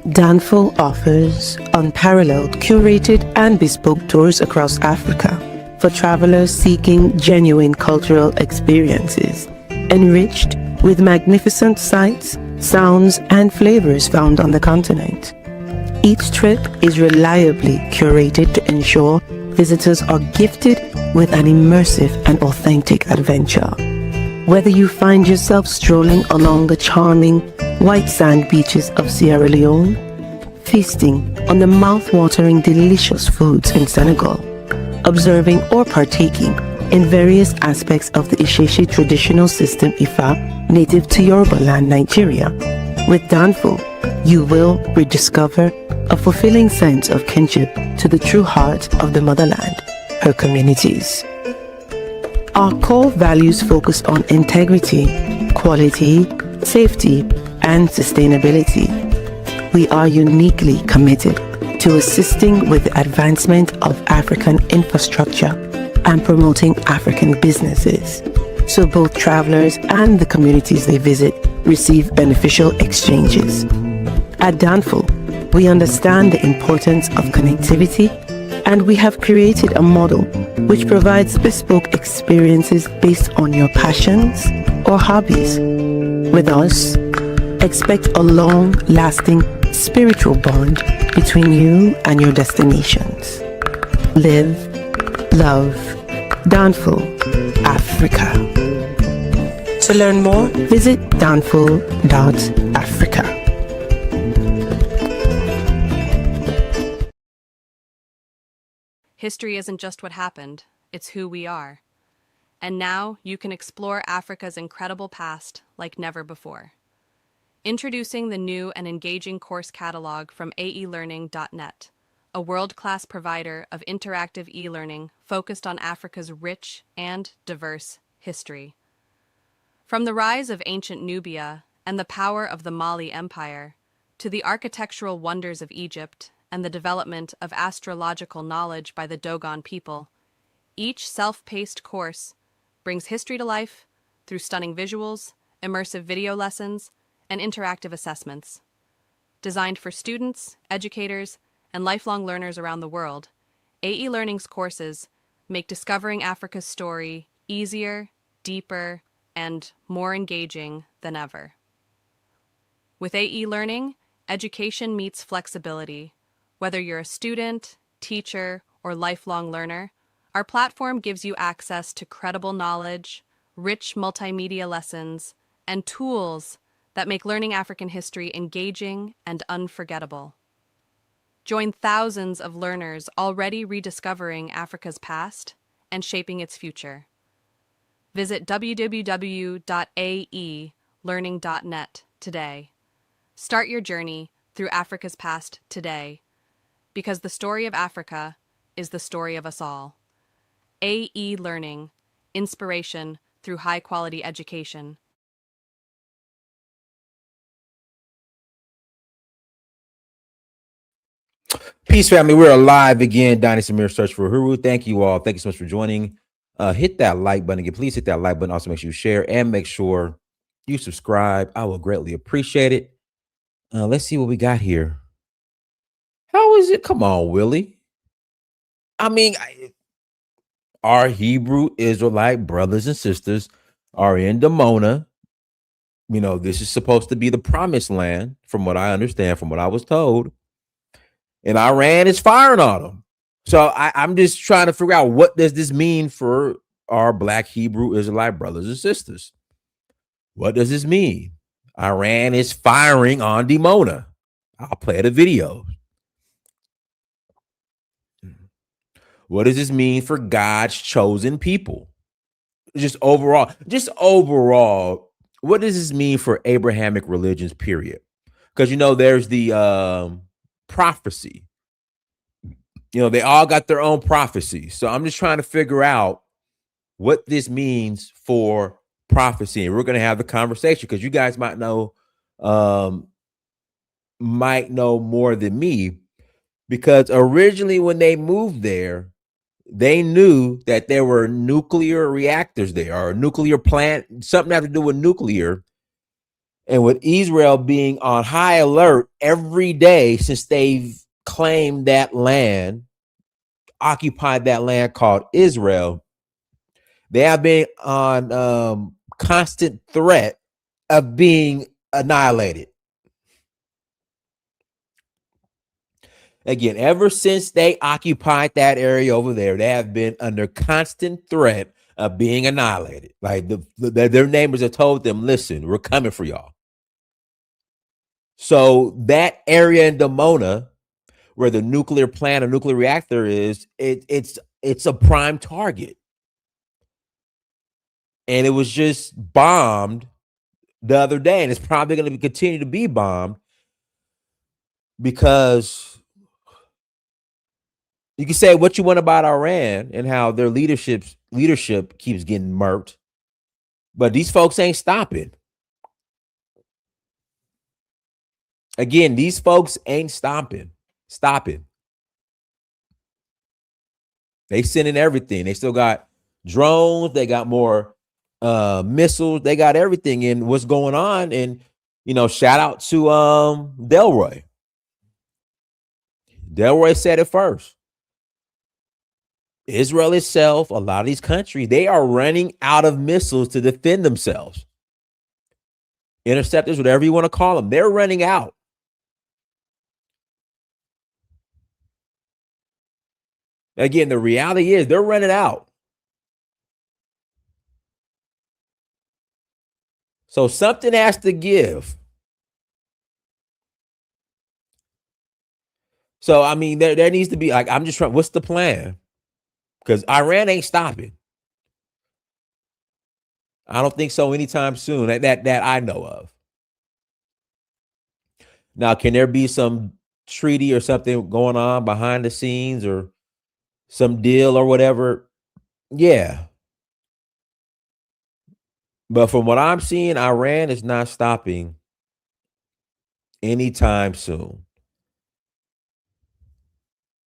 Danfo offers unparalleled, curated and bespoke tours across Africa for travelers seeking genuine cultural experiences, enriched with magnificent sights, sounds and flavors found on the continent. Each trip is reliably curated to ensure visitors are gifted with an immersive and authentic adventure. Whether you find yourself strolling along the charming white sand beaches of Sierra Leone, feasting on the mouth-watering delicious foods in Senegal, observing or partaking in various aspects of the Isheshi traditional system Ifa native to Yoruba land, Nigeria, with Danfo, you will rediscover a fulfilling sense of kinship to the true heart of the motherland, her communities. Our core values focus on integrity, quality, safety, and sustainability. We are uniquely committed to assisting with the advancement of African infrastructure and promoting African businesses, so both travelers and the communities they visit receive beneficial exchanges. At Danfo, we understand the importance of connectivity, and we have created a model which provides bespoke experiences based on your passions or hobbies. With us, expect a long-lasting spiritual bond between you and your destinations. Live, love, Danfo, Africa. To learn more, visit danfo.africa. History isn't just what happened, it's who we are. And now you can explore Africa's incredible past like never before. Introducing the new and engaging course catalog from aelearning.net, a world-class provider of interactive e-learning focused on Africa's rich and diverse history. From the rise of ancient Nubia and the power of the Mali Empire, to the architectural wonders of Egypt and the development of astrological knowledge by the Dogon people, each self-paced course brings history to life through stunning visuals, immersive video lessons, and interactive assessments. Designed for students, educators, and lifelong learners around the world, AE Learning's courses make discovering Africa's story easier, deeper, and more engaging than ever. With AE Learning, education meets flexibility. Whether you're a student, teacher, or lifelong learner, our platform gives you access to credible knowledge, rich multimedia lessons, and tools that make learning African history engaging and unforgettable. Join thousands of learners already rediscovering Africa's past and shaping its future. Visit www.aelearning.net today. Start your journey through Africa's past today, because the story of Africa is the story of us all. AE Learning, inspiration through high-quality education. Peace, family. We're live again. Dynasty Mirror Search for Huru. Thank you all. Thank you so much for joining. Hit that like button again. Please hit that like button. Also, make sure you share and make sure you subscribe. I will greatly appreciate it. Let's see what we got here. How is it? Come on, Willie. I mean, our Hebrew Israelite brothers and sisters are in Dimona. You know, this is supposed to be the promised land, from what I understand, from what I was told. And Iran is firing on them. So I'm just trying to figure out, what does this mean for our Black Hebrew Israelite brothers and sisters? What does this mean? Iran is firing on Dimona. I'll play the video. What does this mean for God's chosen people? Just overall, what does this mean for Abrahamic religions, period? Because, you know, there's the prophecy. You know, they all got their own prophecies. So I'm just trying to figure out what this means for prophecy. And we're going to have the conversation, because you guys might know more than me, because originally when they moved there, they knew that there were nuclear reactors there, or a nuclear plant, something have to do with nuclear. And with Israel being on high alert every day since they've claimed that land, occupied that land called Israel, they have been on constant threat of being annihilated. Again, ever since they occupied that area over there, they have been under constant threat of being annihilated. Like their neighbors have told them, listen, we're coming for y'all. So that area in Dimona, where the nuclear plant or nuclear reactor is, it's a prime target. And it was just bombed the other day, and it's probably going to continue to be bombed because you can say what you want about Iran and how their leadership keeps getting murked, but these folks ain't stopping. Again, these folks ain't stopping. They sending everything. They still got drones. They got more missiles. They got everything in what's going on. And shout out to Delroy. Delroy said it first. Israel itself, a lot of these countries, they are running out of missiles to defend themselves. Interceptors, whatever you want to call them, they're running out. Again, the reality is they're running out. So something has to give. So, I mean, there needs to be, like, I'm just trying, what's the plan? Because Iran ain't stopping. I don't think so anytime soon that I know of. Now, can there be some treaty or something going on behind the scenes or some deal or whatever? Yeah. But from what I'm seeing, Iran is not stopping anytime soon.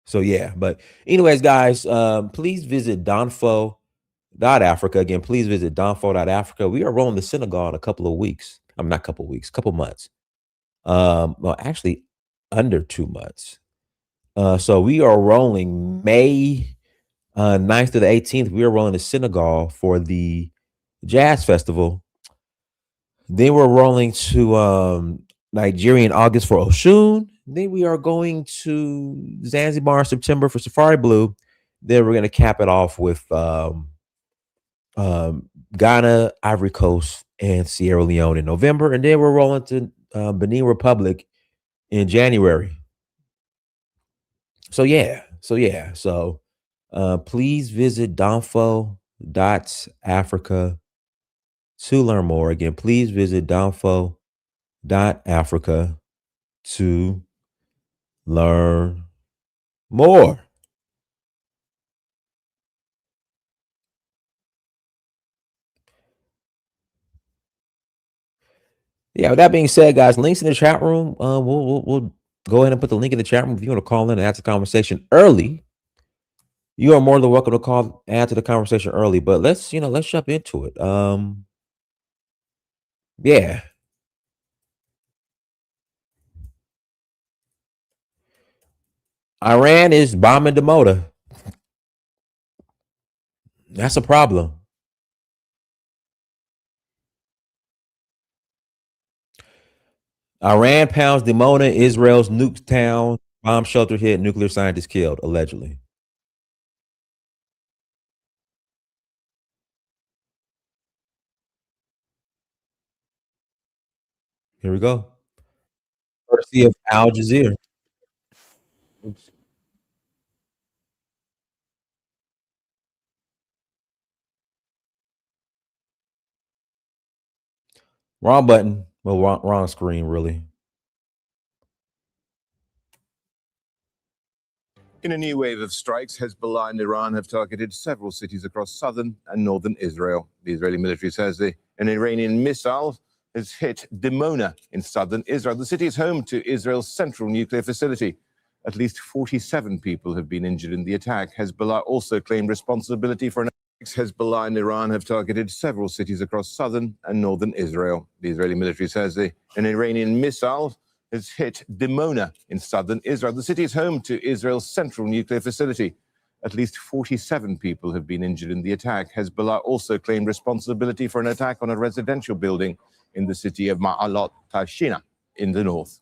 So yeah, but anyways, guys, please visit danfo.africa. Again, please visit danfo.africa. We are rolling the synagogue in a couple of weeks. I'm not couple of weeks, couple months. Well, actually under 2 months. So we are rolling May 9th to the 18th. We are rolling the synagogue for the jazz festival. Then we're rolling to Nigeria in August for Oshun. Then we are going to Zanzibar in September for Safari Blue. Then we're going to cap it off with Ghana, Ivory Coast, and Sierra Leone in November. And then we're rolling to Benin Republic in January. So yeah. So please visit danfo.africa to learn more. Again, please visit danfo.africa to learn more. Yeah, with that being said, guys, links in the chat room. We'll go ahead and put the link in the chat room if you want to call in and add to the conversation early. You are more than welcome to call, add to the conversation early. But let's jump into it. Yeah. Iran is bombing Dimona. That's a problem. Iran pounds Dimona, Israel's nuke town, bomb shelter hit, nuclear scientist killed, allegedly. Here we go. Courtesy of Al Jazeera. Oops. Wrong button. Well, wrong screen, really. In a new wave of strikes, Hezbollah and Iran have targeted several cities across southern and northern Israel. The Israeli military says an Iranian missile has hit Dimona in southern Israel. The city is home to Israel's central nuclear facility. At least 47 people have been injured in the attack. Hezbollah also claimed responsibility for an Hezbollah and Iran have targeted several cities across southern and northern Israel. The Israeli military says an Iranian missile has hit Dimona in southern Israel. The city is home to Israel's central nuclear facility. At least 47 people have been injured in the attack. Hezbollah also claimed responsibility for an attack on a residential building in the city of Ma'alot Tashina in the north.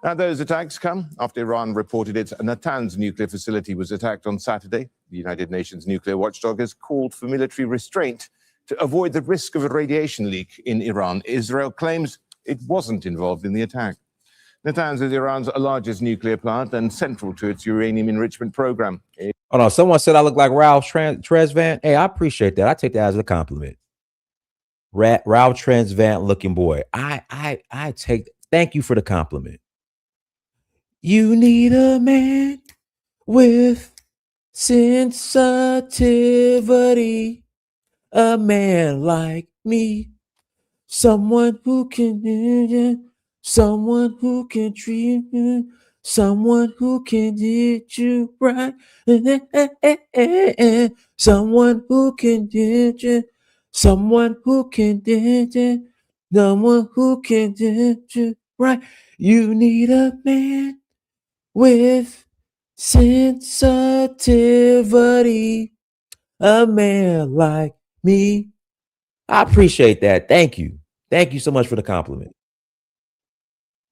Now, those attacks come after Iran reported its Natanz nuclear facility was attacked on Saturday. The United Nations nuclear watchdog has called for military restraint to avoid the risk of a radiation leak in Iran. Israel claims it wasn't involved in the attack. Natanz is Iran's largest nuclear plant and central to its uranium enrichment program. Oh no, someone said I look like Ralph Tresvant. Hey, I appreciate that. I take that as a compliment. Ralph Tresvant looking boy. I take, thank you for the compliment. You need a man with sensitivity, a man like me, someone who can someone who can treat you, someone who can hit you right, someone who can hit you, someone who can hit you, someone who can hit you right. You need a man with sensitivity, a man like me. I appreciate that. Thank you. Thank you so much for the compliment.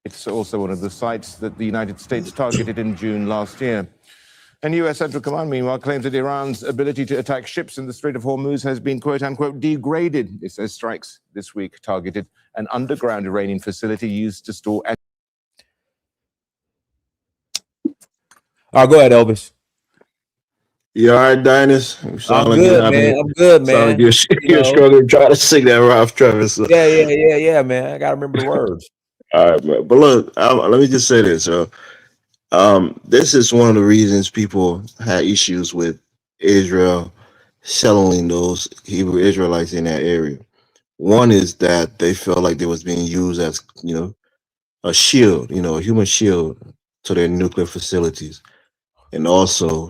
It's also one of the sites that the United States targeted in June last year. And U.S. Central Command, meanwhile, claims that Iran's ability to attack ships in the Strait of Hormuz has been, quote unquote, degraded. It says strikes this week targeted an underground Iranian facility used to store. Go ahead, Elvis. You all right, Dinus? I'm good, man. I'm good, man. You're struggling trying to sing that Ralph Travis song. Yeah, man. I gotta remember the words. All right, man. But look, let me just say this. This is one of the reasons people had issues with Israel settling those Hebrew Israelites in that area. One is that they felt like they was being used as, a shield, a human shield to their nuclear facilities. And also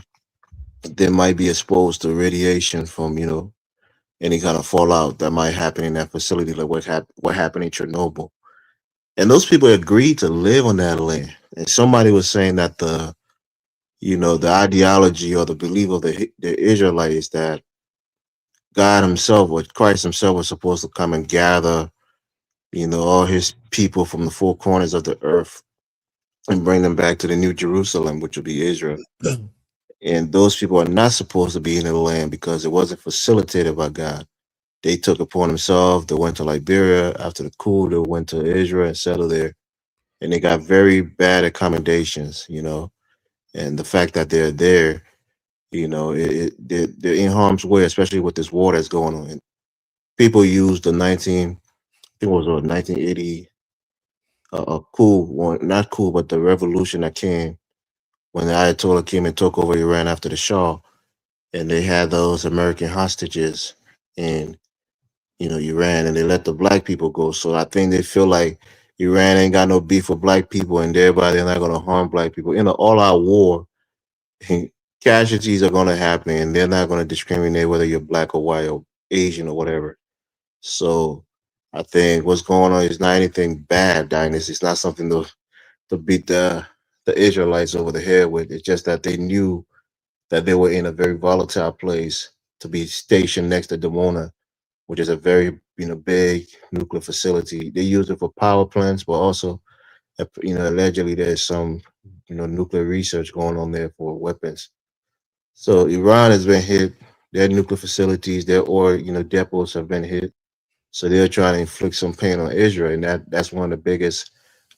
they might be exposed to radiation from, any kind of fallout that might happen in that facility, like what happened in Chernobyl. And those people agreed to live on that land. And somebody was saying that the ideology or the belief of the Israelites is that God himself or Christ himself was supposed to come and gather, all his people from the four corners of the earth and bring them back to the New Jerusalem, which would be Israel. And those people are not supposed to be in the land because it wasn't facilitated by God. They took upon themselves. They went to Liberia after the coup. They went to Israel and settled there, and they got very bad accommodations. And the fact that they're there, they're in harm's way, especially with this war that's going on. And people use the 1980 coup, not coup, but the revolution that came when the Ayatollah came and took over Iran after the Shah, and they had those American hostages in Iran, and they let the black people go. So I think they feel like Iran ain't got no beef with black people, and thereby they're not going to harm black people. In an all-out war, casualties are going to happen, and they're not going to discriminate whether you're black or white or Asian or whatever. So I think what's going on is not anything bad, Dynasty. It's not something to beat the Israelites over the head with. It's just that they knew that they were in a very volatile place to be stationed next to Dimona, which is a very big nuclear facility. They use it for power plants, but also allegedly there's some nuclear research going on there for weapons. So Iran has been hit. Their nuclear facilities, their oil depots have been hit. So they're trying to inflict some pain on Israel, and that's one of the biggest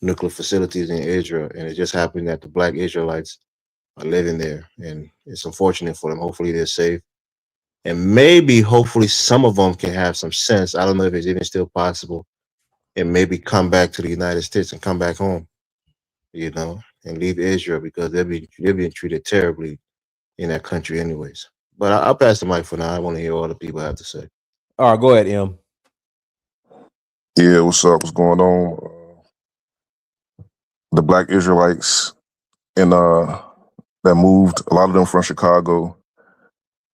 nuclear facilities in Israel. And it just happened that the black Israelites are living there, and it's unfortunate for them. Hopefully they're safe. And maybe, hopefully, some of them can have some sense. I don't know if it's even still possible, and maybe come back to the United States and come back home, and leave Israel because they're being treated terribly in that country, anyways. But I'll pass the mic for now. I want to hear what other people have to say. All right, go ahead, M. Yeah, what's up? What's going on? The black Israelites that moved, a lot of them from Chicago,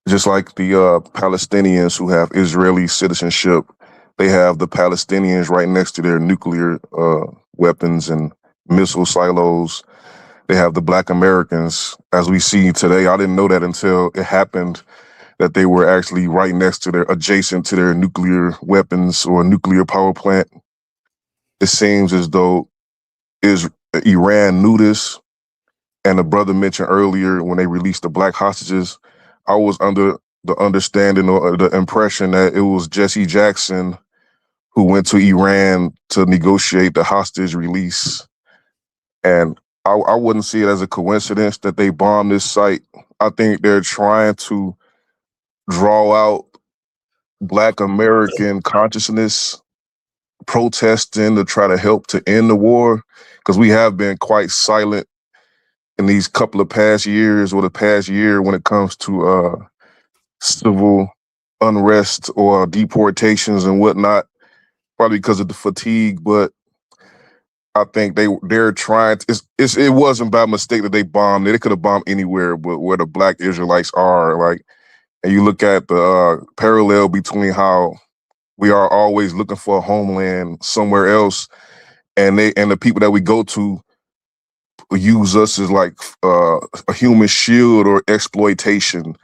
just like the Palestinians who have Israeli citizenship, they have the Palestinians right next to their nuclear weapons and missile silos. They have the Black Americans, as we see today. I didn't know that until it happened, that they were actually right next to adjacent to their nuclear weapons or nuclear power plant. It seems as though Iran knew this. And the brother mentioned earlier when they released the black hostages, I was under the understanding or the impression that it was Jesse Jackson who went to Iran to negotiate the hostage release. And I wouldn't see it as a coincidence that they bombed this site. I think they're trying to draw out Black American consciousness, protesting to try to help to end the war, because we have been quite silent in these couple of past years or the past year when it comes to civil unrest or deportations and whatnot, probably because of the fatigue. But I think they're trying to, it wasn't by mistake that they bombed. They could have bombed anywhere but where the Black Israelites are. Like, and you look at the parallel between how we are always looking for a homeland somewhere else, and the people that we go to use us as like a human shield or exploitation.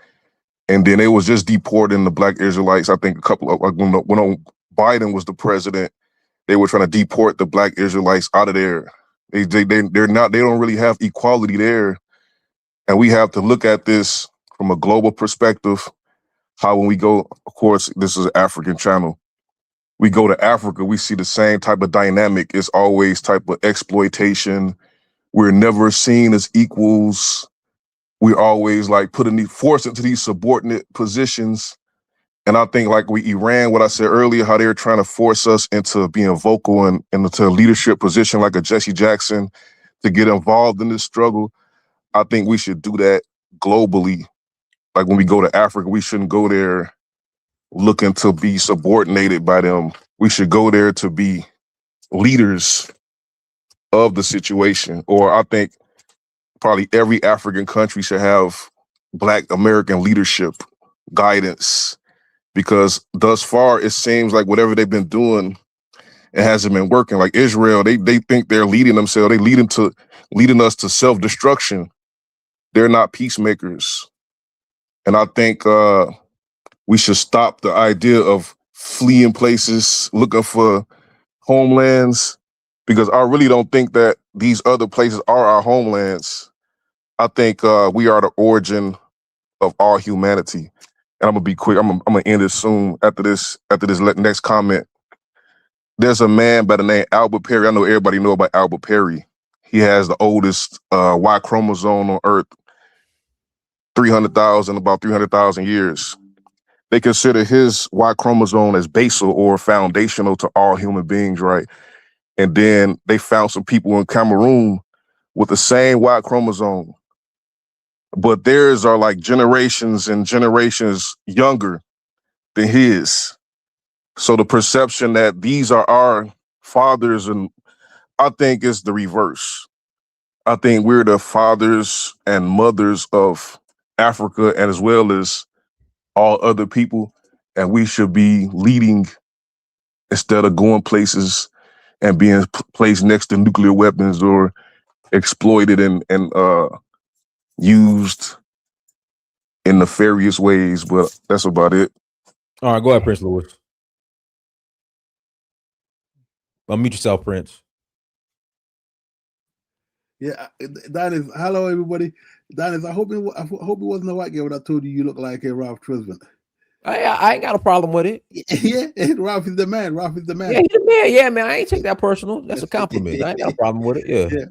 And then they was just deporting the Black Israelites. I think a couple of, like when Biden was the president, they were trying to deport the Black Israelites out of there. They don't really have equality there. And we have to look at this from a global perspective. How when we go, of course, this is an African channel. We go to Africa, we see the same type of dynamic. It's always type of exploitation. We're never seen as equals. We're always like forced into these subordinate positions. And I think like with Iran, what I said earlier, how they're trying to force us into being vocal and into a leadership position like a Jesse Jackson to get involved in this struggle. I think we should do that globally. Like when we go to Africa, we shouldn't go there looking to be subordinated by them. We should go there to be leaders of the situation. Or I think probably every African country should have Black American leadership guidance, because thus far it seems like whatever they've been doing, it hasn't been working. Like Israel, they think they're leading themselves. They leading us to self-destruction. They're not peacemakers. And I think we should stop the idea of fleeing places, looking for homelands, because I really don't think that these other places are our homelands. I think we are the origin of all humanity. And I'm gonna be quick. I'm gonna end this soon after this next comment. There's a man by the name Albert Perry. I know everybody know about Albert Perry. He has the oldest Y chromosome on Earth, about 300,000 years. They consider his Y chromosome as basal or foundational to all human beings, right? And then they found some people in Cameroon with the same Y chromosome, but theirs are like generations and generations younger than his. So the perception that these are our fathers, and I think it's the reverse. I think we're the fathers and mothers of Africa and as well as all other people, and we should be leading instead of going places and being placed next to nuclear weapons or exploited and used in nefarious ways. But that's about it. All right, go ahead, Prince Louis. Unmute yourself, Prince. Yeah, Dennis. Hello, everybody. Dennis, I hope it wasn't a white girl when I told you look like Ralph Tresvant. I ain't got a problem with it. Yeah, Ralph is the man. Ralph is the man. Yeah, he's the man. Yeah, man. I ain't take that personal. That's a compliment. I ain't got a problem with it. Yeah.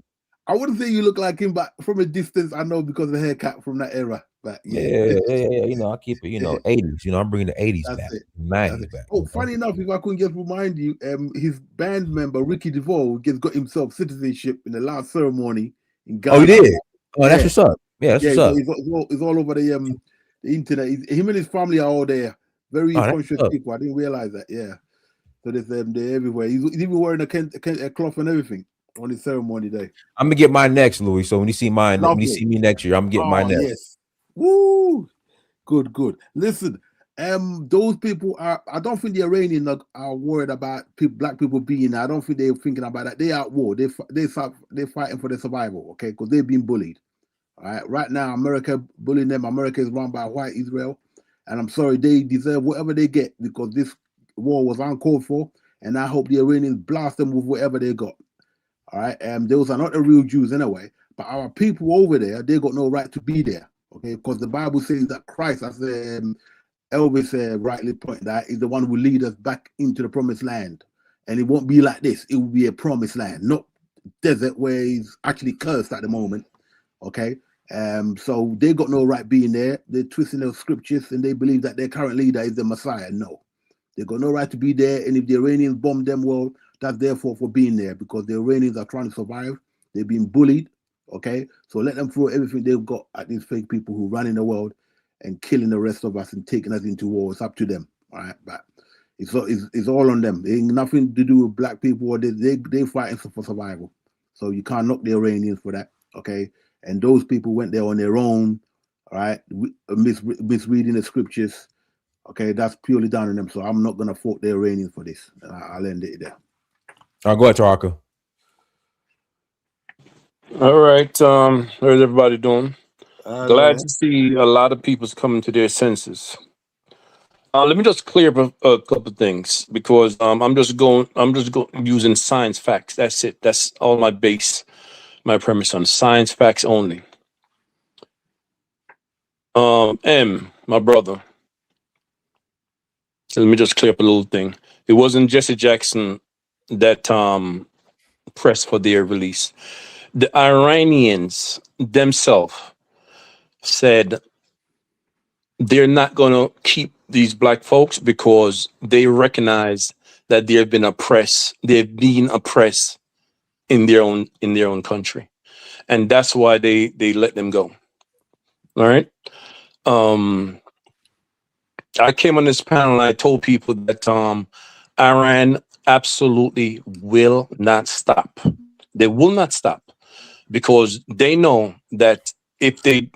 I wouldn't say you look like him, but from a distance, I know because of the haircut from that era. But yeah. You know, I keep it. 80s. I'm bringing the 80s back, 90s back. Oh, funny enough, if I couldn't just remind you, his band member Ricky DeVoe just got himself citizenship in the last ceremony in Ghana. Oh, he did. Oh, that's what's up. Yeah, that's what's up. It's all over the internet. Him and his family are all there. Very conscious people. I didn't realize that. Yeah, so they're everywhere. He's even wearing a cloth and everything on his ceremony day. I'm gonna get mine next, Louis. So when you see me next year, I'm gonna get mine next. Yes. Woo! Good. Listen, those people are. I don't think the Iranians are worried about black people being there. I don't think they're thinking about that. They're at war. They're fighting for their survival. Okay, because they've been bullied. All right. Right now, America bullying them. America is run by white Israel, and I'm sorry, they deserve whatever they get because this war was uncalled for. And I hope the Iranians blast them with whatever they got. All right. Those are not the real Jews anyway. But our people over there, they got no right to be there. Okay, because the Bible says that Christ, as Elvis rightly pointed out, is the one who will lead us back into the promised land. And it won't be like this. It will be a promised land, not desert where he's actually cursed at the moment. Okay. So they got no right being there. They're twisting the scriptures and they believe that their current leader is the Messiah. No. They got no right to be there. And if the Iranians bomb them, well, that's their fault for being there because the Iranians are trying to survive. They've been bullied. Okay. So let them throw everything they've got at these fake people who run in the world and killing the rest of us and taking us into war. It's up to them. All right. But it's all on them. It ain't nothing to do with black people or they fighting for survival. So you can't knock the Iranians for that. Okay. And those people went there on their own. All right. Misreading the scriptures. Okay, that's purely down on them. So I'm not gonna fault the Iranians for this. I'll end it there. All right, go ahead, Taraka. All right. How's everybody doing? Glad to see a lot of people's coming to their senses. Let me just clear up a couple of things because I'm just going using science facts. That's it. That's all my premise on science facts only. My brother. So let me just clear up a little thing. It wasn't Jesse Jackson that pressed for their release. The Iranians themselves said they're not going to keep these black folks because they recognize that they've been oppressed. They've been oppressed in their own country, and that's why they let them go. All right. I came on this panel and I told people that Iran absolutely will not stop. They will not stop because they know that if they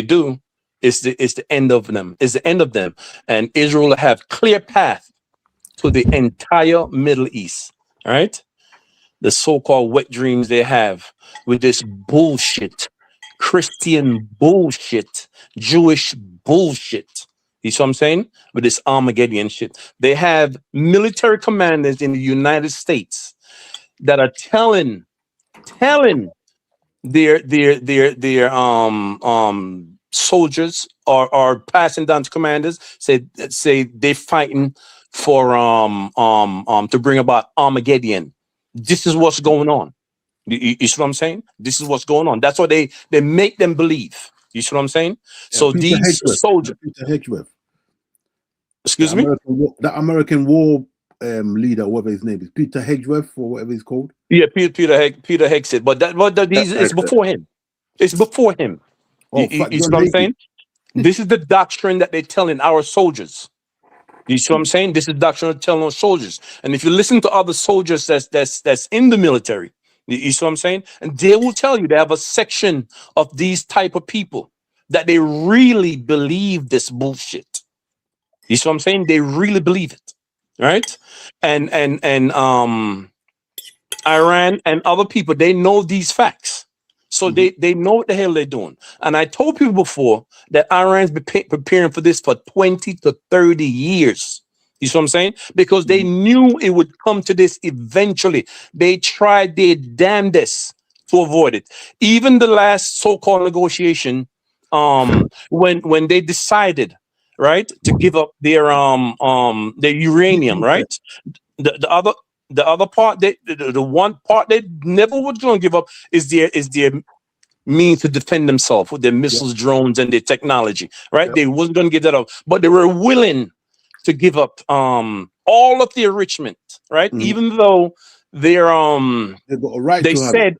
do, it's the end of them. It's the end of them, and Israel will have clear path to the entire Middle East. All right, the so-called wet dreams they have with this bullshit, Christian bullshit, Jewish bullshit. You see what I'm saying? With this Armageddon shit. They have military commanders in the United States that are telling their soldiers are passing down to commanders, say they're fighting for to bring about Armageddon. This is what's going on. You see what I'm saying? This is what's going on. That's what they make them believe. You see what I'm saying? Yeah, so Peter these Hedgeworth. soldiers, Peter Hedgeworth. excuse me? The American war leader, whatever his name is, Peter Hedgeworth or whatever he's called. Yeah, Peter Hegg said, but it's before him. It's before him. Oh, you see what I'm saying? This is the doctrine that they're telling our soldiers. You see what I'm saying? This is the doctrine they're telling our soldiers. And if you listen to other soldiers that's in the military, you see what I'm saying? And they will tell you they have a section of these type of people that they really believe this bullshit. You see what I'm saying? They really believe it, right? And Iran and other people, they know these facts. So they know what the hell they're doing. And I told people before that Iran's been preparing for this for 20 to 30 years. You see what I'm saying? Because they knew it would come to this eventually. They tried their damnedest to avoid it. Even the last so-called negotiation, when they decided, right, to give up their uranium, right? The other part, the one part they never was going to give up is their means to defend themselves with their missiles, drones, and their technology. Right? They wasn't going to give that up, but they were willing to give up all of the enrichment. Right? Even though they're they've got a right. They said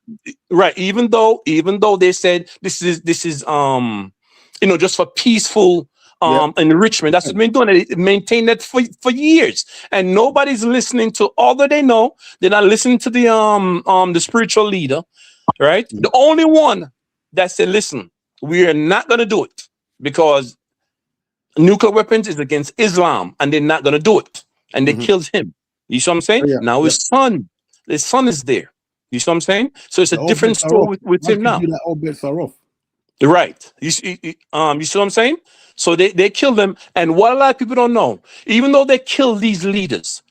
right. Even though they said this is just for peaceful enrichment. That's what they've been doing. They maintain that for years, and nobody's listening to. Although they know, they're not listening to the spiritual leader, right? The only one that said, "Listen, we are not going to do it because nuclear weapons is against Islam, and they're not going to do it. And they killed him. You see what I'm saying? Oh, yeah, Now his son is there. You see what I'm saying? So it's a all different bets are off. story with him Once you now. do that, all bets are off. Right. You see what I'm saying? So they killed them. And what a lot of people don't know, even though they killed these leaders,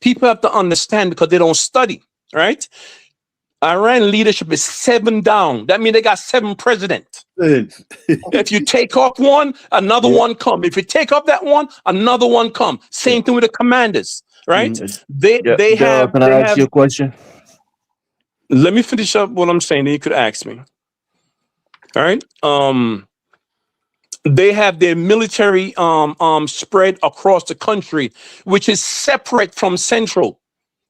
people have to understand because they don't study, right? Iran leadership is 7 down. That means they got 7 presidents. If you take off one, another one come. If you take off that one, another one come. Same thing with the commanders, right? They have. Can I ask you a question? Let me finish up what I'm saying. Then you could ask me. All right. They have their military spread across the country, which is separate from Central.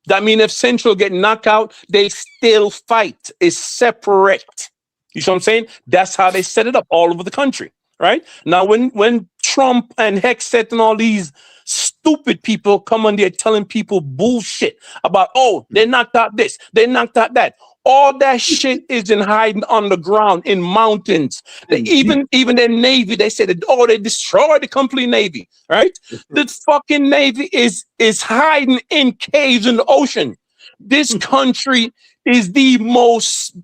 That means if Central get knocked out, they still fight. It's separate. You see what I'm saying? That's how they set it up all over the country, right? Now, when Trump and Hexet and all these stupid people come on there telling people bullshit about, oh, they knocked out this, they knocked out that. All that shit is in hiding underground in mountains. Even their Navy, they said that, oh, they destroyed the complete Navy, right? The fucking Navy is hiding in caves in the ocean. This country is the most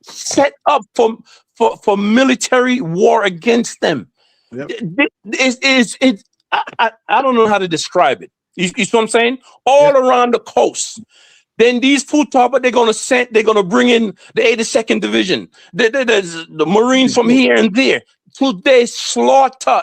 set up for military war against them. Yep. I don't know how to describe it. You see what I'm saying? All around the coast. Then these Futaba, they're gonna bring in the 82nd Division, the Marines from here and there. So they slaughter.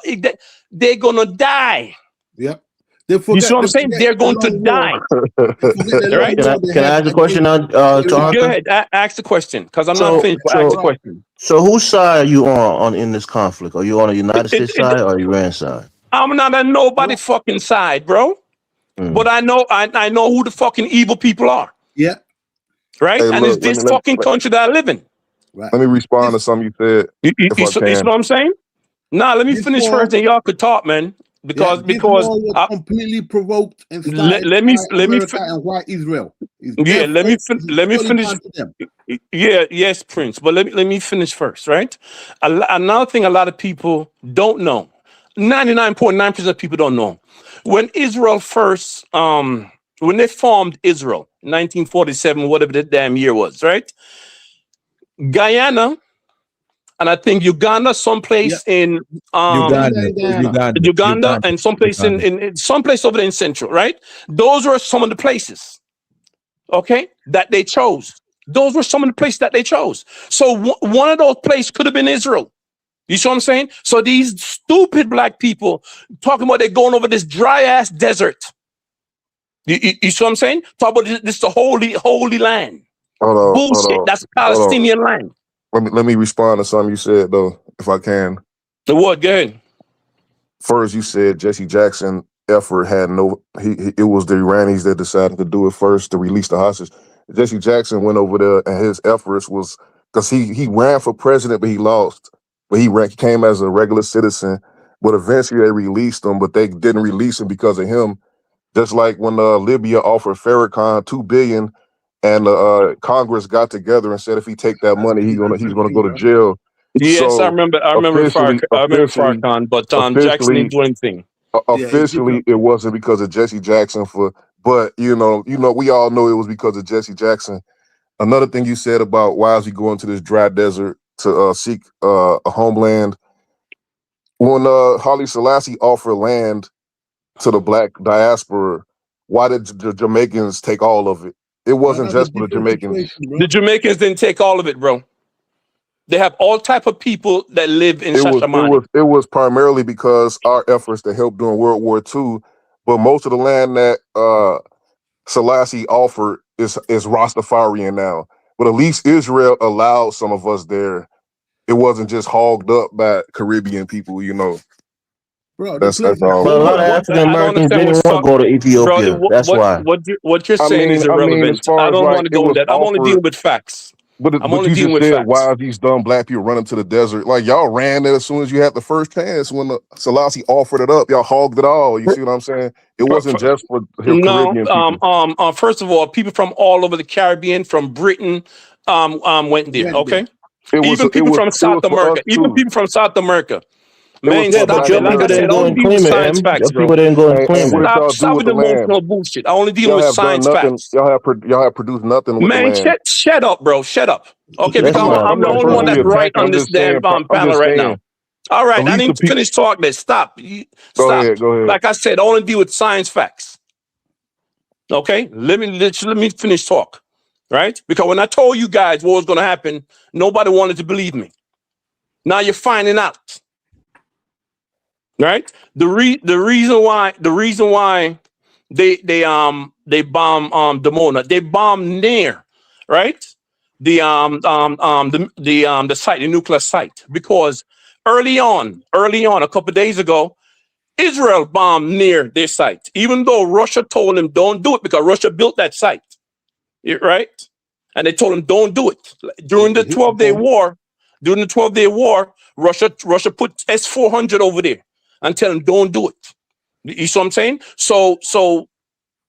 They're gonna die. Yep. You see what I'm saying? They're going to die. Right? Can I ask a question now, Go ahead. Ask the question, because I'm not finished. Ask the question. So whose side are you on in this conflict? Are you on the United States side or Iran side? I'm not on nobody fucking side, bro. But I know who the fucking evil people are. Yeah. Right? Hey, and look, it's this fucking country that I live in. Right. Let me respond to something you said. You see what I'm saying? Nah, let me finish first, and y'all could talk, man. Because was completely provoked and started let me and why Israel. Let me finish. Yes, Prince. But let me finish first, right? Another thing a lot of people don't know. 99.9% of people don't know. When Israel first, when they formed Israel, 1947, whatever the damn year was, right? Guyana, and I think Uganda, someplace in Uganda, and someplace in someplace over there in Central, right? Those were some of the places, okay, that they chose. Those were some of the places that they chose. So one of those places could have been Israel. You see what I'm saying? So these stupid black people talking about they're going over this dry ass desert. You see what I'm saying? Talk about this the holy land. Bullshit. That's Palestinian land. Let me respond to something you said though, if I can. The what? Go ahead. First, you said Jesse Jackson effort had it was the Iranis that decided to do it first to release the hostage. Jesse Jackson went over there and his efforts was because he ran for president, but he lost. But he came as a regular citizen, but eventually they released him, but they didn't release him because of him. Just like when Libya offered Farrakhan $2 billion and Congress got together and said if he take that money, he's gonna go to jail. Yes, so I remember Farrakhan, but Jackson didn't do anything. Officially, it wasn't because of Jesse Jackson, but we all know it was because of Jesse Jackson. Another thing you said about why is he going to this dry desert to seek a homeland? When Haile Selassie offered land to the black diaspora, why did the Jamaicans take all of it? It wasn't just for the Jamaicans. The Jamaicans didn't take all of it, bro. They have all type of people that live in Shashamane. It was primarily because our efforts to help during World War II, but most of the land that Selassie offered is Rastafarian now. But at least Israel allowed some of us there. It wasn't just hogged up by Caribbean people, Bro, that's all. But a lot of African Americans didn't want to go to Ethiopia. Bro, that's why. What you're saying is irrelevant. I don't want to go with that. I'm only dealing with facts. But you just said, why are these dumb black people running to the desert? Like, y'all ran there as soon as you had the first chance. When Selassie offered it up, y'all hogged it all. You see what I'm saying? It wasn't just for Caribbean people. First of all, people from all over the Caribbean, from Britain, went there, okay? Even people from South America. Man, for stop but it. your Like I people said, didn't I go only and deal with claim it, science M. facts, Your bro. people didn't go and And claim what it. did y'all do Stop with with the the land? emotional bullshit. I only deal Y'all with have done science nothing. facts. Y'all have produced nothing with the Man, land. shut up, bro. Shut up. Okay, Let's because not. I'm I'm the not only one personally that's right attacking. on this damn I'm panel just right now. saying. All At right, I least the didn't people. finish talk there. Stop. Go Stop. ahead. Go ahead. Like I said, I only deal with science facts. Okay, let me finish talk. Right? Because when I told you guys what was going to happen, nobody wanted to believe me. Now you're finding out. Right? The reason why they bomb Dimona, they bomb near, right? The site, the nuclear site, because early on, a couple of days ago, Israel bombed near their site, even though Russia told them don't do it because Russia built that site, right? And they told them don't do it. During the 12-day war, Russia put S-400 over there and tell them don't do it. You see what I'm saying? So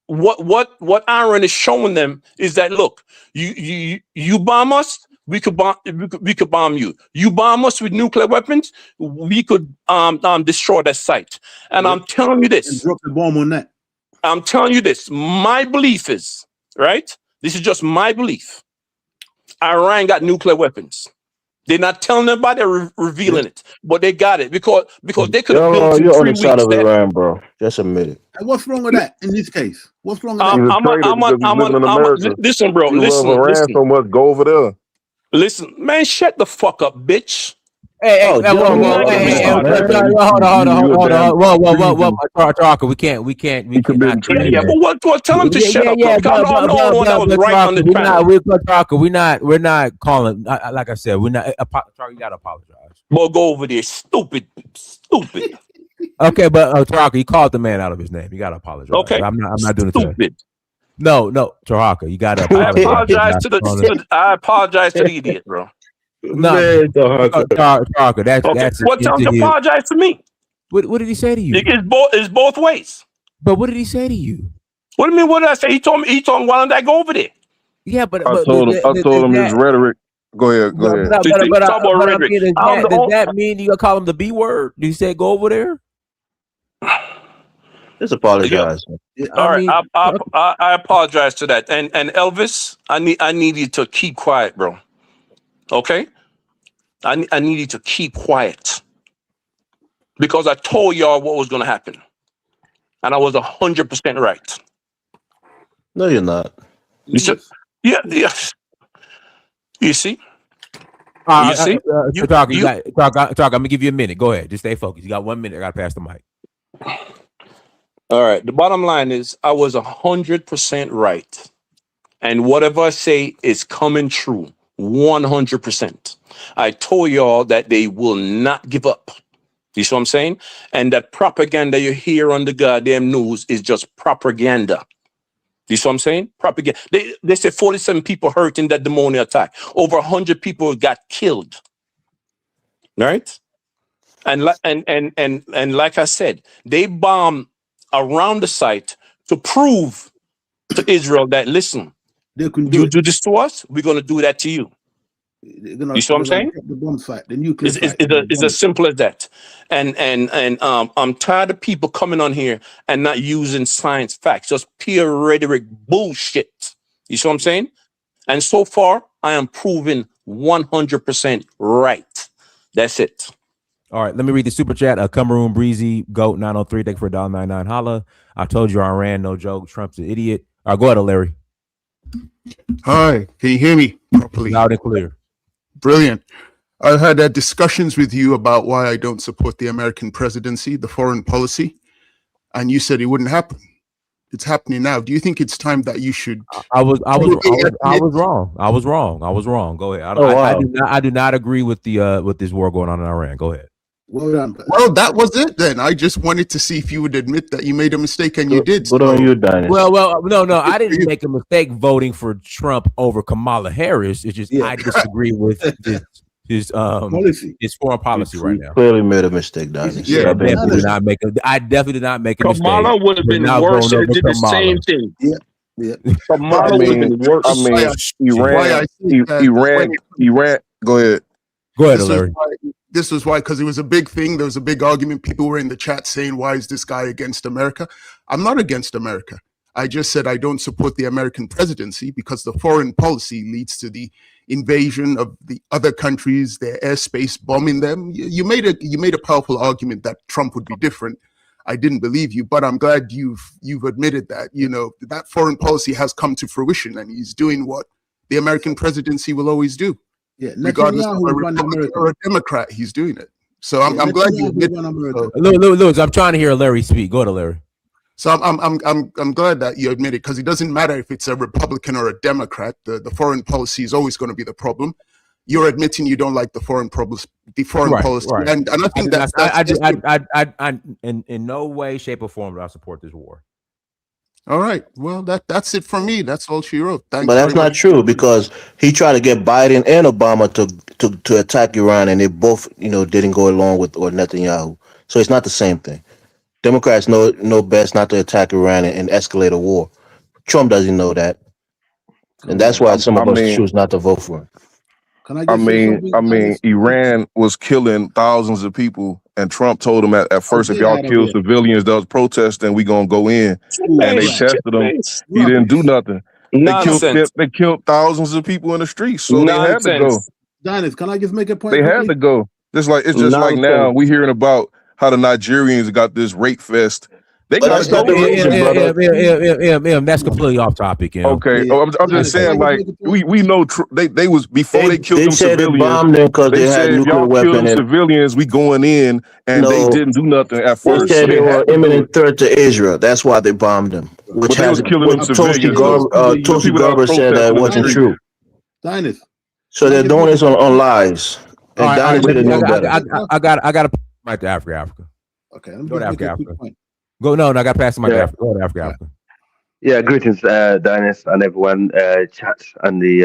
what Aaron is showing them is that look, you bomb us, we could bomb you. You bomb us with nuclear weapons, we could destroy that site. And I'm telling you And this. drop the bomb on that. I'm telling you this. My belief is, right? This is just my belief. Iran got nuclear weapons. They're not telling anybody, they're revealing it, but they got it because they could have built in You're on 3 the side weeks. of Iran, bro. Just admit it. And what's wrong with that in this case? What's wrong with He's that? a traitor because he's living in I'm America. listen, bro. You love Listen, Iran so much, go over there. listen, man. Shut the fuck up, bitch. Hey, Oh, whoa, Do gentlemen, whoa, not hold get on me hey, now, started. man. hold You a damn on, whoa, treason. Talker, we You committing cannot do Yeah, treason. that. but tell him to shut up, bro. Yeah, Because I'm the only one that was right on Talker, this panel. we're not calling. Like I said, we're not. Talker, you gotta apologize. Boy, go over there, stupid. Okay, but Taraka, you called the man out of his name. You gotta apologize. Okay, I'm not doing it today. stupid. No, Taraka, you gotta I apologize. apologize to the idiot, bro. No, Man, dog. Taraka, Okay, that's well, tell him into to his. apologize to me. What did he say to you? It's both ways. But what did he say to you? What do you mean? What did I say? He told me. Why don't I go over there? Yeah, but I told him his rhetoric. Go ahead. So you see, talk about I rhetoric. mean, I'm the does only. that mean you gonna call him the B word? Do you say go over there? Just Yeah. apologize. All right, mean, I apologize to that. And Elvis, I need you to keep quiet, bro. Okay, I need you to keep quiet because I told y'all what was going to happen, and I was 100% right. No, you're not. You see? Yeah. You see? You see? Talk, I'm gonna give you a minute. Go ahead, just stay focused. You got 1 minute. I gotta pass the mic. All right. The bottom line is I was 100% right. And whatever I say is coming true 100%. I told y'all that they will not give up. You see what I'm saying? And that propaganda you hear on the goddamn news is just propaganda. You see what I'm saying? Propaganda. They said 47 people hurt in that Dimona attack. Over 100 people got killed. Right? And like I said, they bombed around the site to prove to Israel that listen, They can do you it. do this to us, we're gonna do that to you. You see what I'm saying? Drop the bomb site, the nuclear site. It's as simple as that. And I'm tired of people coming on here and not using science facts, just pure rhetoric bullshit. You see what I'm saying? And so far, I am proven 100% right. That's it. All right, let me read the super chat. Cameroon Breezy Goat 903. Thank you for $1.99. Holla. I told you Iran, no joke. Trump's an idiot. All right, go ahead, Larry. Hi, can you hear me properly? Loud and clear. Brilliant. I had discussions with you about why I don't support the American presidency, the foreign policy, and you said it wouldn't happen. It's happening now. Do you think it's time that you should? I was wrong. I was wrong. Go ahead. I do not agree with the with this war going on in Iran. Go ahead. Well done. Well, that was it then. I just wanted to see if you would admit that you made a mistake, and you did. Good on you, Dennis. Well, no. I didn't make a mistake voting for Trump over Kamala Harris. It's just I disagree with his foreign policy right now. Clearly made a mistake, Dennis. Yeah, I definitely did not make a mistake. Kamala would have been worse if it did the same thing. Yeah. Kamala would have been worse. Iran. Go ahead. Go ahead, Larry. this was why, because it was a big thing. There was a big argument. People were in the chat saying, why is this guy against America? I'm not against America. I just said I don't support the American presidency because the foreign policy leads to the invasion of the other countries, their airspace, bombing them. You made a powerful argument that Trump would be different. I didn't believe you, but I'm glad you've admitted that, that foreign policy has come to fruition, and he's doing what the American presidency will always do. Yeah, Regardless of a Republican or a Democrat, he's doing it. So I'm glad you admit it. Lewis, I'm trying to hear Larry speak. Go to Larry. So I'm glad that you admit it, because it doesn't matter if it's a Republican or a Democrat. The foreign policy is always going to be the problem. You're admitting you don't like the foreign policy, right. And I think I in no way, shape, or form do I support this war. All right. Well, that's it for me. That's all she wrote. Thanks. But that's not true, because he tried to get Biden and Obama to attack Iran, and they both, didn't go along with or Netanyahu. So it's not the same thing. Democrats know best not to attack Iran and escalate a war. Trump doesn't know that, and that's why some of us choose not to vote for him. Can I mean, Iran was killing thousands of people, and Trump told them at first, if y'all kill civilians, those protesting, we gonna go in. And they tested them. He didn't do nothing. They killed thousands of people in the streets, so they had to go. Dennis, can I just make a point? They had to go. It's just like now we hearing about how the Nigerians got this rape fest. They got to go. That's completely off topic. Okay, I'm just saying, like we know they was before they killed them civilians. They said if y'all kill them civilians, we going in, and they didn't do nothing at first. They said they were imminent threat to Israel. That's why they bombed them. Which was killing them civilians. Tulsi Gabbard said that it wasn't true. Dennis. So they're doing this on lies. And I got to back to Africa. Okay, go to Africa. Go I got to pass the mic to Africa. Go to Africa. Yeah, greetings, Dennis, and everyone, chat and the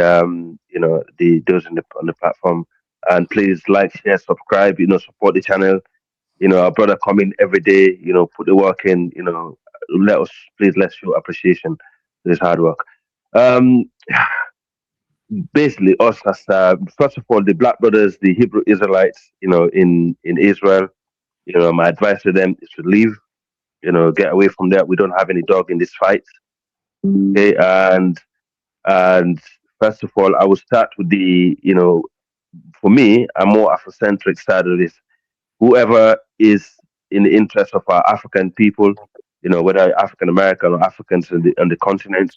those on the platform, and please like, share, subscribe. Support the channel. Our brother come in every day. Put the work in. Let's show appreciation for this hard work. Basically, us as first of all, the Black brothers, the Hebrew Israelites, in Israel. My advice to them is to leave. Get away from there. We don't have any dog in this fight. Okay, and first of all, I will start with the, for me, a more Afrocentric side of this. Whoever is in the interest of our African people, whether African American or Africans on the continent,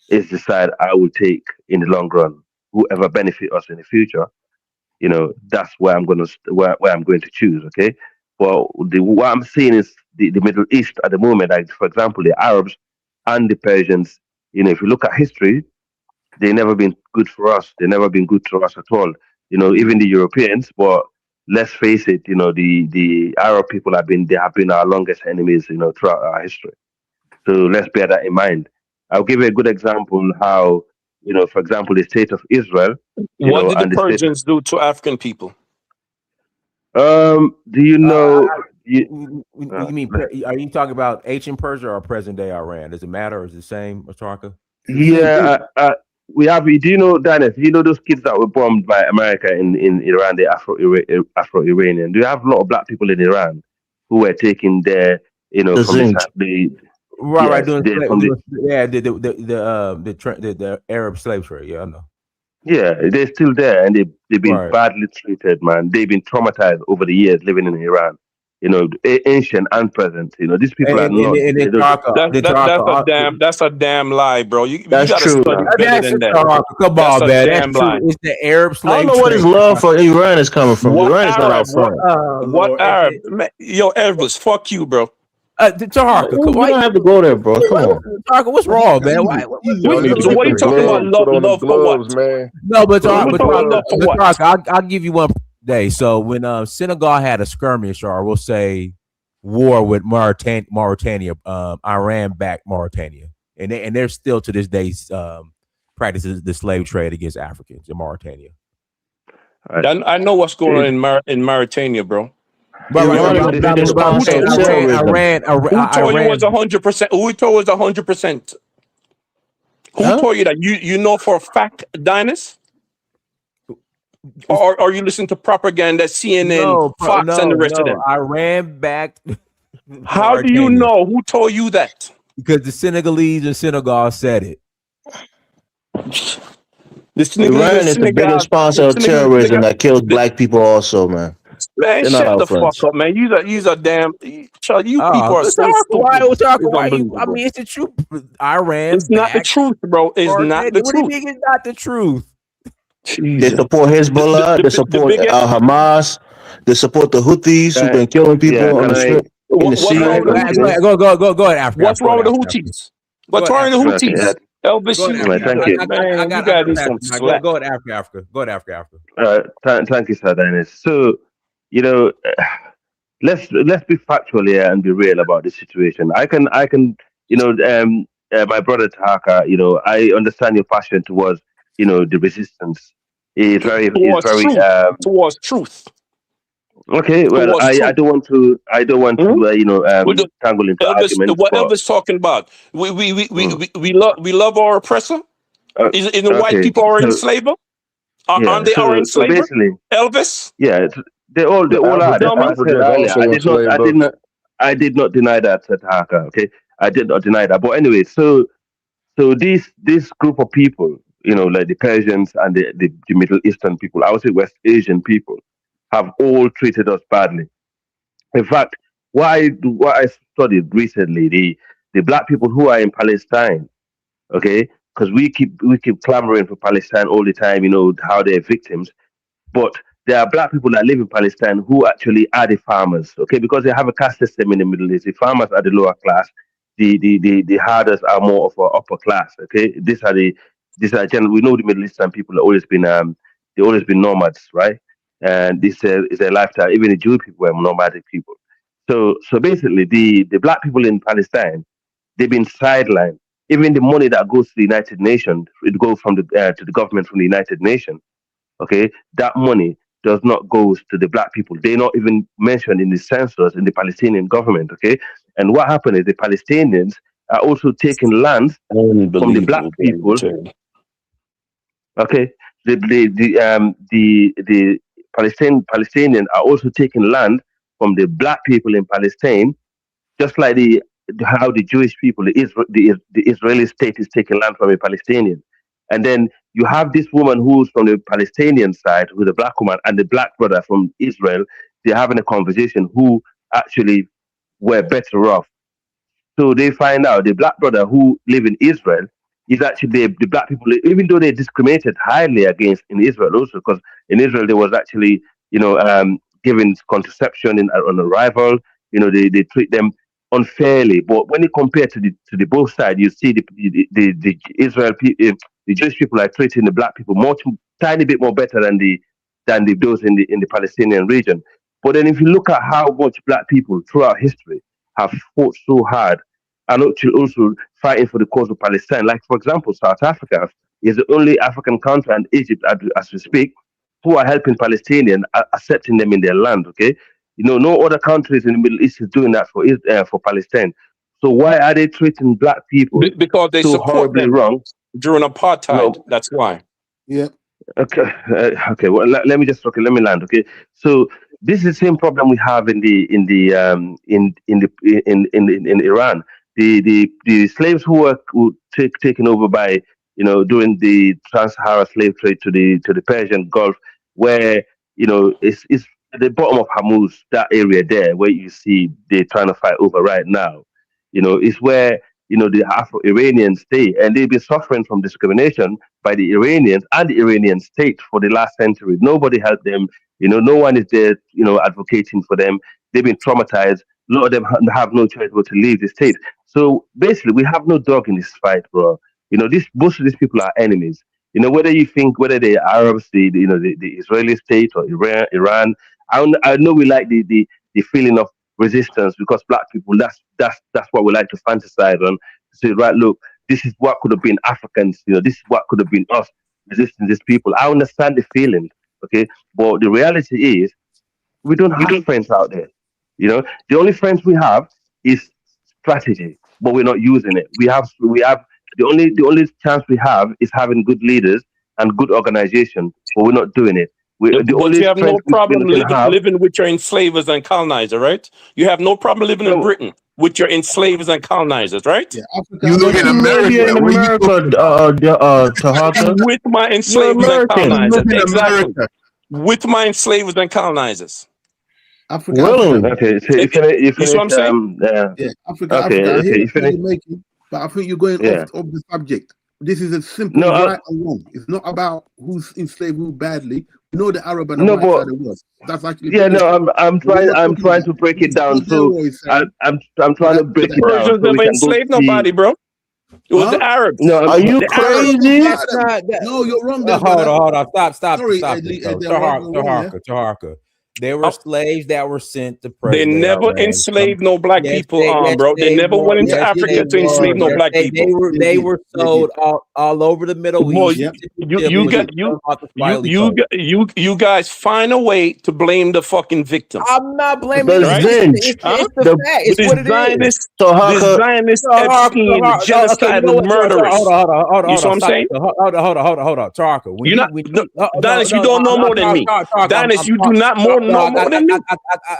is the side I will take in the long run. Whoever benefit us in the future, that's where I'm going to choose. Okay. Well, what I'm seeing is the Middle East at the moment, like for example, the Arabs and the Persians. If you look at history, they've never been good for us. They've never been good to us at all. Even the Europeans. But let's face it, the Arab people have been our longest enemies, throughout our history. So let's bear that in mind. I'll give you a good example how, for example, the state of Israel. What did the Persians do to African people? Do you know? You mean? Are you talking about ancient Persia or present day Iran? Does it matter? Or is it the same, Atarka? Yeah, we have. Do you know, Dennis? Do you know those kids that were bombed by America in Iran? The Afro-Iranian. Do you have a lot of black people in Iran who were taking their, from the Arab slave trade. Yeah, I know. Yeah, they're still there, and they've been badly treated, man. They've been traumatized over the years living in Iran. Ancient and present. These people are not. That's a damn lie, bro. You that's gotta true. study better than that. Come on, man. That's true. It's the Arab slave. I don't know where his love for Iran is coming from. Iran is not our friend. What Arab? Yo, Elvis, fuck you, bro. Taharka, you don't have to go there, bro. Come on. Taharka, what's wrong, man? So what are you talking about? Love for what? Man. No, but Taharka, I'll give you one day. So when Senegal had a skirmish, or we'll say war with Mauritania, Iran backed Mauritania, and they're still to this day practices the slave trade against Africans in Mauritania. I know what's going on in Mauritania, bro. But who told you was 100%? Who told was 100%? Who told you that? You know for a fact, Dinas? Or are you listening to propaganda, CNN, Fox, and the rest of them? I ran back. How do you know? Who told you that? Because the Senegalese and Senegal said it. Iran is the biggest sponsor of terrorism that kills black people also, man. Man, shut the fuck up, man. You a damn. You people are so stupid. Why you? I mean, it's the truth. I ran. It's not the truth, bro. It's not the truth. What do you mean it's not the truth? They support Hezbollah. They support Hamas. They support the Houthis who've been killing people on the strip in the sea. Go ahead, Africa. What's wrong with the Houthis? What's wrong with the Houthis? Elvis, thank you. Man, you gotta do some slack. Go ahead, Africa. Go ahead, Africa. Thank you, Sir Dennis. So, let's be factual here and be real about this situation. I can, my brother Tahaka, I understand your passion towards, the resistance. Towards truth. Okay, well, I don't want to tangle into arguments. What Elvis talking about? We love our oppressor. Is the white people our enslaver? Aren't they our enslaver? Basically, Elvis. Yeah, they all are. I did not deny that, Tahaka. Okay, I did not deny that. But anyway, so this group of people, like the Persians and the Middle Eastern people, I would say West Asian people, have all treated us badly. In fact, what I studied recently, the black people who are in Palestine, okay, because we keep clamoring for Palestine all the time, how they're victims, but there are black people that live in Palestine who actually are the farmers, okay, because they have a caste system in the Middle East. The farmers are the lower class, the herders are more of an upper class, okay. These are general. We know the Middle Eastern people have always been nomads, right? And this is a lifestyle. Even the Jewish people were nomadic people. So basically, the black people in Palestine, they've been sidelined. Even the money that goes to the United Nations, it goes from to the government from the United Nations. Okay, that money does not go to the black people. They're not even mentioned in the census in the Palestinian government. Okay, and what happened is the Palestinians are also taking land from the black people. Okay, the Palestinians are also taking land from the black people in Palestine, just like how the Jewish people, the Israeli state is taking land from a Palestinian. And then you have this woman who's from the Palestinian side, who's a black woman, and the black brother from Israel. They're having a conversation who actually were better off. So they find out the black brother who live in Israel is actually the black people, even though they discriminated highly against in Israel also, because in Israel there was actually, given contraception on arrival, they treat them unfairly. But when you compare to the both sides, you see the Israel people, the Jewish people are treating the black people tiny bit more better than those in the Palestinian region. But then if you look at how much black people throughout history have fought so hard and actually also fighting for the cause of Palestine. Like, for example, South Africa is the only African country, and Egypt, as we speak, who are helping Palestinians, accepting them in their land, okay? No other countries in the Middle East is doing that for Palestine. So why are they treating black people because they so support horribly them wrong? During apartheid, that's why. Yeah. Okay. Okay. Well, let me land. Okay. So this is the same problem we have in Iran. The slaves who were taken over by during the trans-Sahara slave trade to the Persian Gulf, where it's at the bottom of Hormuz, that area there where you see they're trying to fight over right now. Is where the Afro-Iranians stay, and they've been suffering from discrimination by the Iranians and the Iranian state for the last century. Nobody helped them. No one is there, advocating for them. They've been traumatized. A lot of them have no choice but to leave the state. So basically, we have no dog in this fight, bro. Most of these people are enemies. Whether you think whether they're Arabs, the Israeli state or Iran. I know we like the feeling of resistance because black people, that's what we like to fantasize on. To say, right, look, this is what could have been Africans. This is what could have been us resisting these people. I understand the feeling, okay, but the reality is we don't have friends out there. The only friends we have is strategy, but we're not using it. We have the only chance we have is having good leaders and good organization, but we're not doing it. The But only you have no strength we problem can have. living with your enslavers and colonizers, right? You have no problem living in No, Britain with your enslavers and colonizers, right? Yeah, Africa, You live But in Africa. you live here in America. What are you America, talking about? Tahaka. With my You're enslavers and American. You colonizers, live in exactly. America. With my enslavers and colonizers. Africa. Willingly. okay, so Eh, you You see what finish I'm saying? Yeah, Africa, okay, Africa. I hear okay, the you point finish. you're making, but I think you're going Yeah. off the subject. This is as simply No, right or wrong. It's not about who's enslaved who badly. We know the Arab and the no, white but side of the world. That's actually yeah, no, finished. I'm But we're trying not talking to about break it it's down. what their So war is saying. I'm So trying to that, so break The that, it down Persians so we never can go enslaved see. nobody, bro. It was huh? the Arabs. No, Are you The No, Arabs. no, no, crazy? That's Adam. not that. No, you're wrong there, Hold brother. on, hold on. Stop Sorry, this, though. Rob, you're wrong there. Taharka. There were Oh, slaves that were sent to they present day never Iran. enslaved no black people, bro. They never went into Yes, they Africa to enslave were. no Yes, black people. They they did. were They did. sold all over the Middle Boy, East. you Yep, Tip to you tip you they was got did. off the Spiley Coast. you guys find a way to blame the fucking victim, I'm not blaming The it. right? Zinj. Huh? It's the The fact. With It's what it is. this Tahaka. Zionist Tarka, Epstein, the okay, you know genocidal what? murderers. Hold You see what on. I'm Stop. saying? Hold on. Tarka, You're not, when no, you, Dennis. You don't know more than me, Tarka, Dennis. You do not know more than me.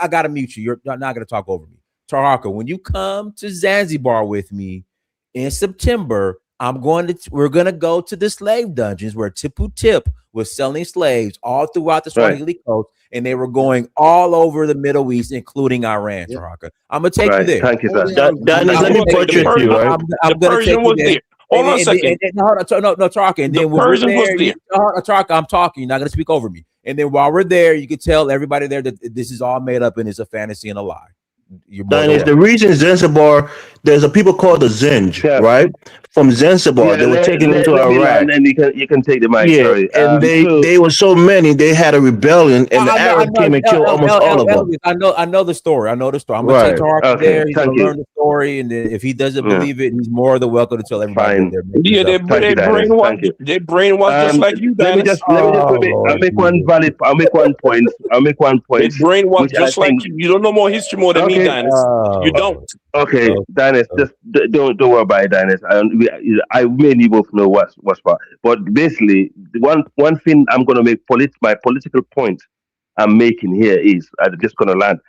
I gotta mute you. You're not gonna talk over me. Tarka, when you come to Zanzibar with me in September, we're gonna go to the slave dungeons where Tipu Tip was selling slaves all throughout the Right, Swahili coast, and they were going all over the Middle East, including Iran. Yep. Tarka, I'm gonna take you right. there. Thank you, All sir. the Arabs. Dennis, let Okay, me buttress you, right? the I'm gonna take Persian you was there. there. Hold on a second. And hold on, no, talking. And The then when we're Persian was there, there. I'm talking. You're not gonna speak over me. And then while we're there, you can tell everybody there that this is all made up and it's a fantasy and a lie. You're more than Dennis, the welcome. reason Zanzibar, there's a people called the Zinj, Yeah, right? From Zanzibar, yeah. they were taken into Let me Iraq. land, and you can take the mic. Yeah, Sorry. and So they were so many, they had a rebellion, and the I Arab know, came and killed almost all of them. Elvis. I know the story. I'm gonna take Right. Tark okay, there. He's gonna thank you. learn the story, and then if he doesn't Yeah, believe it, he's more than welcome to tell everybody that fine. they're making Yeah, this up. Thank you, Dennis. Thank you. they brainwashed just like you, Dennis. Let me just Oh Lord make one Jesus. valid. I'll make one They point, brainwashed which I just like think. you. You don't know more history more than me, Okay, Dennis. You Oh, don't. okay, oh, Dennis, oh. just don't worry about it, Dennis. I mainly both know what's what. But basically, the one thing I'm gonna make my political point I'm making here is I'm just gonna land.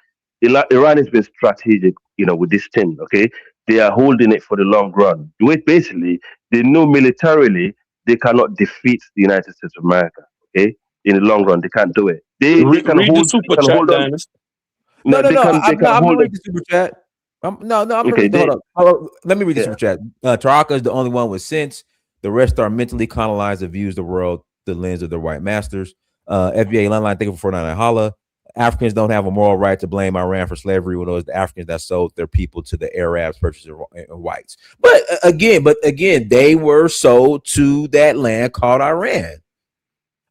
Iran has been strategic, with this thing. Okay, they are holding it for the long run. Basically, they know militarily they cannot defeat the United States of America. Okay, in the long run, they can't do it. They can Read the hold. They super can chat, hold on. Dennis. No, No, they can. They can I'm gonna hold read on. the super chat. I'm gonna Okay, read the hold on. Let me read the yeah. super chat. Taraka is the only one with sense. The rest are mentally colonized and views the world through the lens of their white masters. FBA landline, thank you for 499 holla. Africans don't have a moral right to blame Iran for slavery when it was the Africans that sold their people to the Arabs, purchasing whites. But again, they were sold to that land called Iran.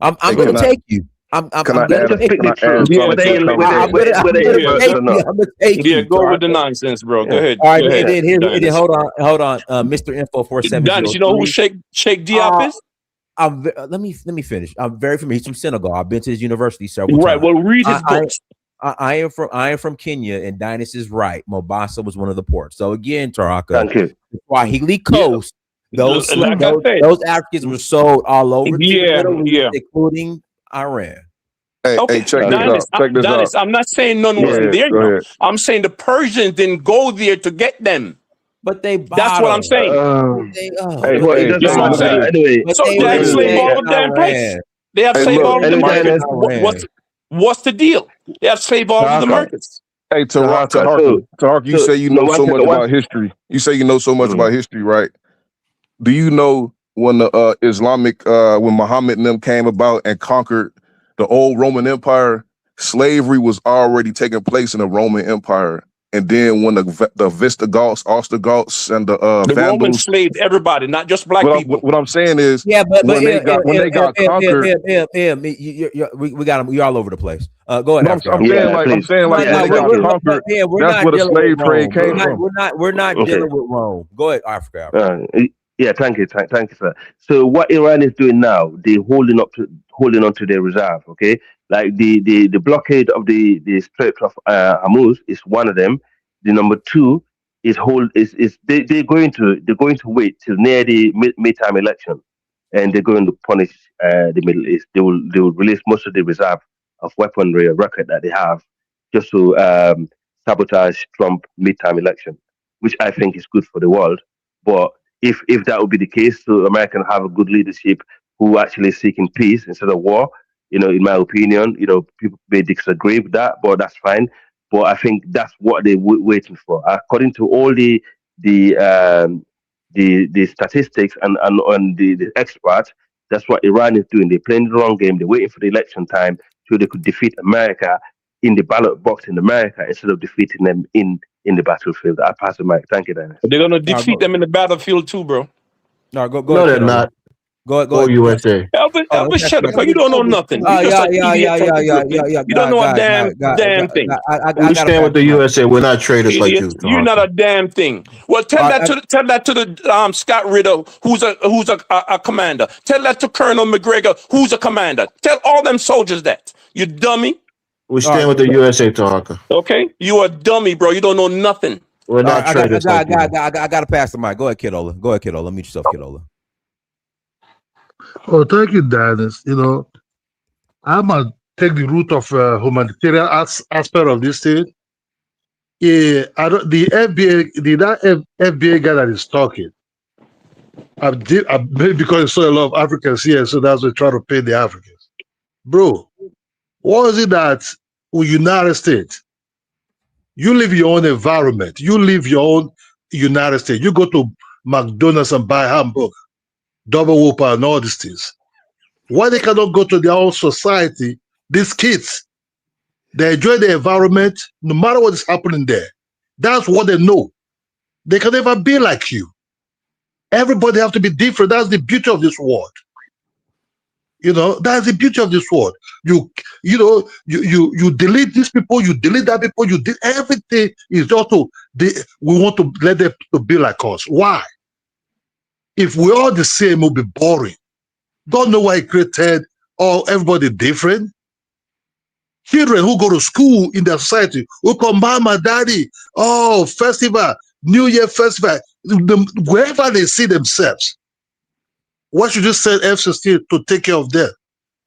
I'm Hey, gonna can I take you. I'm can I gonna That's add just take can strictly I you. true. add Yeah, something to the conversation? I'm Whether gonna you yeah, take person or you. not. I'm gonna take yeah. you, Go with the Tarka. nonsense, bro. Go Yeah, ahead. All right, Go ahead, and then Dennis. hold on, Mr. Info Dennis, you know who 4703. Sheikh Diop Uh, is? let me finish. I'm very familiar. He's from Senegal. I've been to his university several Right. times. Well, read I, his I books. I am from Kenya, and Dynas is right. Mombasa was one of the ports. So again, Taraka, thank you. Swahili Yeah, Coast, those like I said. those Africans were sold all over to the Yeah, Middle East, yeah. including Iran. Hey, Okay, check this Okay. out. Check this out. I'm not saying none Go wasn't ahead. there. Go ahead. I'm saying the Persians didn't go there to get them. But they That's what I'm bottom. saying. Hey, Well, it hey, You doesn't see what I'm look at matter saying? this. anyway. But So they they were have Anyway, slave all enslaved over in the damn place. Iran. They have Hey, slave look. all over the Enslaved anyway, Americas. Dennis, What's the deal? They have slave all over the Tahaka, Americas. Hey, Tahaka. Taharka, you say you No, know one so much second. about history. You say you know so much Mm. about history, right? Do you know when the Islamic when Muhammad and them came about and conquered the old Roman Empire, slavery was already taking place in the Roman Empire. And then when the Visigoths, Ostrogoths, and the The Romans Vandals, slaved everybody, not just black people. what I'm saying is Yeah, but when they got conquered. we got them. You're all over the place. Go ahead, But Africa. Yeah, I'm please. saying like Yeah, when they thank got you. conquered, We're that's not where the dealing with slave trade Rome. came from. We're not Okay. dealing with Rome. Go ahead, Africa. Uh, yeah, thank you, thank you, sir. So what Iran is doing now, they're holding on to their reserve. Okay, like the blockade of the Strait of Hormuz is one of them. The number two is they're going to wait till near the midterm election, and they're going to punish the Middle East. They will release most of the reserve of weaponry or record that they have just to sabotage Trump midterm election, which I think is good for the world. But if that would be the case, so America have a good leadership who actually seeking peace instead of war. In my opinion, people may disagree with that, but that's fine. But I think that's what they're waiting for, according to all the um, the statistics and the experts. That's what Iran is doing. They're playing the wrong game. They're waiting for the election time so they could defeat America in the ballot box in America instead of defeating them in the battlefield. I pass the mic. Thank you, Dennis. They're gonna defeat them in the battlefield too, bro. No, go No, ahead, they're kiddo. not. Go Go ahead. USA. Elvis, shut up, cause you don't know nothing. Oh, You just yeah, an yeah, idiot yeah, from yeah, the yeah, group, yeah, man. yeah. You don't know a damn thing. I We gotta stand pass with the the mic. USA. We're not traitors like Idiot. you, You're not Taharka. a damn thing. Well, tell that to the Scott Ritter, who's a commander. Tell that to Colonel McGregor, who's a commander. Tell all them soldiers that. You dummy. We stand with the USA, Taharka. Okay? You a dummy, bro. You don't know nothing. We're not traitors like you. I gotta pass the mic. Go ahead, kiddo. Go ahead, kiddo. Mute yourself, kiddo. Oh, thank you, Dennis. I'm gonna take the route of humanitarian aspect of this thing. Yeah, I don't. The FBA guy that is talking, maybe because I saw a lot of Africans here, so that's why I try to pay the Africans. Bro, what is it that with United States? You live your own environment. You live your own United States. You go to McDonald's and buy hamburger, double whopper, and all these things. Why they cannot go to their own society? These kids, they enjoy the environment, no matter what is happening there. That's what they know. They can never be like you. Everybody have to be different. That's the beauty of this world. That's the beauty of this world. You delete these people, you delete that people, you did everything is also we want to let them to be like us. Why? If we're all the same, it'll be boring. Don't know why he created everybody different. Children who go to school in their society who come, mama, daddy, festival, New Year festival, wherever they see themselves. Why should you send F-16 to take care of them?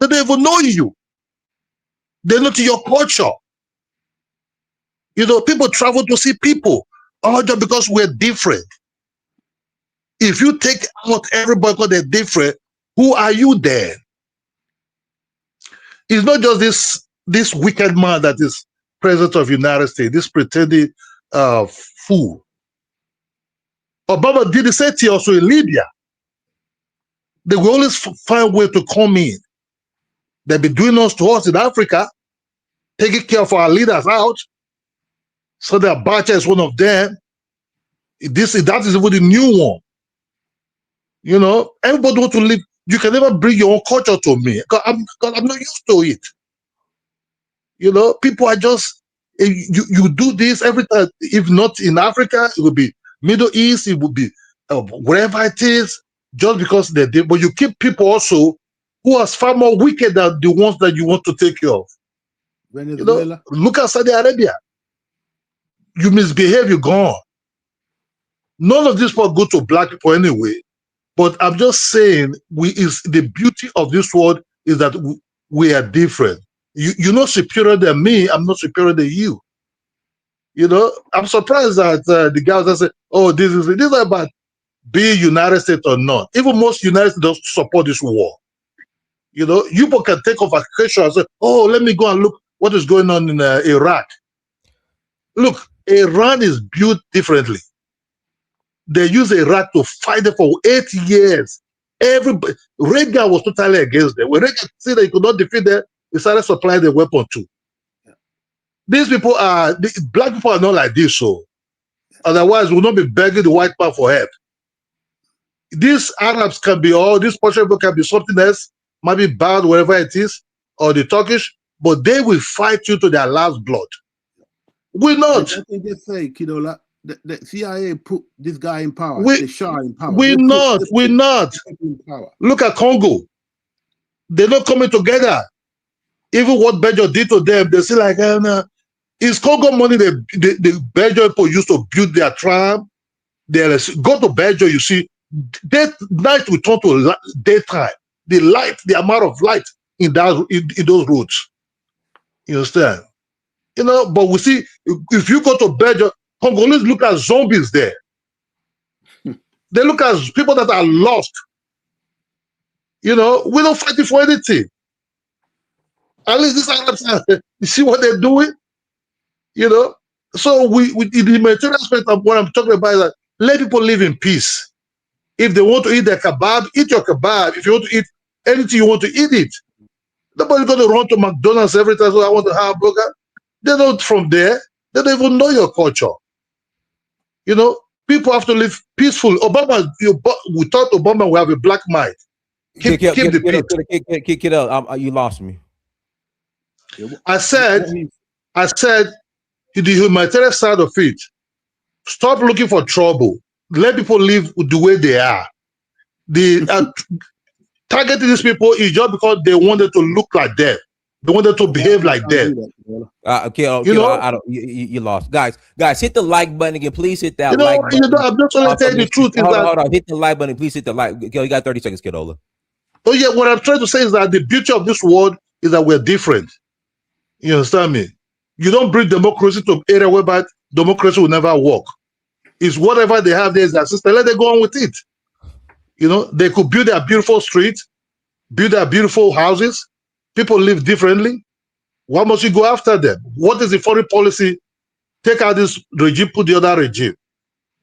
They don't even know you. They're not in your culture. People travel to see people, just because we're different. If you take out everybody because they're different, who are you then? It's not just this wicked man that is president of the United States, this pretending fool. Obama did the same thing also in Libya. They will always find a way to come in. They've been doing us to us in Africa, taking care of our leaders out. So that Abacha is one of them. That is even the new one. Everybody wants to live. You can never bring your own culture to me because I'm not used to it. People are just you do this every time. If not in Africa, it will be Middle East. It will be wherever it is. Just because they did, but you keep people also who are far more wicked than the ones that you want to take care of. Venezuela. Look at Saudi Arabia. You misbehave, you're gone. None of these people go to black people anyway. But I'm just saying, the beauty of this world is that we are different. You're not superior than me. I'm not superior than you. I'm surprised that the guys that say, "Oh, this is about being United States or not." Even most United States don't support this war. You can take off vacation and say, "Oh, let me go and look what is going on in Iraq." Look, Iran is built differently. They use Iraq to fight them for 8 years. Reagan was totally against them. When Reagan said that he could not defeat them, he started supplying the weapon too. These people black people are not like this, so otherwise we'll not be begging the white man for help. These Arabs can be these Persian people can be something else, might be bad, wherever it is, or the Turkish, but they will fight you to their last blood. We're not. I think just say, the CIA put this guy in power, the Shah in power. We're not. Look at Congo. They're not coming together. Even what Belgium did to them, they say like, is Congo money the Belgian people used to build their tram? Go to Belgium, you see Night will turn to daytime. The light, the amount of light in those roads. You understand? But we see if you go to Belgium, Congolese look at zombies there. They look at people that are lost. We don't fight for anything. At least these Arabs, you see what they're doing? So we in the material aspect of what I'm talking about is that let people live in peace. If they want to eat their kebab, eat your kebab. If you want to eat anything you want to eat it. Nobody's going to run to McDonald's every time, so I want a hamburger. They're not from there. They don't even know your culture. People have to live peaceful. We thought Obama would have a black mind. Keep the peace. Get up. You lost me. I said, the humanitarian side of it, stop looking for trouble. Let people live the way they are. Targeting these people is just because they wanted to look like them. They wanted to behave like them. You lost. Guys, hit the like button again. Please hit that like button. I'm just only telling the truth. Hold on. Hit the like button. Please hit the like. You got 30 seconds, Kidola. Oh, yeah. What I'm trying to say is that the beauty of this world is that we're different. You understand me? You don't bring democracy to an area whereby democracy will never work. It's whatever they have there is their system. Let them go on with it. They could build their beautiful streets, build their beautiful houses. People live differently. Why must you go after them? What is the foreign policy? Take out this regime, put the other regime.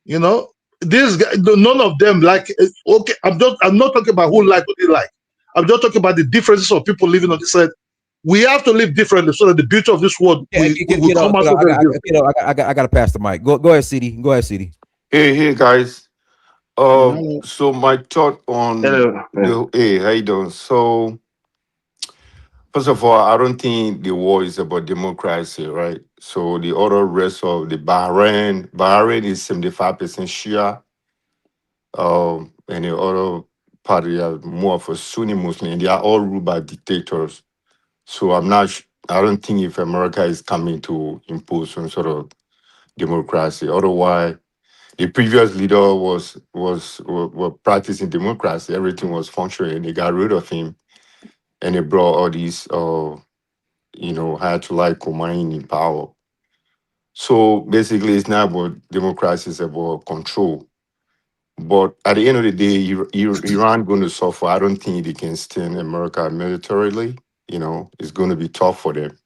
These guys, none of them like. Okay, I'm not talking about who like, who they like. I'm just talking about the differences of people living on this side. We have to live differently so that the beauty of this world will come out. I got to pass the mic. Go ahead, CD. Go ahead, CD. Hey, guys. So my thought on hey, how you doing? So first of all, I don't think the war is about democracy, right? So the other rest of the Bahrain is 75% Shia, and the other party are more of a Sunni Muslim, and they are all ruled by dictators. So I don't think if America is coming to impose some sort of democracy. Otherwise, the previous leader was practicing democracy. Everything was functioning. They got rid of him, and they brought all these, Ayatollah Khomeini in power. So basically, it's not about democracy; it's about control. But at the end of the day, Iran going to suffer. I don't think they can stand America militarily. It's going to be tough for them.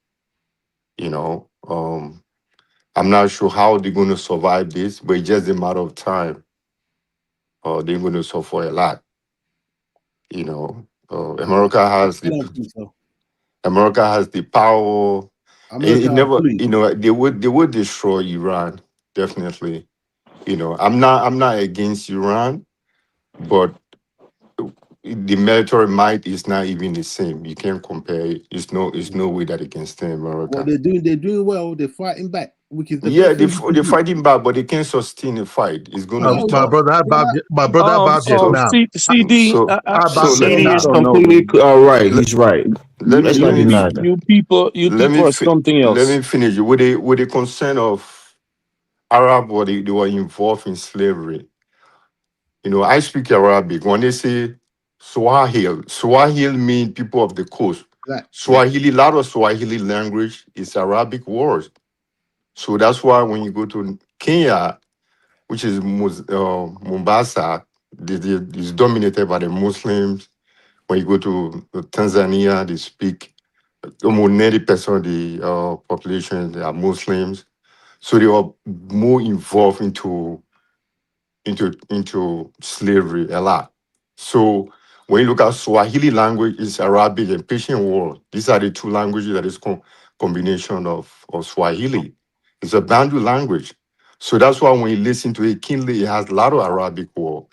I'm not sure how they're going to survive this, but it's just a matter of time. They're going to suffer a lot. America has the power. It never, they would destroy Iran, definitely. I'm not against Iran, but the military might is not even the same. You can't compare it. It's no way that it can stand America. What they're doing well. They're fighting back, which is they're fighting back, but they can't sustain the fight. It's going to be my tough. brother, CD, CD is completely all right. He's right. Let me you people are something else. Let me finish with the concern of Arab, they were involved in slavery. I speak Arabic. When they say Swahili mean people of the coast. Swahili, a lot of Swahili language is Arabic words. So that's why when you go to Kenya, which is Mombasa, is dominated by the Muslims. When you go to Tanzania, they speak almost 90% of the population, they are Muslims. So they are more involved into slavery a lot. So when you look at Swahili language, it's Arabic and Persian word. These are the two languages that is combination of Swahili. It's a Bantu language. So that's why when you listen to it, Kinley, it has a lot of Arabic word,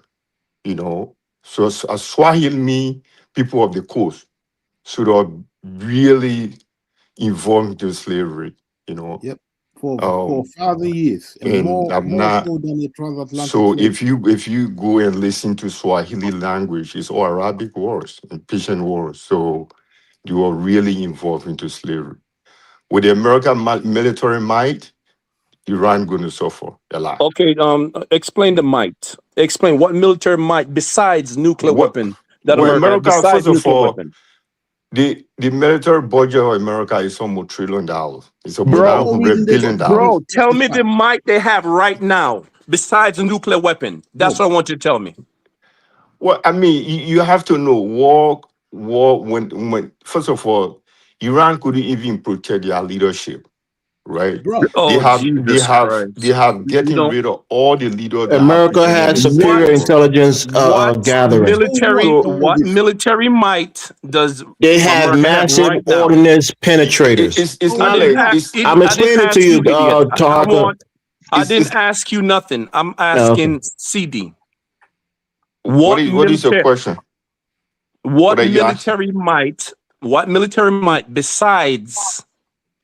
So as Swahili mean people of the coast. So they're really involved into slavery, Yep. For 1,000 years, and more so than the transatlantic. So if you go and listen to Swahili language, it's all Arabic words and Persian words. So you are really involved into slavery. With the American military might, Iran going to suffer a lot. Okay, explain the might. Explain what military might besides nuclear weapon that Well, America has, America, besides first of nuclear all, weapon. the military budget of America is almost $1 trillion. It's about That's the Bro, reason $900 they billion. got guns. bro, That's tell the me fact. the might they have right now besides a nuclear weapon. That's what I want you to tell me. Well, I mean, you have to know war when first of all, Iran couldn't even protect their leadership, right? Bro, Oh, Jesus They Christ. have You getting don't. rid of all the leaders that have America presented had themselves superior What? to us. intelligence gathering. so what? Military? So What Elvis? military might does They have America have massive right now? ordnance penetrators. it's So I not didn't like what? ask. it's I'm I didn't explaining to ask you, you, idiot. I Tarka. want. I didn't it's ask you nothing. I'm Okay. asking CD. what What is your military? question? What What are you asking? military might? What military might besides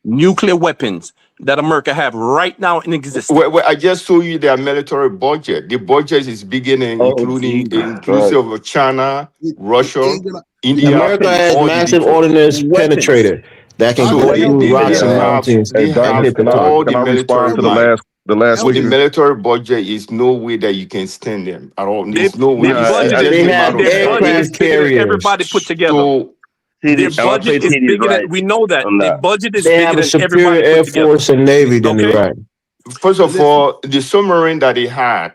nuclear weapons that America have right now in existence? Well, I just told you their military budget. The budget is beginning, Oh, including Jesus Christ. inclusive of China, It Russia, ain't gonna. India, America and has all the big massive four. ordnance Weapons. penetrator that can How So go can it they help through they, you? they rocks and have mountains. they Hey, have Dynasty, Hit the can I target. all the can I respond military to the might. last With the speaker? military budget, is no way that you can stand them at all. They There's no way. their No, It's budget is just They a have matter their of budget time. is aircraft bigger than carriers. everybody put together. So Their CD, I'm budget afraid is CD is bigger than right we know that on their that. budget is They bigger have a than superior everybody put air together. force and navy than Okay, Iraq. first of Listen. all, the submarine that they had,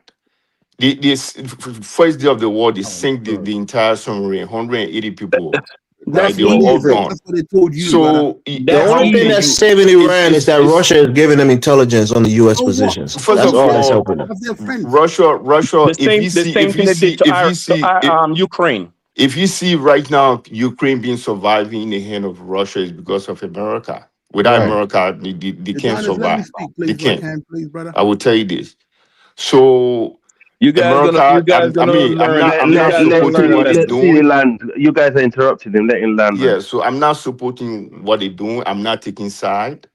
this first day of the war, they Oh sank God. the entire submarine, 180 people, right? that's They were What they all easy. said, gone. that's what they told you, brother. So The That's only how thing can easy. that's you? saving Iran is that It's Russia is giving them intelligence on the U.S. So what? positions. So first That's of all what? that's all, helping them. That's their friends. Russia. The same thing they did to Ukraine. If you see right now Ukraine being surviving in the hand of Russia is because of America. Without Right. America, they can't Adonis, let me survive. speak, They please, if I can't. can, please, brother. I will tell you this. So You guys America, gonna learn. I'm You not guys gonna learn supporting a what they're Let lesson. CD doing. land. You guys are interrupting him. Let him land, man. Yeah, so I'm not supporting what they're doing. I'm not taking side,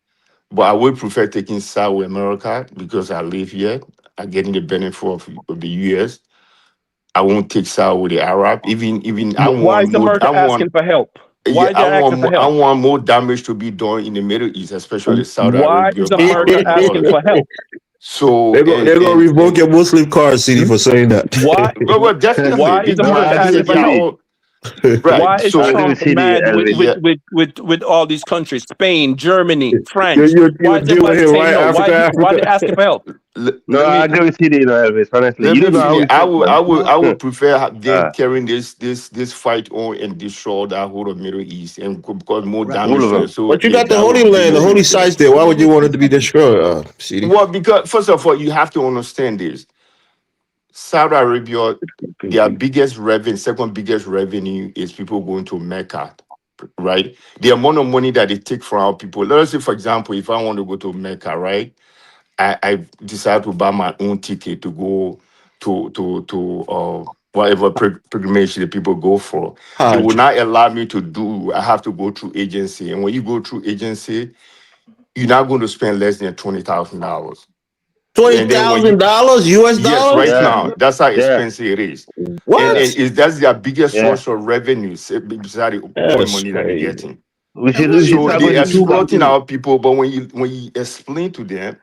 but I would prefer taking side with America because I live here. I'm getting the benefit of the US. I won't take side with the Arab. Even I Why want is more. America asking for help? Yeah, Why is they asking for I help? want more damage to be done in the Middle East, especially Saudi Why Arabia, is Bahrain, America and all asking that. for help? So They're gonna revoke your Muslim card, CD, for saying that. Why well, definitely why is No, because I America they agree said asking with they for are help? CD. all right. Why is I agree So Trump with CD, mad Elvis. yeah, with all these countries? Spain, Germany, you're, France. you're, Why you're is dealing with everybody him, saying right? no? Africa, Why they Africa. asking for help? No, let I me agree with CD, Elvis. Honestly, let you me don't know how finish. he thinks, man. I would prefer them Ah, carrying this fight on and destroy that whole of Middle East and cause more Right. all damage of to it. them. So But you got the that Holy would be Land, no the holy benefit. sites there. Why Let me would you make want this it to be happen. destroyed, CD? Well, because first of all, you have to understand this. Saudi Arabia, their biggest revenue, second biggest revenue is people going to Mecca, right? The amount of money that they take from our people. Let us say, for example, if I want to go to Mecca, right? I decide to buy my own ticket to go to whatever pilgrimage the people go for. They will Hajj. not allow me to do. I have to go through agency, and when you go through agency, you're not going to spend less than $20,000. Twenty And then when thousand you dollars US yes, dollars? right Yeah, now, that's how yeah, expensive it is. And What? that's their biggest yeah. source of revenue beside the oil That's money that they're crazy. getting. And We what should is So start that they going to in Cuba. exploiting Palestine? our people, but when you explain to them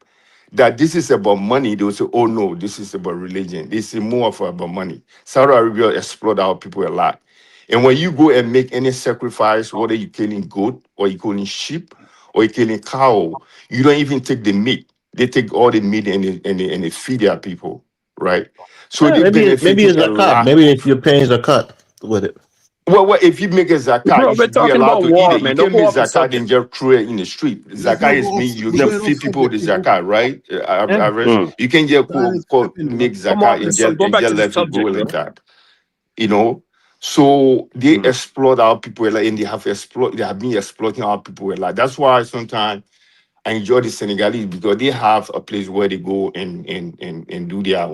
that this is about money, they will say, "Oh no, this is about religion. This is more of about money." Saudi Arabia exploit our people a lot, and when you go and make any sacrifice, whether you're killing goat or you're killing sheep or you're killing cow, you don't even take the meat. They take all the meat and they feed their people, right? So they Maybe benefiting it's a a cut. lot. Maybe if you're paying a cut with it. Well, if you make a zakat, Bro, you we're should be talking allowed about to eat war, it. You man. Don't can't go make off the zakat and subject. just throw it in the street. Let's Zakat not go is off. mean you We're can going off feed people subject, the people. zakat, right? Yeah. You can just Time is stepping, bro. make Come off zakat the sub. Go and back just to the let it go subject, bro. like that. You know? So they Mm. exploit our people a lot, and they have been exploiting our people a lot. That's why sometimes I enjoy the Senegalese because they have a place where they go and do their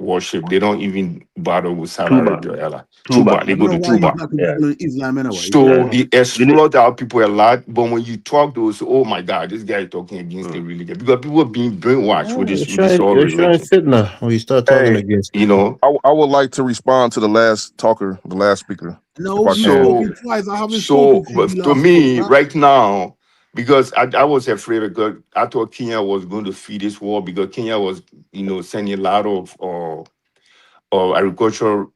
worship. They don't even bother with Saudi Tuba, Arabia. Tuba. Tuba, I they don't go know to why you Tuba. black people Yeah, follow Islam anyway. If you don't So yeah. know. he We need. exploit our people a lot, but when you talk to us, oh my God, this guy is talking against the Mm. religion because people are being brainwashed with Oh, this all you're showing religion. fitna when you start talking Hey, against You it. know. I would like to respond to the last talker, the last speaker, if No, I you've can. So spoken twice. I haven't spoken so since but you to last spoke, me, huh? right now, because I was afraid because I thought Kenya was going to feed this war because Kenya was, sending a lot of agricultural,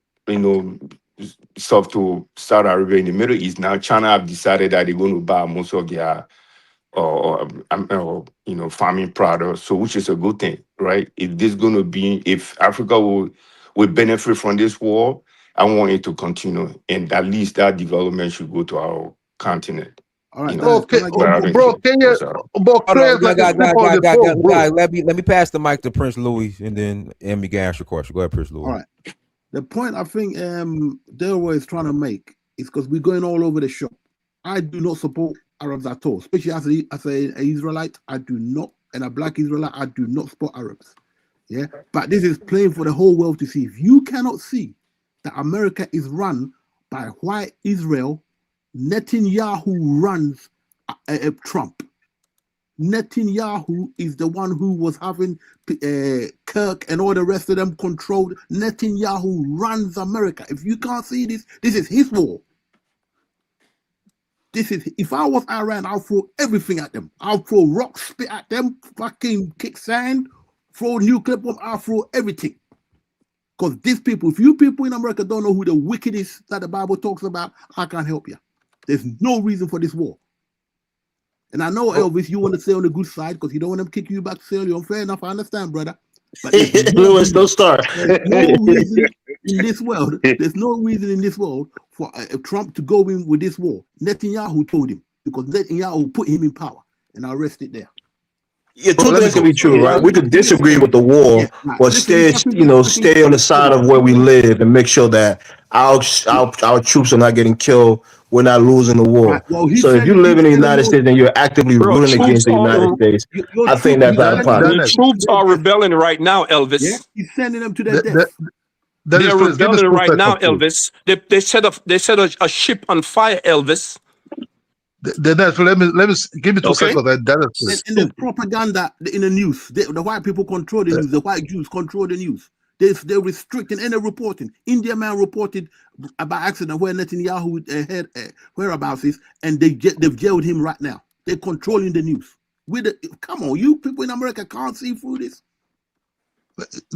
stuff to Saudi Arabia in the Middle East. Now China have decided that they're going to buy most of their farming products, so which is a good thing, right? If Africa will benefit from this war, I want it to continue, and at least that development should go to our continent. All right, Okay, can I give you bro, Kenya, but Hold on, Kenya like a slip on the toe, bro. guys, let me pass the mic to Prince Louis, and then Emmy can ask your question. Go ahead, Prince Louis. All right. The point I think Delaware is trying to make is because we're going all over the shop. I do not support Arabs at all, especially as an Israelite. I do not, and a black Israelite, I do not support Arabs. Yeah, but this is plain for the whole world to see. If you cannot see that America is run by white Israel, Netanyahu runs Trump. Netanyahu is the one who was having Kirk and all the rest of them controlled. Netanyahu runs America. If you can't see this, this is his war. If I was Iran, I'll throw everything at them. I'll throw rocks, spit at them, fucking kick sand, throw nuclear bomb, I'll throw everything. Because these people, if you people in America don't know who the wicked is that the Bible talks about, I can't help you. There's no reason for this war. And I know, Elvis, you want to stay on the good side because you don't want them to kick you back to sell you. Fair enough, I understand, brother. But Lewis, don't start. There's no reason in this world. There's no reason in this world for Trump to go in with this war. Netanyahu told him because Netanyahu put him in power, and I'll rest it there. Yeah, two things can be true, right? We could disagree with the war, but stay on the side of where we live and make sure that our troops are not getting killed. We're not losing the war. Right. Well, so if you live in the United States and you're actively rooting against the United States, I think that's out of pocket. The troops are rebelling right now, Elvis. Yeah, he's sending them to their death. They're rebelling right now, Elvis. They set a ship on fire, Elvis. Let me give me 2 seconds. And there's propaganda in the news. The white people control the news. The white Jews control the news. They're restricting any reporting. India man reported about accident where Netanyahu whereabouts is, and they've jailed him right now. They're controlling the news. Come on, you people in America can't see through this.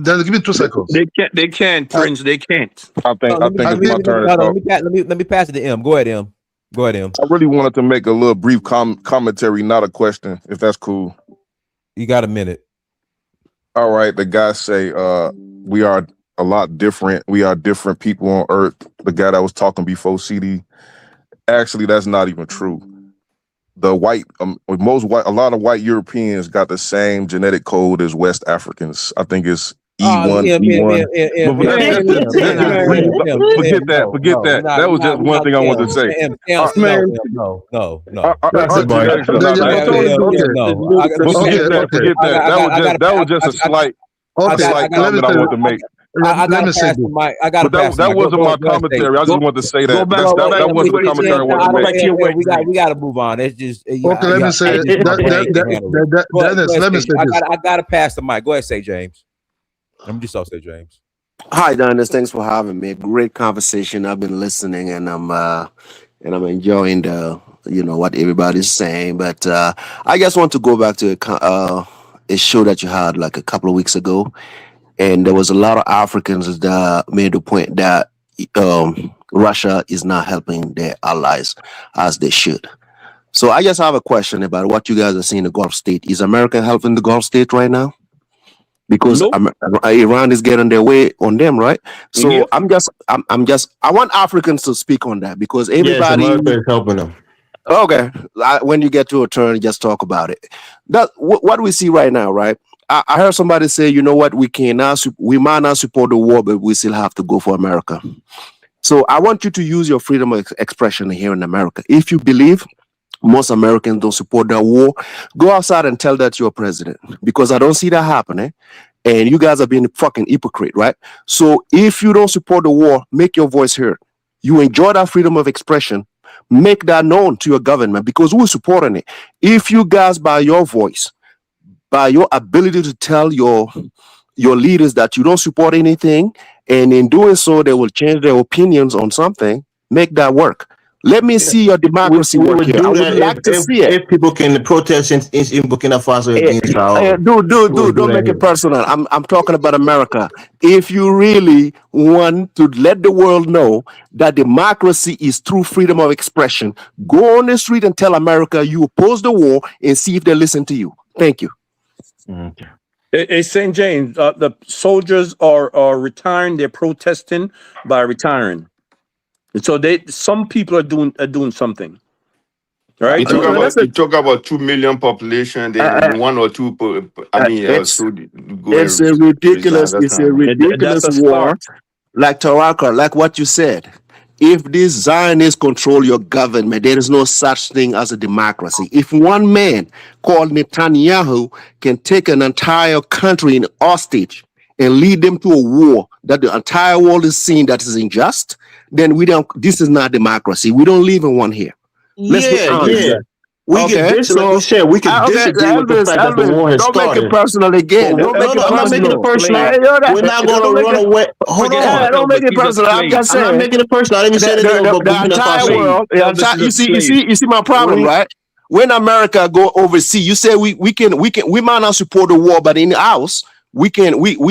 Give me 2 seconds. They can't, Prince. They can't. I think it's my turn. Let me pass it to M. Go ahead, M. Go ahead, M. I really wanted to make a little brief commentary, not a question, if that's cool. You got a minute. All right. The guys say we are a lot different. We are different people on Earth. The guy that was talking before CD, actually, that's not even true. The a lot of white Europeans got the same genetic code as West Africans. I think it's E1. Forget that. That was just one thing I wanted to say. Forget that. That was just a slight comment I wanted to make. I gotta pass the mic. That wasn't my commentary. I just wanted to say that. That wasn't the commentary I wanted to make. We gotta move on. It's just okay. Let me say this. I gotta pass the mic. Go ahead, say James. I'm just say James. Hi, Dennis. Thanks for having me. Great conversation. I've been listening, and I'm enjoying what everybody's saying. But I just want to go back to a show that you had like a couple of weeks ago. And there was a lot of Africans that made the point that Russia is not helping their allies as they should. So I just have a question about what you guys are seeing in the Gulf state. Is America helping the Gulf state right now? Because Iran is getting their way on them, right? So I'm just I want Africans to speak on that because everybody is helping them. Okay, when you get to a turn, just talk about it. What we see right now, right? I heard somebody say, you know what, we might not support the war, but we still have to go for America. So I want you to use your freedom of expression here in America. If you believe most Americans don't support the war, go outside and tell that you're president, because I don't see that happening. And you guys are being fucking hypocrite, right? So if you don't support the war, make your voice heard. You enjoy that freedom of expression, make that known to your government, because we're supporting it. If you guys, by your voice, by your ability to tell your leaders that you don't support anything, and in doing so, they will change their opinions on something, make that work. Let me see your democracy We work would here. I do would that like to see it. if people can protest in Burkina Faso against our. Dude, We would do don't that make it here. personal. I'm talking about America. If you really want to let the world know that democracy is true freedom of expression, go on the street and tell America you oppose the war and see if they listen to you. Thank you. Okay. Hey, St. James, the soldiers are retiring. They're protesting by retiring. And so some people are doing something. Right? You talk about 2 million population, then one or two. It's So go it's and a resign. ridiculous. That's It's a not. That's ridiculous a war. start. Like Taraka, like what you said. If these Zionists control your government, there is no such thing as a democracy. If one man called Netanyahu can take an entire country in hostage and lead them to a war that the entire world is seeing that is unjust, then we don't. This is not democracy. We don't live in one here. Let's be Yeah, honest. yeah. We could Okay, like you so said, we could okay, disagree with the fact that the war has don't make it started. personal again. Don't make No, it I'm not making personal. it personal. Don't We're not going to make run it. away. Hold Forget him, on. Don't make Elvis. it He's a personal. I'm slave. just I'm not saying. making it personal. I didn't even say anything about The Burkina entire Faso. world. Elvis is a slave. You see my problem, We, right? When America go overseas, you say we might not support the war, but in the house we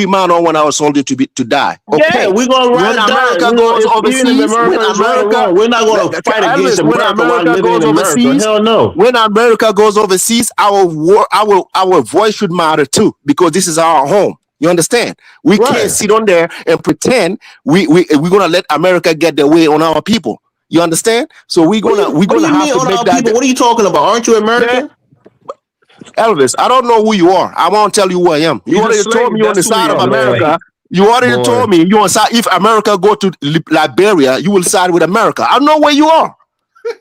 might not want our soldier to die. yeah, Okay. we're going to When ride or die. America goes Even if overseas, America is right or wrong, we're not going to fight against Elvis, when America while America living in goes America. overseas, Hell no. when America goes overseas, our voice should matter too, because this is our home. You understand? We can't Right. sit on there and pretend we're gonna let America get their way on our people. You understand? So we're What gonna do you have mean to on make our that. people? What are you talking about? Aren't you Man, American? Elvis, I don't know who you are. I won't tell you who I am. You He's a already told slave. me you're on the That's who he side of Oh, is, a man. slave. America. You already Boy. told me you're on side. If America go to Liberia, you will side with America. I know where you are.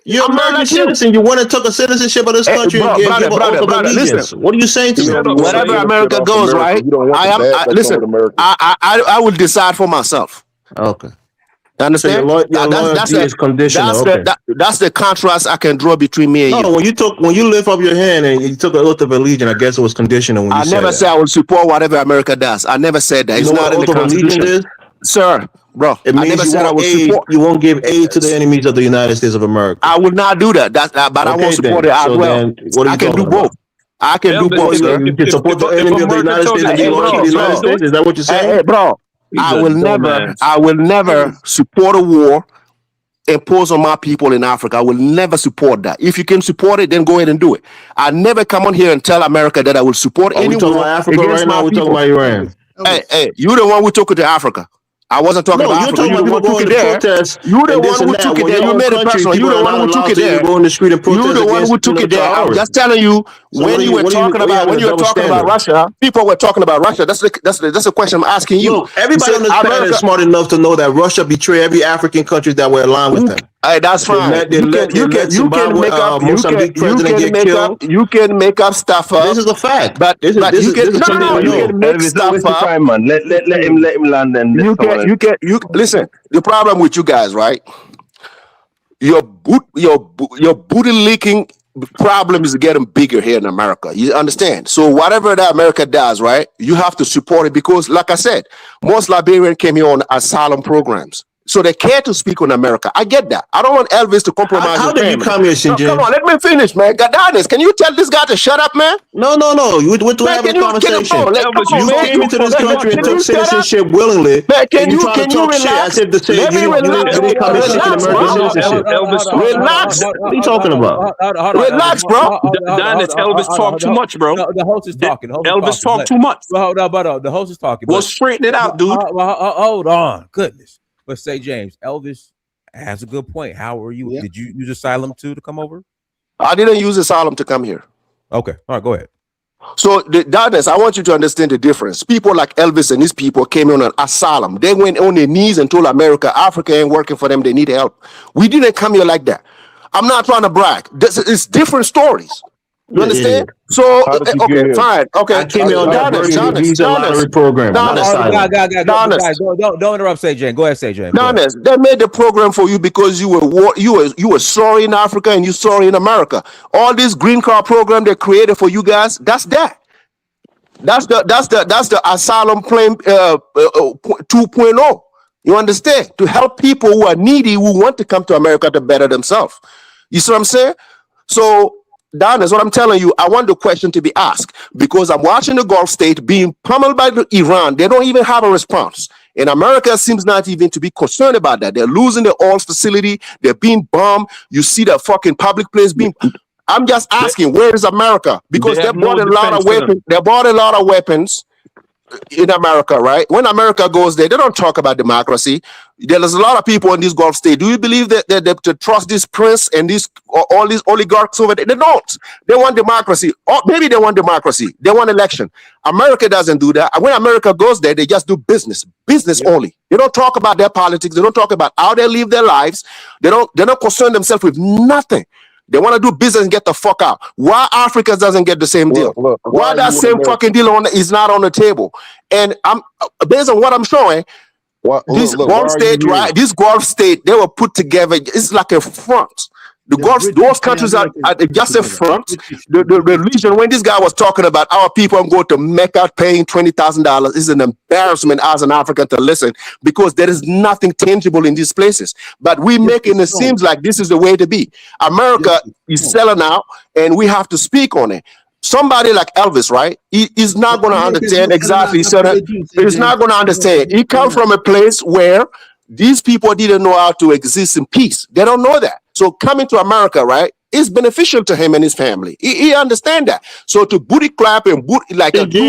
You're an I'm not American like you. citizen. You want to take a citizenship of this country and give an oath of Brother, listen. allegiance. What are you saying to You me? know, Shut you up, want to Wherever slave. America off goes, America. right? You don't want the bad that come Listen. with America. I will decide for myself. Okay. You So understand? your loyalty is conditional. Okay. That's the contrast I can draw between me and No, you. when you lift up your hand and you took an oath of allegiance, I guess it was conditional when you I said never that. say I will support whatever America does. I never said that. You It's know what not an in the oath of allegiance Constitution. is? Sir, bro, It I means never said I will support. you won't give aid to the enemies of the United States of America. I will not do that. But I won't Okay, support then. it as So well. then what are I you can do talking both. about? I can do Elvis, both, sir. You can support the if enemy of the America United tells States you and to be kill loyal to the kids, will United you do it? States? Is that what you're saying? Hey, bro, He's I a will never support a war imposed on my people in Africa. I will never support that. If you can support it, then go ahead and do it. I never come on here and tell America that I will support Are we any talking war about Africa against right now? my We're talking people. about Iran. Hey, you the one who took it to Africa. I wasn't talking No, about you're Africa. talking You about the people one who took going it to there. protest You the and this one and who that. took it When there. your You own made it country, personal. You people the are one not who took allowed it to there. go in the street and You protest the one against, who took it to there. I'm ours. just telling you, So when you were talking about Russia, people were talking about Russia. That's the question I'm asking you. Look, You everybody said on this planet is America. smart enough to know that Russia betrayed every African country that were aligned with them. Hey, that's fine. They let Zimbabwe, Mozambique president get killed. You can make up stuff This up, is a fact. but This you can is something we you know. can make Elvis, don't stuff waste your up. time, man. Let him land and let someone else. You listen. The problem with you guys, right? Your booty leaking problem is getting bigger here in America. You understand? So whatever that America does, right, you have to support it because, like I said, most Liberians came here on asylum programs. So they care to speak on America. I get that. I don't want Elvis to compromise How his did you family. come here, St. No, come on, James? let me finish, man. Godanis, can you tell this guy to shut up, man? No. We're Man, having a conversation. Elvis, come you on, You man. came into this country and Can took you shut up? citizenship willingly, Man, and you try to can you talk shit as relax? if to say Let me relax. you didn't come here seeking Relax, American bro. citizenship. Elvis talk too much. Relax. What are you talking about? Relax, bro. Dennis, Elvis talk too much, bro. The host is talking. Elvis talk too much. Well, the host is talking. Well, straighten it out, dude. Hold on, goodness. But say, James, Elvis has a good point. How are you? Yeah. Did you use asylum to come over? I didn't use asylum to come here. Okay, all right, go ahead. So, Darkness, I want you to understand the difference. People like Elvis and his people came on an asylum. They went on their knees and told America, Africa ain't working for them. They need help. We didn't come here like that. I'm not trying to brag. It's different stories. You understand? So, okay, fine. Okay. I came here on that virtual visa lottery program, not asylum. Guys, don't interrupt, Say Jane. Go ahead, Say Jane. Darkness, they made the program for you because you were sorry in Africa and you sorry in America. All this green card program they created for you guys, that's that. That's the asylum plan 2.0. You understand? To help people who are needy, who want to come to America to better themselves. You see what I'm saying? So, Don, is what I'm telling you. I want the question to be asked because I'm watching the Gulf state being pummeled by Iran. They don't even have a response. And America seems not even to be concerned about that. They're losing the oil facility. They're being bombed. You see the fucking public place being. I'm just asking, where is America? Because they bought a lot of weapons. They bought a lot of weapons in America, right? When America goes there, they don't talk about democracy. There's a lot of people in this Gulf state. Do you believe that they to trust this prince and these all these oligarchs over there? They don't. They want democracy. Or maybe they want democracy. They want election. America doesn't do that. When America goes there, they just do business only. They don't talk about their politics. They don't talk about how they live their lives. They're not concerned themselves with nothing. They want to do business and get the fuck out. Why Africa doesn't get the same deal? Why that same fucking deal is not on the table? And I'm based on what I'm showing, this Gulf state, right? This Gulf state, they were put together. It's like a front. Those countries are just a front. The region, when this guy was talking about our people are going to Mecca paying $20,000 is an embarrassment as an African to listen because there is nothing tangible in these places. But we making it seems like this is the way to be. America is selling out, and we have to speak on it. Somebody like Elvis, right? He's not going to understand exactly. He's not going to understand. He comes from a place where these people didn't know how to exist in peace. They don't know that. So coming to America, right, is beneficial to him and his family. He understand that. So to booty clap and do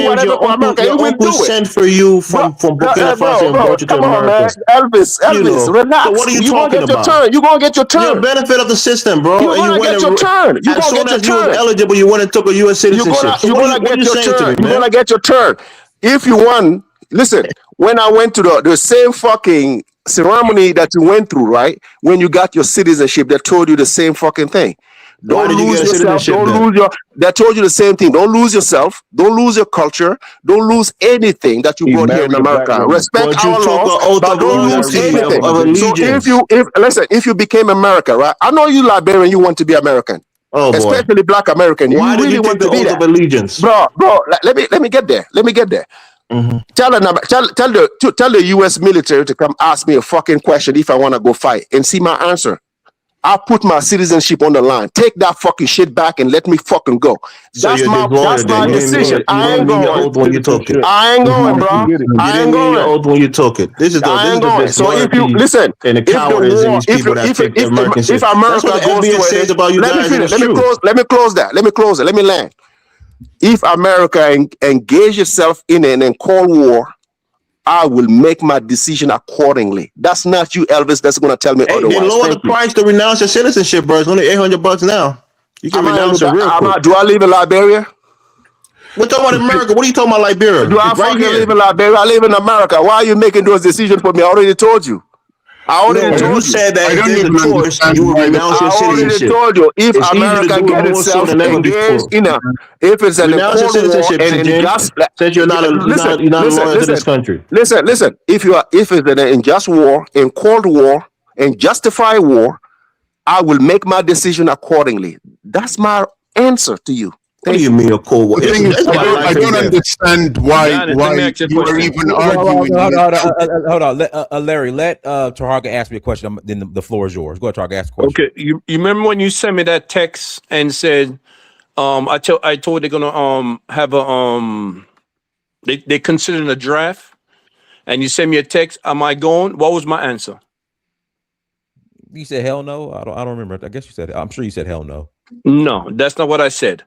whatever for America, he will do it. Sent for you from Burkina Faso and brought you to America. Elvis, relax. So what are you talking about? You're going to get your turn. You're a benefit of the system, bro. You're going to get your turn. You're going to get your turn. You were eligible, you went and took a U.S. citizenship. You're going to get your turn. You're going to get your turn. If you won, listen, when I went to the same fucking ceremony that you went through, right? When you got your citizenship, they told you the same fucking thing. Don't lose yourself. They told you the same thing. Don't lose yourself. Don't lose your culture. Don't lose anything that you brought here in America. Respect our laws, but don't lose anything. So if you became America, right? I know you Liberian, you want to be American. Oh, boy. Especially Black American. Why you really want to be that? Allegiance? Bro, let me get there. Mm-hmm. Tell the U.S. military to come ask me a fucking question if I want to go fight and see my answer. I'll put my citizenship on the line. Take that fucking shit back and let me fucking go. That's my decision. I ain't going. When you took it. I ain't going, bro. I ain't going. Your oath when you took it. This is the so if you listen, and the cowardice in these people that take the American shit. That's what the FBI says about you guys. Let me close that. Let me land. If America engage itself in an Cold War, I will make my decision accordingly. That's not you, Elvis. That's going to tell me otherwise. They lower the price to renounce your citizenship, bro. It's only $800 now. You can renounce it real quick. Do I live in Liberia? We're talking about America. What are you talking about, Liberia? Do I fucking live in Liberia? I live in America. Why are you making those decisions for me? I already told you. You said that if there's a choice, you will renounce your citizenship. I already told you, if America gets itself engaged if it's an Cold War and just said you're not loyal to this country. Listen. If it's an unjust war, in Cold War, and justified war, I will make my decision accordingly. That's my answer to you. What do you mean a Cold War? I don't understand why you are even arguing. Hold on. Larry, let Tarhaka ask me a question. Then the floor is yours. Go ahead, Tarhaka, ask a question. Okay. You remember when you sent me that text and said, I told they're gonna have a they considering a draft, and you sent me a text. Am I going? What was my answer? You said hell no. I don't remember. I guess you said. I'm sure you said hell no. No, that's not what I said.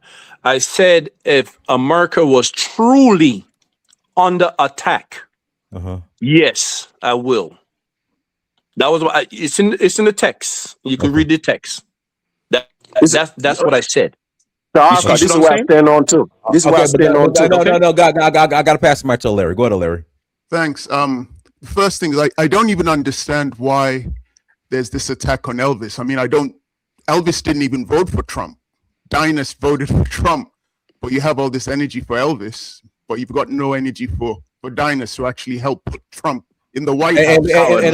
I said if America was truly under attack, yes, I will. That was what it's in the text. You can read the text. That's what I said. This is what I stand on too. This is what I stand on too. No. I got to pass the mic to Larry. Go ahead, Larry. Thanks. The first thing is I don't even understand why there's this attack on Elvis. I mean, Elvis didn't even vote for Trump. Dinus voted for Trump, but you have all this energy for Elvis, but you've got no energy for Dinus to actually help put Trump in the White House. That's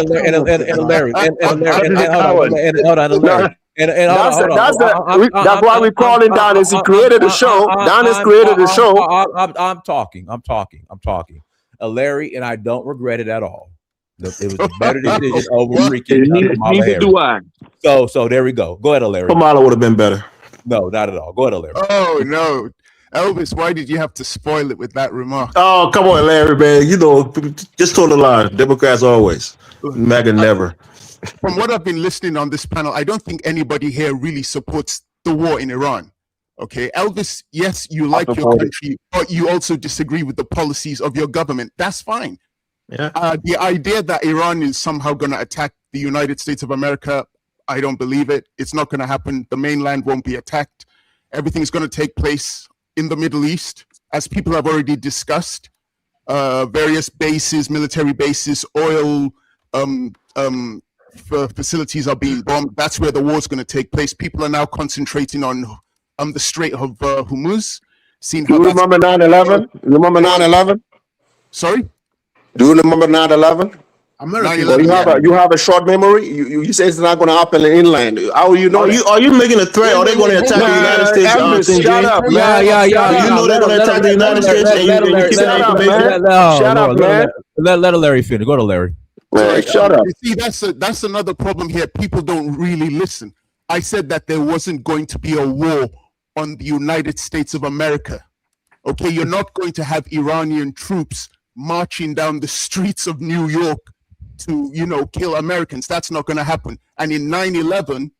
why we call him Dinus. He created the show. Dinus created the show. I'm talking. Larry, and I don't regret it at all. It was a better decision over What? freaking Kamala Neither Harris. do I. So there we go. Go ahead, Larry. Kamala would have been better. No, not at all. Go ahead, Larry. Oh no, Elvis, why did you have to spoil it with that remark? Oh, come on, Larry, man. You know, just told the line. Democrats always. MAGA never. From what I've been listening on this panel, I don't think anybody here really supports the war in Iran. Okay, Elvis, yes, you like your country, but you also disagree with the policies of your government. That's fine. Yeah. The idea that Iran is somehow going to attack the United States of America, I don't believe it. It's not going to happen. The mainland won't be attacked. Everything's going to take place in the Middle East, as people have already discussed. Various bases, military bases, oil facilities are being bombed. That's where the war is going to take place. People are now concentrating on the Strait of Hormuz. Do you remember 9/11? Remember 9/11? Sorry? Do you remember 9/11? American. Well, you have a short memory. You say it's not going to happen in inland. How you know? Are you making a threat? Are they going to attack the United States? Shut up, man. You know they're going to attack the United States, and you keep that information. Shut up, man. Let Larry finish. Go to Larry. Man, shut up. You see, that's another problem here. People don't really listen. I said that there wasn't going to be a war on the United States of America. Okay, you're not going to have Iranian troops marching down the streets of New York to, kill Americans. That's not going to happen. And in 9/11,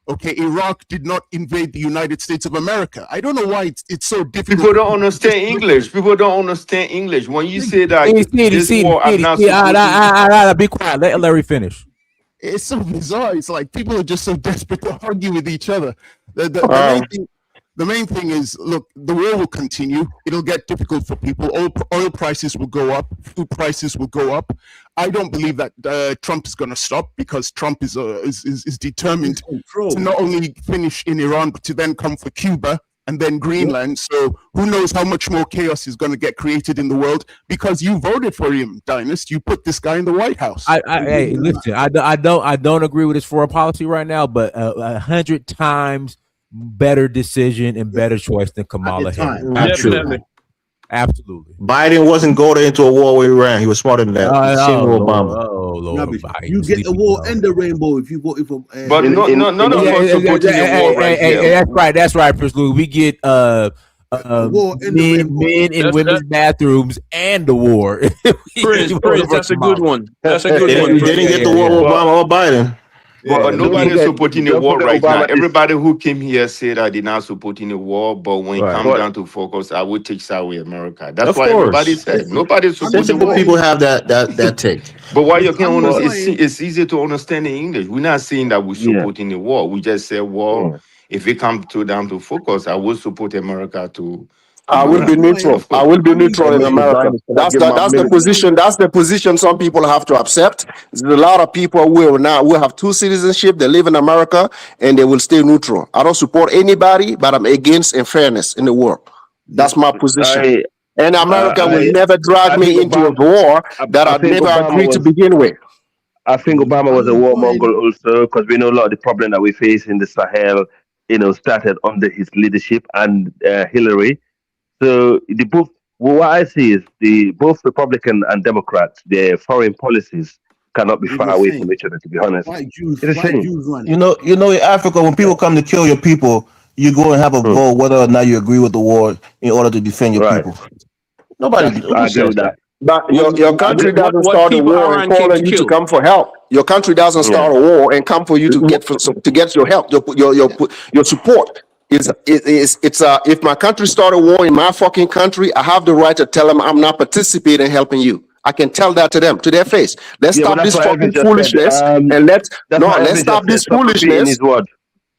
okay, Iraq did not invade the United States of America. I don't know why it's so difficult. People don't understand English. People don't understand English. When you say that be quiet. Let Larry finish. It's so bizarre. It's like people are just so desperate to argue with each other. The main thing is, look, the war will continue. It'll get difficult for people. Oil prices will go up. Food prices will go up. I don't believe that Trump is going to stop, because Trump is determined to not only finish in Iran, but to then come for Cuba and then Greenland. So who knows how much more chaos is going to get created in the world, because you voted for him, Dynast. You put this guy in the White House. Hey, listen, I don't agree with his foreign policy right now, but 100 times better decision and better choice than Kamala Harris. Absolutely. Biden wasn't going into a war with Iran. He was smarter than that. Obama. Lord, you get the war and the rainbow if you vote for. But none of us supporting the war right here. That's right, Prince Louis. We get men in women's bathrooms and the war. Prince, that's a good one. That's a good one. They didn't get the war with Obama or Biden. But nobody is supporting the war right now. Everybody who came here said that they're not supporting the war, but when it comes down to focus, I would take side with America. That's why everybody said nobody's supporting the war. People have that take. But why you can't understand? It's easy to understand in English. We're not saying that we're supporting the war. We just say, well, if it comes down to focus, I would support America to. I will be neutral. I will be neutral in America. That's the position. That's the position some people have to accept. There's a lot of people who have two citizenship. They live in America and they will stay neutral. I don't support anybody, but I'm against unfairness in the world. That's my position. And America will never drag me into a war that I never agreed to begin with. I think Obama was a warmonger also, because we know a lot of the problem that we face in the Sahel, started under his leadership and Hillary. So what I see is both Republican and Democrats, their foreign policies cannot be far away from each other. To be honest, you know, in Africa, when people come to kill your people, you go and have a vote whether or not you agree with the war in order to defend your people. Nobody says that. But your country doesn't start a war and call on you to come for help. Your country doesn't start a war and come for you to get your help, your support. If my country start a war in my fucking country, I have the right to tell them I'm not participating in helping you. I can tell that to them, to their face. Let's stop this fucking foolishness and let's stop this foolishness.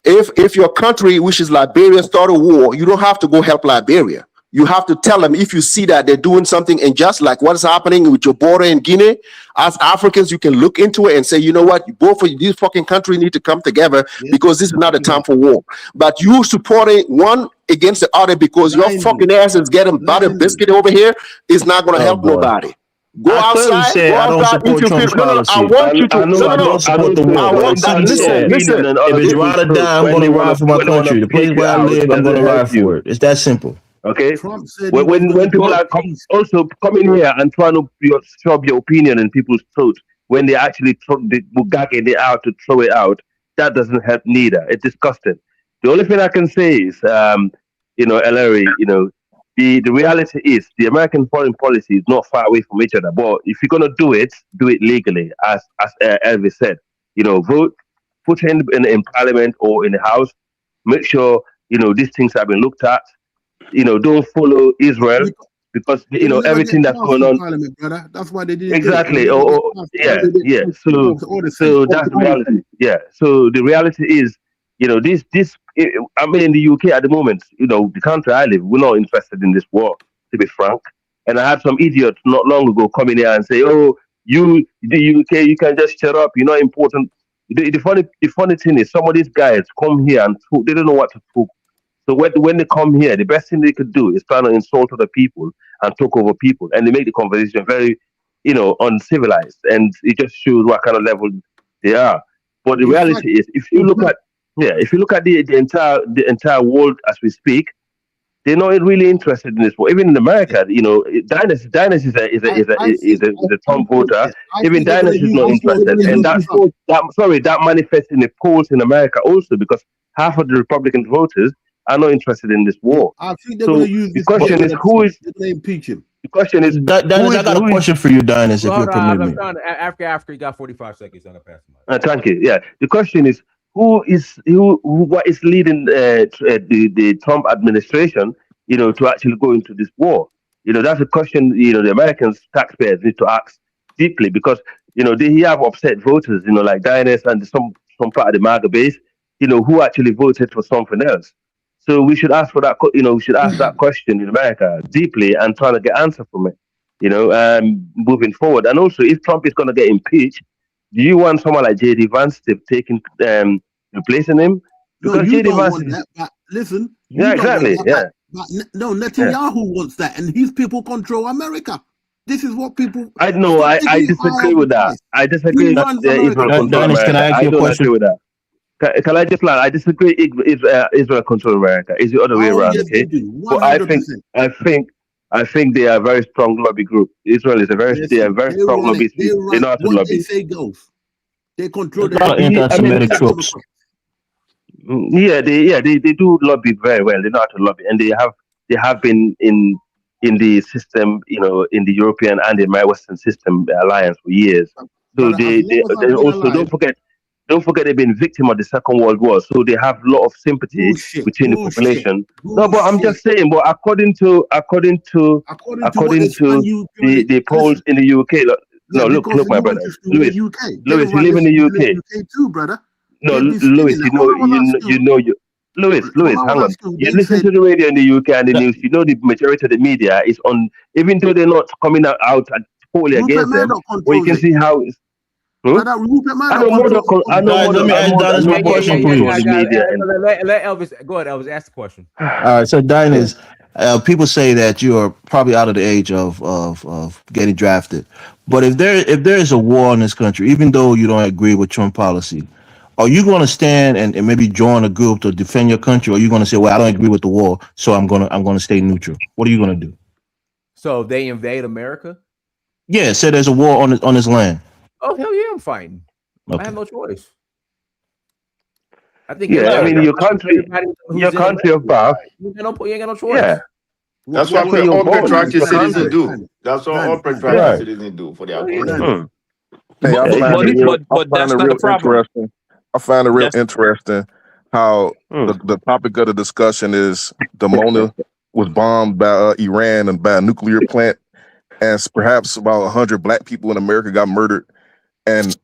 If your country, which is Liberia, start a war, you don't have to go help Liberia. You have to tell them if you see that they're doing something unjust, like what is happening with your border in Guinea. As Africans, you can look into it and say, you know what, both of these fucking countries need to come together because this is not a time for war. But you supporting one against the other because your fucking ass is getting butter biscuit over here is not going to help nobody. Go outside. I don't support Trump's policy. I want you to. I don't support the war. Listen. If it's ride or die, I'm going to ride for my country. The place where I live, I'm going to ride for it. It's that simple. Okay. When people are also coming here and trying to shove your opinion in people's throats, when they actually they gagging it out to throw it out, that doesn't help neither. It's disgusting. The only thing I can say is, Ellery, the reality is the American foreign policy is not far away from each other. But if you're gonna do it legally, as Elvis said. Vote, put in Parliament or in the House. Make sure these things have been looked at. Don't follow Israel because It will never get everything that's passed going in on. Parliament, brother. That's why they didn't do it. It will Exactly. never get Or passed yeah, yeah. or the Senate. So that's the reality. Yeah. So the reality is, this. I mean, in the UK at the moment, the country I live, we're not interested in this war. To be frank, and I had some idiot not long ago come in here and say, "Oh, the UK, you can just shut up. You're not important." The funny thing is, some of these guys come here and talk, they don't know what to talk. So when they come here, the best thing they could do is try to insult other people and talk over people, and they make the conversation very, uncivilized, and it just shows what kind of level they are. But the In fact, reality is, if you look at the entire world as we speak, they're not really interested in this war. Even in America, Dynas is a Trump voter. yes, I Even think they're going to Dynas is use not this war interested, and against Trump. that manifests in the polls in America also because half of the Republican voters are not interested in this war. I think they're going So to use the this to question get is, rid of who Trump. is They're going to impeach him. the question is Dennis, I got a question for you, Dennis, if Well, you'll hold on. permit I'm me. trying to Africa. You got 45 seconds. I'm gonna pass the mic. Thank you. Yeah, the question is what is leading the Trump administration, to actually go into this war. That's a question the Americans taxpayers need to ask deeply because they have upset voters, like Diners and some part of the MAGA base, who actually voted for something else. So we should ask for that. We should ask that question in America deeply and try to get answer from it. Moving forward, and also if Trump is going to get impeached, do you want someone like JD Vance to take replacing him? No, Because you JD don't Vance want is that. But listen, you yeah, don't want exactly. that. Yeah, No, yeah. Netanyahu wants that, and his people control America. This is what people I know. stop I taking his eye disagree off the with that. price. I He disagree that runs America, Israel control brother. Dennis, can I America. ask I you a don't agree question? with that. Can I just lie? I disagree. Israel control America. It's the other way Oh around. yes, they Okay, do, but 100%. I think they are a very strong lobby group. Israel is they are Listen, very they strong run it. lobby They people. They run know how to what they lobby. say goes. They control There's the a lot of I mean, anti-Semitic Republican tropes. Democrats. they do lobby very well. They know how to lobby, and they have been in the system, in the European and the Western system alliance for years. So Brother, as long as they I've been also alive, don't forget they've been victim of the Second World War, so they have a lot of sympathy bullshit, between the bullshit, population. No, but I'm bullshit. just saying. But According to what they according span to you, the polls listen, in the UK. yeah, No, because look, my you went brother, to school in Louis, UK. They Louis, don't you write live this in the in the UK. UK too, brother. No, They've been Louis, spinning that. When I was at school, Louis, when I was hang at on. school, You they listen said to the radio in the UK and the news. You know the majority of the media is on, even though they're not coming out totally Rupert against them. Murdoch But you controls can it. see how it's. Hmm? Brother, Rupert I Murdoch know Murdoch. I know Guys, let me Murdoch. ask Dennis I know my Murdoch question, control please. the media, and Let Elvis go ahead. Elvis, ask the question. All right, so Dennis, people say that you are probably out of the age of getting drafted. But if there is a war in this country, even though you don't agree with Trump policy, are you going to stand and maybe join a group to defend your country, or are you going to say, "Well, I don't agree with the war, so I'm gonna stay neutral"? What are you going to do? So if they invade America? Yeah, say there's a war on this land. Oh hell yeah, I'm fighting. I Okay. have no choice. I think yeah, I everybody, mean everybody your who's in America, country of birth. you ain't got no choice. Yeah, That's what, what that's where what, you're all born. It's patriotic your citizens country. do. That's what all patriotic Right. citizens do for their Hell yeah. country. Hmm. Hey, But Yeah, but it's but, very it, good. but I but find that's it not real the problem. interesting. I find it real That's interesting how Hmm. the topic of the discussion is Dimona was bombed by Iran and by a nuclear plant, and perhaps about 100 black people in America got murdered. And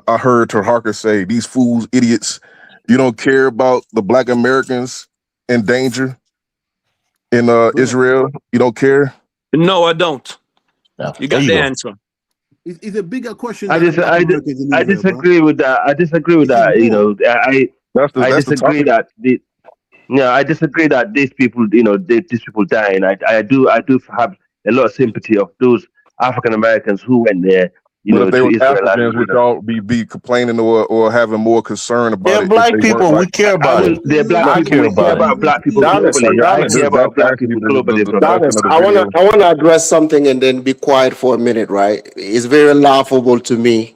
I heard Terharka say, "These fools, idiots, you don't care about the black Americans in danger in brother, Israel. You don't care." no, I don't. Yeah, You there got you the go. answer. it's a bigger question I than the just black Americans in I Israel, bro. disagree with that. I disagree with It's a that. war. I That's the disagree topic. that I disagree that these people, these people dying. I do have a lot of sympathy of those African Americans who went there, But if they to was Israel, and Africans, would y'all be complaining or having more concern about They're it if black they weren't people. We like? care I about will. it. They're black No, I people. care We care about it. about black people Donis, globally. I care just about black asking people you globally, the brother. question Donis, of the I video. wanna address something and then be quiet for a minute, right? It's very laughable to me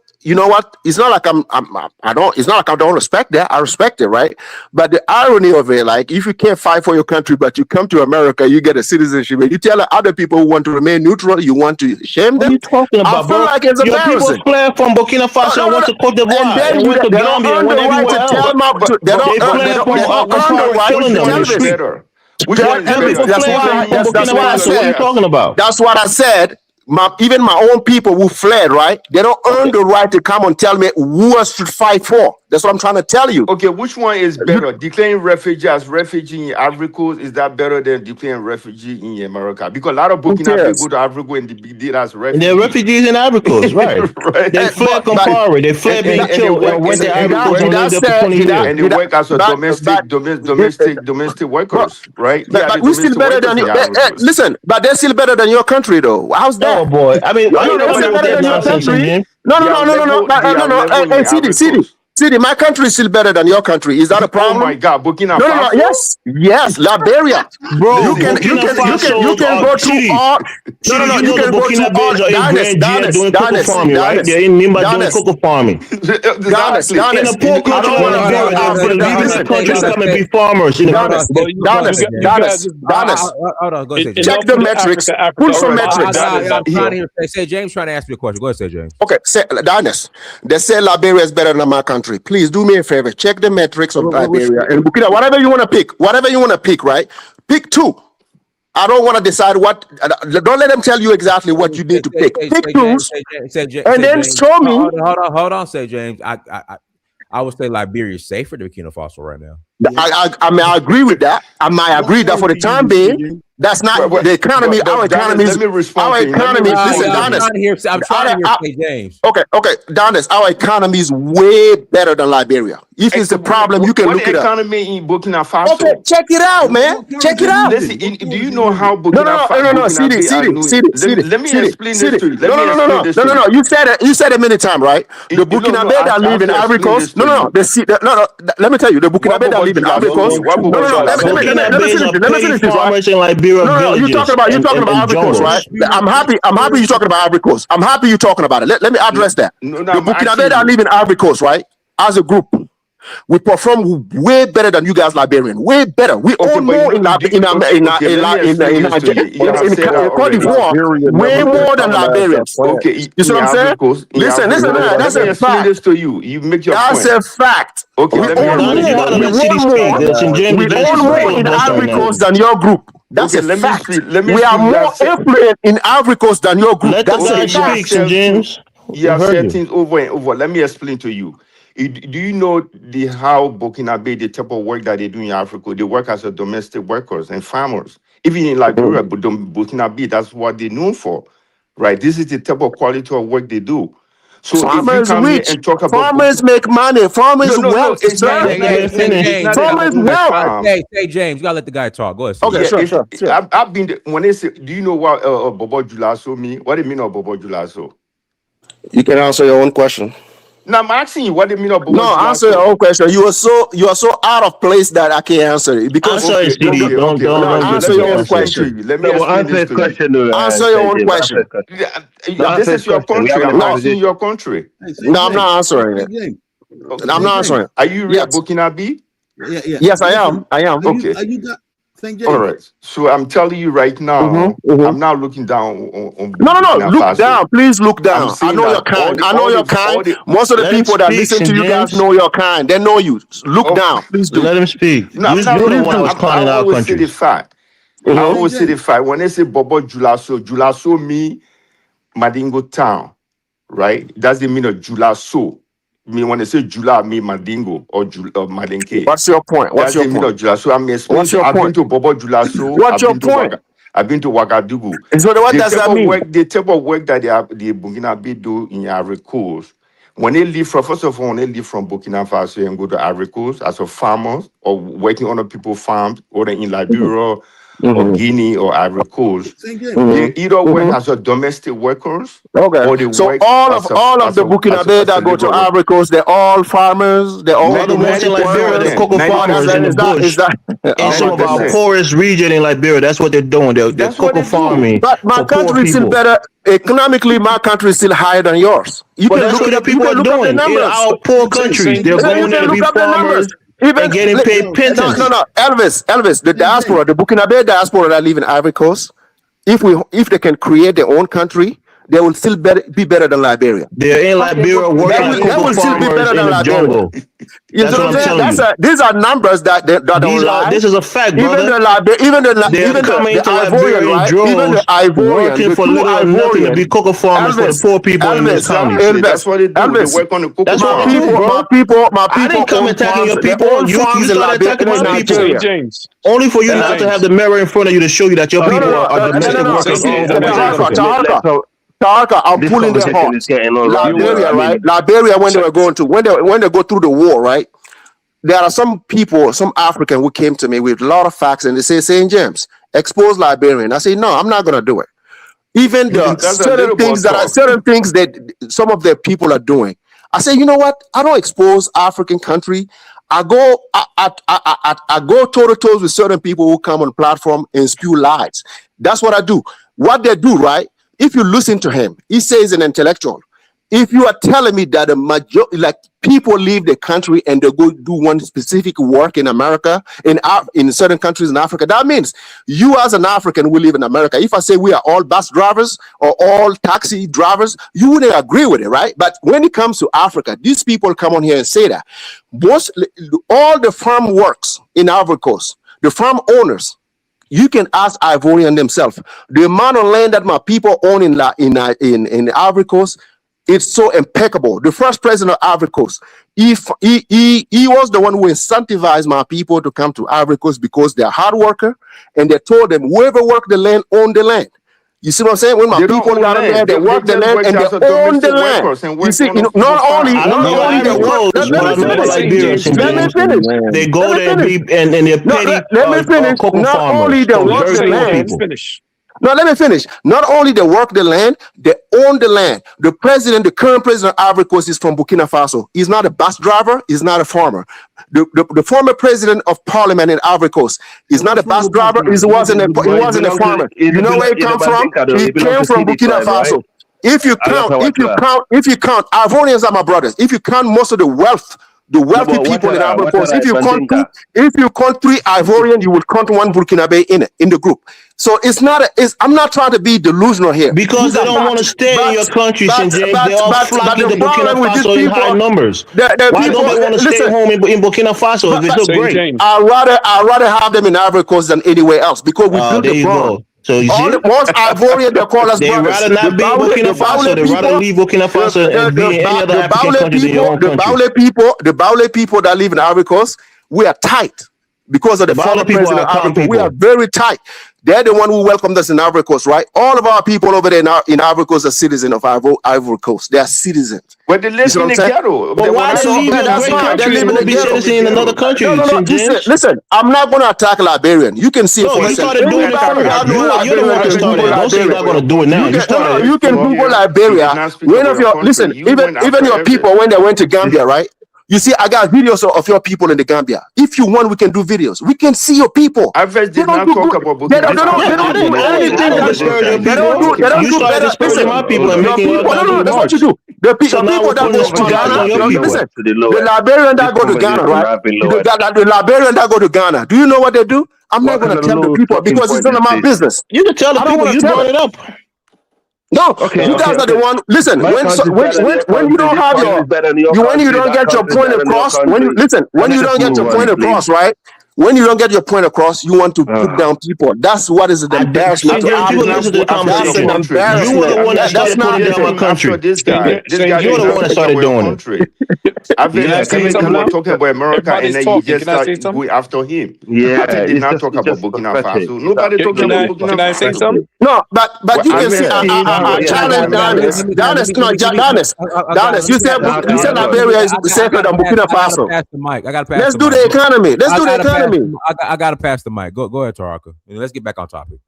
you know what? It's not like I don't. It's not like I don't respect that. I respect it, right? But the irony of it, like, if you can't fight for your country, but you come to America, you get a citizenship, and you tell other people who want to remain neutral, you want to shame What are them. you talking I about, feel bro? like it's Your people embarrassing. fled from Burkina No, Faso no, and no, went no. to Cote And d'Ivoire then and went to they don't Gambia and earn the went right everywhere to else. tell them. They don't They earn. fled from They don't earn the Empire right killing to them in tell the Which me. one is street. better? Which Tell, one is Your tell me. better? people That's fled Declare why. from That's Burkina what I independence Faso. or What are you said. talking chaos? about? That's what I said. Even my own people who fled, right? They don't earn Okay. the right to come and tell me who I should fight for. That's what I'm trying to tell you. Okay, which one is better? Declaring refugee as refugee in Ivory Coast, is that better than declaring refugee in America? Because a lot of Who Burkina Faso go cares? to Africa and they did as And they're refugee. refugees in Ivory Coast, right? Right? They Eh, fled but Campari. They and, fled and, being and they killed work and went to did Ivory I Coast did and I lived there for say 20 did I years. and they did I work as a but domestic but workers, right? They are but the we still domestic better workers than in you. Ivory Coast. Listen, but they're still better than your country, though. How's Oh that? boy. I mean, why No, you they're coming still with better that than your nonsense, St. country. James? No, no, They are no, no, no, no, level. no, They no, are no. level in Hey, Ivory CD, Coast. my country is still better than your country. Is that a Oh my problem? God, Burkina No, no, no. Faso. Yes, yes, Liberia. Bro, Listen, Burkina You Faso can are go through Chidi. all. No, no, Chidi, no. you You know the can go through Burkina all. Babes are in Grand Dia doing cocoa farming, right? They're in Nimba doing cocoa farming. exactly. In a poor I country don't like want to go to Liberia, they're Africa. leaving their Listen, country to listen. come and be farmers. In the, But you, Donis. Hold on. Go ahead, say in James. Check order the for the metrics. Africa Pull All some right, metrics. I'm he, trying to hear. Say James trying to ask me a question. Go ahead, say James. Okay, say Donis. They say Liberia is better than my country. Please do me a favor. Check the metrics of Liberia and Burkina. Whatever you want to pick. Whatever you want to pick, right? Pick two. I don't want to decide what. Don't let them tell you exactly what you need to pick. Pick James. twos, and Say then James. show me. Hold on. Say James. I would say Liberia is safer than Burkina Faso right now. I mean, I agree with that. I might agree that for the time being, that's not the economy. Our economy let is me respond our to him. Let me economy. respond Listen, to I'm him. Donis. trying to hear. I'm trying to hear. Say James. Okay, Donis. Our economy is way better than Liberia. If it's a problem, you can What look the it up. economy in Burkina Okay, Faso? check it out, man. Check it out. Listen, do you know how No. Burkina CD, Faso are CD, doing? CD, Let me CD, explain this CD. to you. Let No, me no, no, no, explain no, this no, to no, you. no. You said it many times, right? The Burkina Faso that I live have in to Ivory explain this Coast. to you. No. Let me tell you, the Burkina What Faso that Bobo live in Ivory Julaso Coast. mean? What No, Bobo no, no. Julaso mean? Burkina Let me Babes finish are this. Let me paid finish this, right? farmers in Liberia No. You villages talking about and Ivory Coast, right? jungles. I'm happy you talking about Ivory Coast. I'm happy you talking about it. Let me address that. No, The I'm Burkina Faso asking that you. live in Ivory Coast, right? As a group, we perform way better than you guys, Liberian. Way better. We Okay, own but more in okay, let me explain this to you. You have said that Cote already. d'Ivoire, Liberia way never been more than colonized by Liberians. France. You see In what I'm Ivory saying? Coast, Listen, Liberia let that's me a never. explain fact. this to you. You make your That's point. a fact. Okay, We let me own Adonis, explain you more. this gotta to We let you. City own speak. more. St. James We is just own more full in of bus right Ivory now. Coast than your group. That's Okay, a fact. let me We are speak. You have more said influent in Ivory Coast than your group. Let the That's a guy okay. speak, fact. St. James. You We have heard said you. things over and over. Let me explain to you. Do you know how Burkina Faso, the type of work that they do in Africa? They work as a domestic workers and farmers. Even in Liberia, but Burkina Faso, that's what they're known for, right? This is the type of quality of work they do. So if you Farmers come here rich. and talk about Farmers make money. Farmers no, wealth, it's not. sir. Let the man It's finish. not that they Farmers own the wealth. farm. Say James. You gotta let the guy talk. Go ahead, say Okay, James. Yeah, sure, it's. sure, sure. I've been when they say, do you know what Bobo Julaso mean? What do you mean of Bobo Julaso? You can answer your own question. Now I'm asking you, what do you mean of Bobo No, answer your Julaso? own question. You are so out of place that I can't answer it because Answer it, Okay, CD. okay, okay, no, okay. Don't So get answer let me your big. own Answer explain it. to question. you. Let me No, but explain answer this his to you. question, Answer your St. own James. Answer question. his question. No, This answer his is your question. We country. having a I'm No, asking conversation. your country. no, I'm not answering it. I'm not answering it. Are you real Yes, Burkina Faso? yes, I am. I am. Okay. All right. So I'm telling you right now, I'm not looking down on No. Burkina Look Faso. down. Please look I'm down. I saying know your that kind. I know your kind. all the Most of the Let him people that speak, listen to St. you guys James. know your kind. They know you. Look oh, down. Please do. Let him speak. no, You I'm not you the Please one looking. that was do. calling I out always say the countries. fact. I always say the fact. When they say Bobo Julaso me Madingo town, right? That's the mean of Julaso. Me when they say Jula, me Madingo or Madenke. What's your point? What's That's your the mean point? of Julaso. I'm explaining What's to. your I've been point? to Bobo Julaso. What's your point? I've been to Ouagadougou. And so what does that mean? The type of work that the Burkina Faso do in Ivory Coast, when they leave from, first of all, when they leave from Burkina Faso and go to Ivory Coast as a farmer or working on other people's farms, or in Liberia or Guinea or Ivory Coast, they either work as a domestic workers Okay. or they So work all as of the Burkinabe that go to laborer. Ivory Coast, they're all farmers, they're all All the ones in domestic Liberia, the workers. cocoa farmers in the bush. In some of our 90%. poorest region in Liberia, that's what they're doing. They're That's what cocoa they do. farming But my for poor country is still people. better economically. My country is still higher than yours. You But can that's look what it the up. You people can are look up the doing in numbers. our poor countries. They're You going there can to look be up the numbers. farmers Even and getting paid no, pittance. Elvis, the diaspora, the Burkinabe diaspora that live in Ivory Coast, if they can create their own country, they will still be better than Liberia. They're in Liberia working as They cocoa will still be farmers better in than the Liberia. jungle. You That's see what what I'm I'm saying? telling you. These are numbers that don't lie. This is a fact, Even brother. They're coming the to Ivorian, Liberia in right? Even the droves, Ivorian, working the for true little or nothing to Ivorian, be cocoa farmers for the poor people in this county. Exactly. That's what they do. They work on the cocoa That's what farm. they do, bro. my people I didn't come own attacking farms. your They people. own You farms in started attacking my people. Nigeria. Only for you not to have the mirror in front of you to show you that your people are domestic workers all over West Africa. Tarka, I'm This pulling their conversation is hearts. getting all Liberia, I right? mean, Liberia, when they go through the war, right? There are some people, some African who came to me with a lot of facts and they say, St. James, expose Liberian. I say, no, I'm not going to do it. Even the certain things that some of the people are doing. I say, you know what? I don't expose African country. I go toe to toes with certain people who come on platform and spew lies. That's what I do. What they do, right? If you listen to him, he says an intellectual. If you are telling me that people leave the country and they go do one specific work in America, in certain countries in Africa, that means you as an African who live in America, if I say we are all bus drivers or all taxi drivers, you wouldn't agree with it, right? But when it comes to Africa, these people come on here and say that all the farm works in Ivory Coast, the farm owners, you can ask Ivorian themselves. The amount of land that my people own in Ivory Coast, it's so impeccable. The first president of Ivory Coast, he was the one who incentivized my people to come to Ivory Coast because they're hard worker, and they told them whoever work the land own the land. You see what I'm saying? When my people got in there, they work the land and they own the land. You see, not only they work. Let me finish. They go there and they're petty cocoa farmers. They work the land. No, let me finish. Not only they work the land, they own the land. The current president of Ivory Coast is from Burkina Faso. He's not a bus driver. He's not a farmer. The former president of parliament in Ivory Coast is not a bus driver. He wasn't a farmer. You know where he comes from? He came from Burkina Faso. If you count, Ivorians are my brothers. If you count most of the wealthy people in Ivory Coast, if you count 3 Ivorian, you will count 1 Burkinabe in the group. So I'm not trying to be delusional here. Because they don't want to stay in your country, St. James. They all flocking to Burkina Faso in high numbers. Why don't they want to stay home in Burkina Faso if it's so great? I'd rather have them in Ivory Coast than anywhere else because we built the bond. So you see, once Ivorian, they call us they brothers. rather not be in Burkina Faso. They rather leave Burkina Faso and be in any other African country than your own country. The Baule people that live in Ivory Coast, we are tight because of the former president of Ivory Coast. We are very tight. They're the one who welcomed us in Ivory Coast, right? All of our people over there in Ivory Coast are citizens of Ivory Coast. They are citizens. But they live in the ghetto. But why they leave a great country and go be citizen in another country? Listen, I'm not going to attack Liberian. You can see it for you started doing it first. You're the one that started. Don't say you're not going to do it now. You can Google Liberia. Even your people, when they went to Gambia, right? You see, I got videos of your people in the Gambia. If you want, we can do videos. We can see your people. I did not talk about Burkina Faso. I didn't discourage your people. You started discouraging my people and making your people. That's what you do. The people that go to Ghana, listen, the Liberian that go to Ghana, right? The Liberian that go to Ghana, do you know what they do? I'm not going to tell the people because it's none of my business. You can tell the people. You brought it up. No, you guys are the one. Listen, when you don't have when you don't get your point across, when you don't get your point across, right? When you don't get your point across, you want to put down people. That's what is the embarrassment. You were the one that started putting down my country. This guy you're the one that started doing it. I've talking about America, and then you just start going after him. Yeah, I did not talk about Burkina Faso. Nobody talking about Burkina Faso. Can I say something? No, but you can see I challenge Danis. You said Liberia is safer than Burkina Faso. I got to pass Let's do the economy. enemy. I gotta pass the mic. Go ahead, Taraka. Let's get back on topic.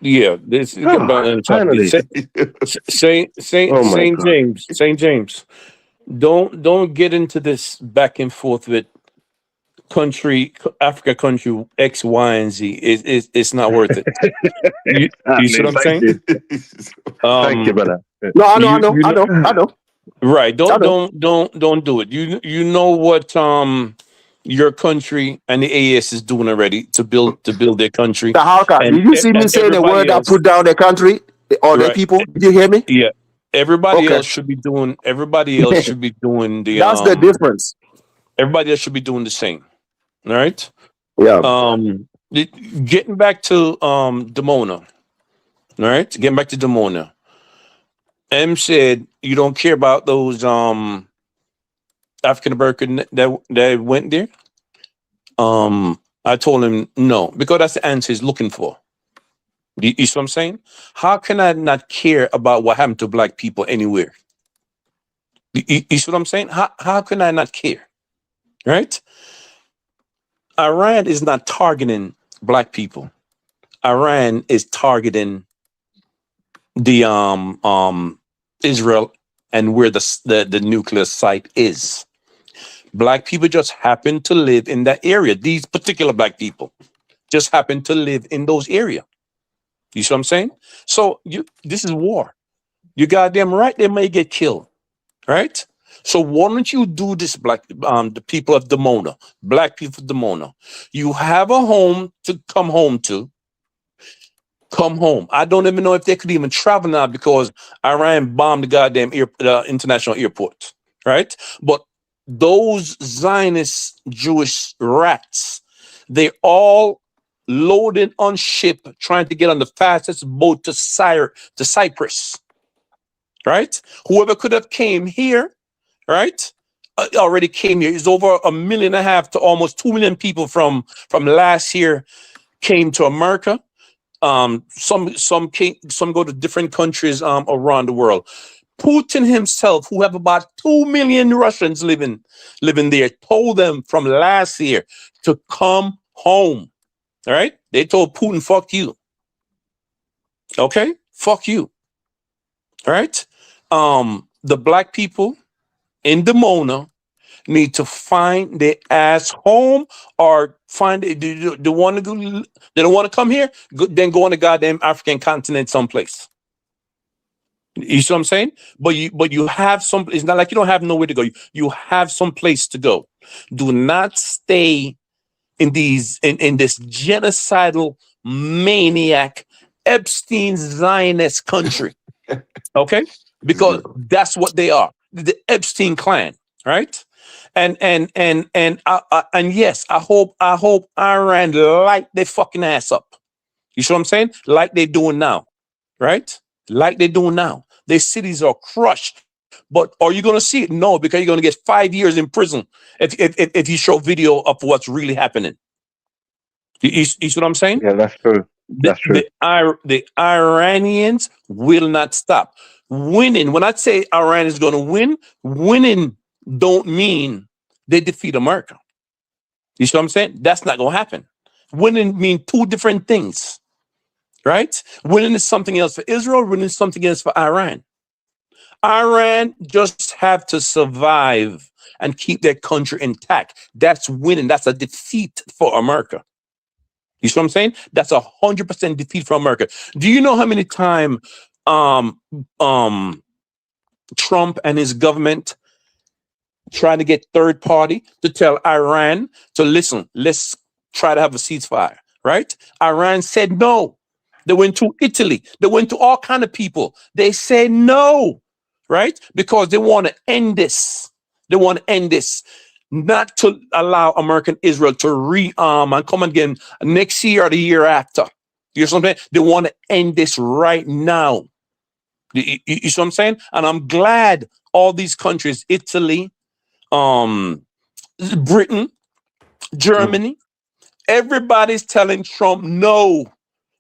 Yeah, this is get back on the topic. Finally. Oh my Saint God. James. Don't get into this back and forth with Africa country X, Y, and Z. It's not worth it. You see what I'm Thank saying? you. Thank you, brother. No, I You know. right. I know. Don't do it. You know what your country and the AS is doing already to build their country, Taharka, and did you see me saying the everybody word that else, put down their country or their right? people? Did you hear me? Yeah. Everybody Okay. else should be doing the That's the difference. everybody else should be doing the same. All right. Yeah. Getting back to Dimona. All right. Getting back to Dimona. M said you don't care about those African American that went there. I told him no, because that's the answer he's looking for. You see what I'm saying? How can I not care about what happened to black people anywhere? You see what I'm saying? How can I not care? Right? Iran is not targeting black people. Iran is targeting the Israel and where the nuclear site is. Black people just happen to live in that area. These particular black people just happen to live in those areas. You see what I'm saying? So this is war. You goddamn right they may get killed. Right? So why don't you do this, the people of Dimona, black people of Dimona? You have a home to come home to. Come home. I don't even know if they could even travel now because Iran bombed the goddamn international airport. Right? But those Zionist Jewish rats, they all loaded on ship trying to get on the fastest boat to Cyprus. Right? Whoever could have came here, right? Already came here. It's over 1.5 million to almost 2 million people from last year came to America. Some go to different countries around the world. Putin himself, who have about 2 million Russians living there, told them from last year to come home. All right? They told Putin, fuck you. Okay? Fuck you. All right? The black people in Dimona need to find their ass home or find they want to go. They don't want to come here. Then go on the goddamn African continent someplace. You see what I'm saying? But you have some. It's not like you don't have nowhere to go. You have some place to go. Do not stay in this genocidal maniac Epstein Zionist country. Okay, because that's what they are. The Epstein clan, right? And yes, I hope Iran light their fucking ass up. You see what I'm saying? Like they're doing now, right? Like they're doing now. Their cities are crushed. But are you going to see it? No, because you're going to get 5 years in prison if you show video of what's really happening. You see what I'm saying? Yeah, that's true. That's true. The Iranians will not stop winning. When I say Iran is going to win, winning don't mean they defeat America. You see what I'm saying? That's not going to happen. Winning means two different things, right? Winning is something else for Israel. Winning is something else for Iran. Iran just have to survive and keep their country intact. That's winning. That's a defeat for America. You see what I'm saying? That's 100% defeat for America. Do you know how many times Trump and his government trying to get third party to tell Iran to listen, let's try to have a ceasefire, right? Iran said no. They went to Italy. They went to all kind of people. They said no, right? Because they want to end this. They want to end this. Not to allow American Israel to rearm and come again next year or the year after. You know what I'm saying? They want to end this right now. You see what I'm saying? And I'm glad all these countries, Italy, Britain, Germany, everybody's telling Trump, no,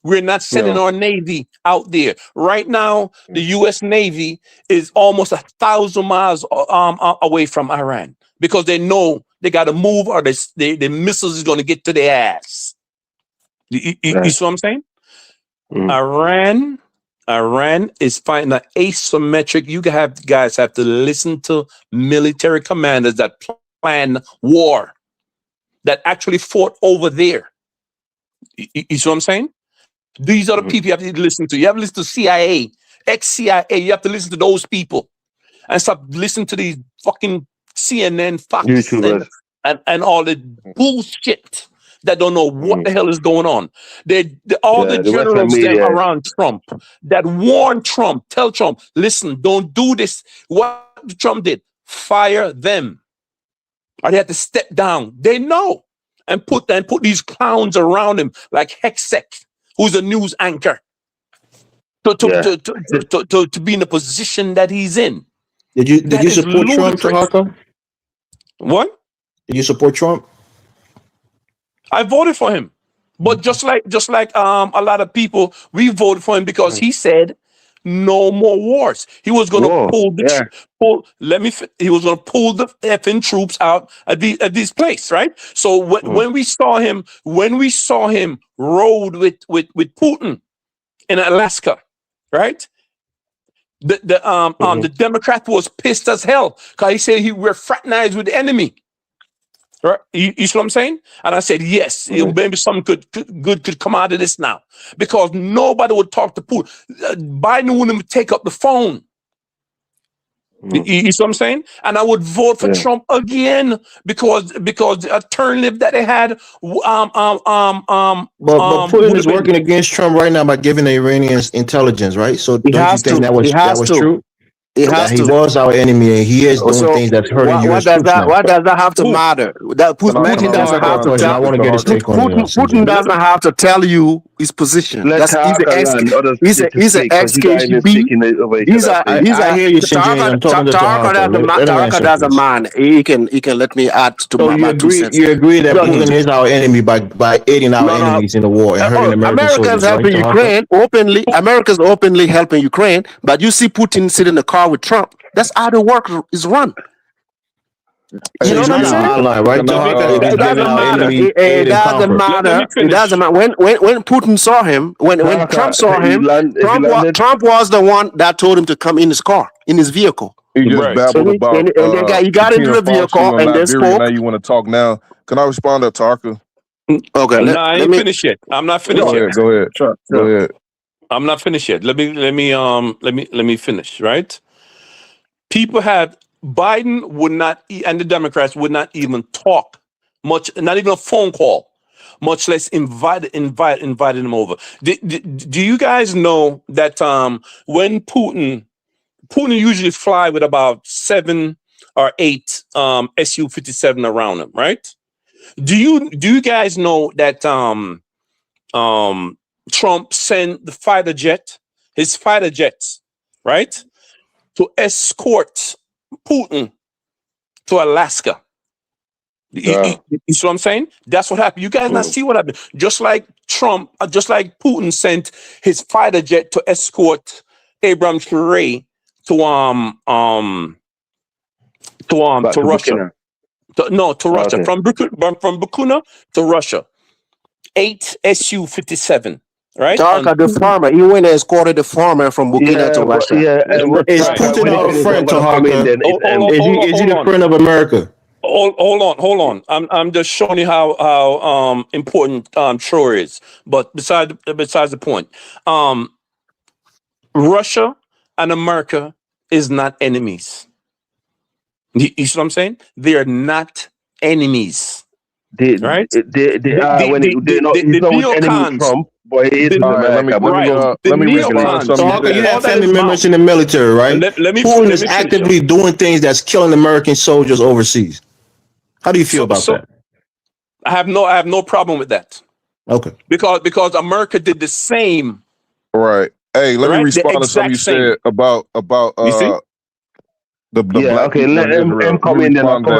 we're not sending our Navy out there. Right now, the U.S. Navy is almost 1,000 miles away from Iran because they know they got to move, or the missiles is going to get to their ass. You see what I'm saying? Iran is fighting an asymmetric. You guys have to listen to military commanders that plan war, that actually fought over there. You see what I'm saying? These are the people you have to listen to. You have to listen to CIA, ex-CIA. You have to listen to those people and stop listening to these fucking CNN, Fox, and all the bullshit that don't know what the hell is going on. All the generals them around Trump that warn Trump, tell Trump, listen, don't do this. What Trump did, fire them. Or they had to step down. They know. And put these clowns around him like Hexek, who's a news anchor, to be in the position that he's in. Did you support Trump, Tahaka? What? Did you support Trump? I voted for him, but just like a lot of people, we voted for him because he said no more wars. He was going to he was going to pull the effing troops out at this place, right? So when we saw him rode with Putin in Alaska, right? The Democrat was pissed as hell because he said we're fraternized with the enemy. Right? You see what I'm saying? And I said, yes, maybe something good could come out of this now. Because nobody would talk to Putin. Biden wouldn't even take up the phone. You see what I'm saying? And I would vote for Trump again because the alternative that they had. But Putin is working against Trump right now by giving the Iranians intelligence, right? So don't you think that was true? He was our enemy, and he is doing things that's hurting U.S. troops now. What does that have to matter? Putin doesn't have to tell. I want to get his take on it. Putin doesn't have to tell you his position. He's an ex-KGB. I hear you, Sinjin. I'm talking to Tahaka doesn't mind. He can let me add to my 2 cents. You agree that Putin is our enemy by aiding our enemies in the war and hurting American soldiers, helping Ukraine openly. America's openly helping Ukraine, but you see Putin sit in the car with Trump. That's how the work is run. You know what I'm saying? Right? It doesn't matter. It doesn't matter. It doesn't matter. When Putin saw him, when Trump saw him, Trump was the one that told him to come in his car, in his vehicle. You just babbled about he got into the vehicle and they spoke. Now you want to talk now? Can I respond to Tarka? Okay, I ain't finished yet. I'm not finished yet. Go ahead. Sure. Go ahead. I'm not finished yet. Let me finish, right? Biden would not, and the Democrats would not even talk much, not even a phone call, much less invited him over. Do you guys know that when Putin usually fly with about 7 or 8 Su-57 around him, right? Do you guys know that Trump sent his fighter jets, right, to escort Putin to Alaska? You see what I'm saying? That's what happened. You guys not see what happened. Just like Putin sent his fighter jet to escort Abraham Traoré to Russia. To Russia. Okay. From Bukuna to Russia. 8 Su-57. Right? The farmer. He went and escorted the farmer from Bukina to Russia. Is Putin our friend, Tahaka? Is he the friend of America? Hold on. I'm just showing you how important Troy is. But besides the point, Russia and America is not enemies. You see what I'm saying? They are not enemies. Right? They are when they're not enemy Trump, but he is America. Let me respond to something. You have family members in the military, right? Putin is actively doing things that's killing American soldiers overseas. How do you feel about that? I have no problem with that. Okay. Because America did the same. Right. Hey, let me respond to something you said about the black okay, let him come in, then I'll come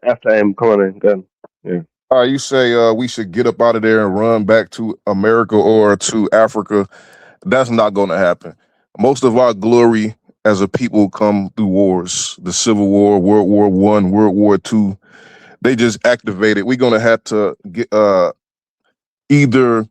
after him. Come on in, go ahead. Yeah. All right, you say we should get up out of there and run back to America or to Africa. That's not going to happen. Most of our glory as a people come through wars. The Civil War, World War I, World War II. they just activated. We're gonna have to get, either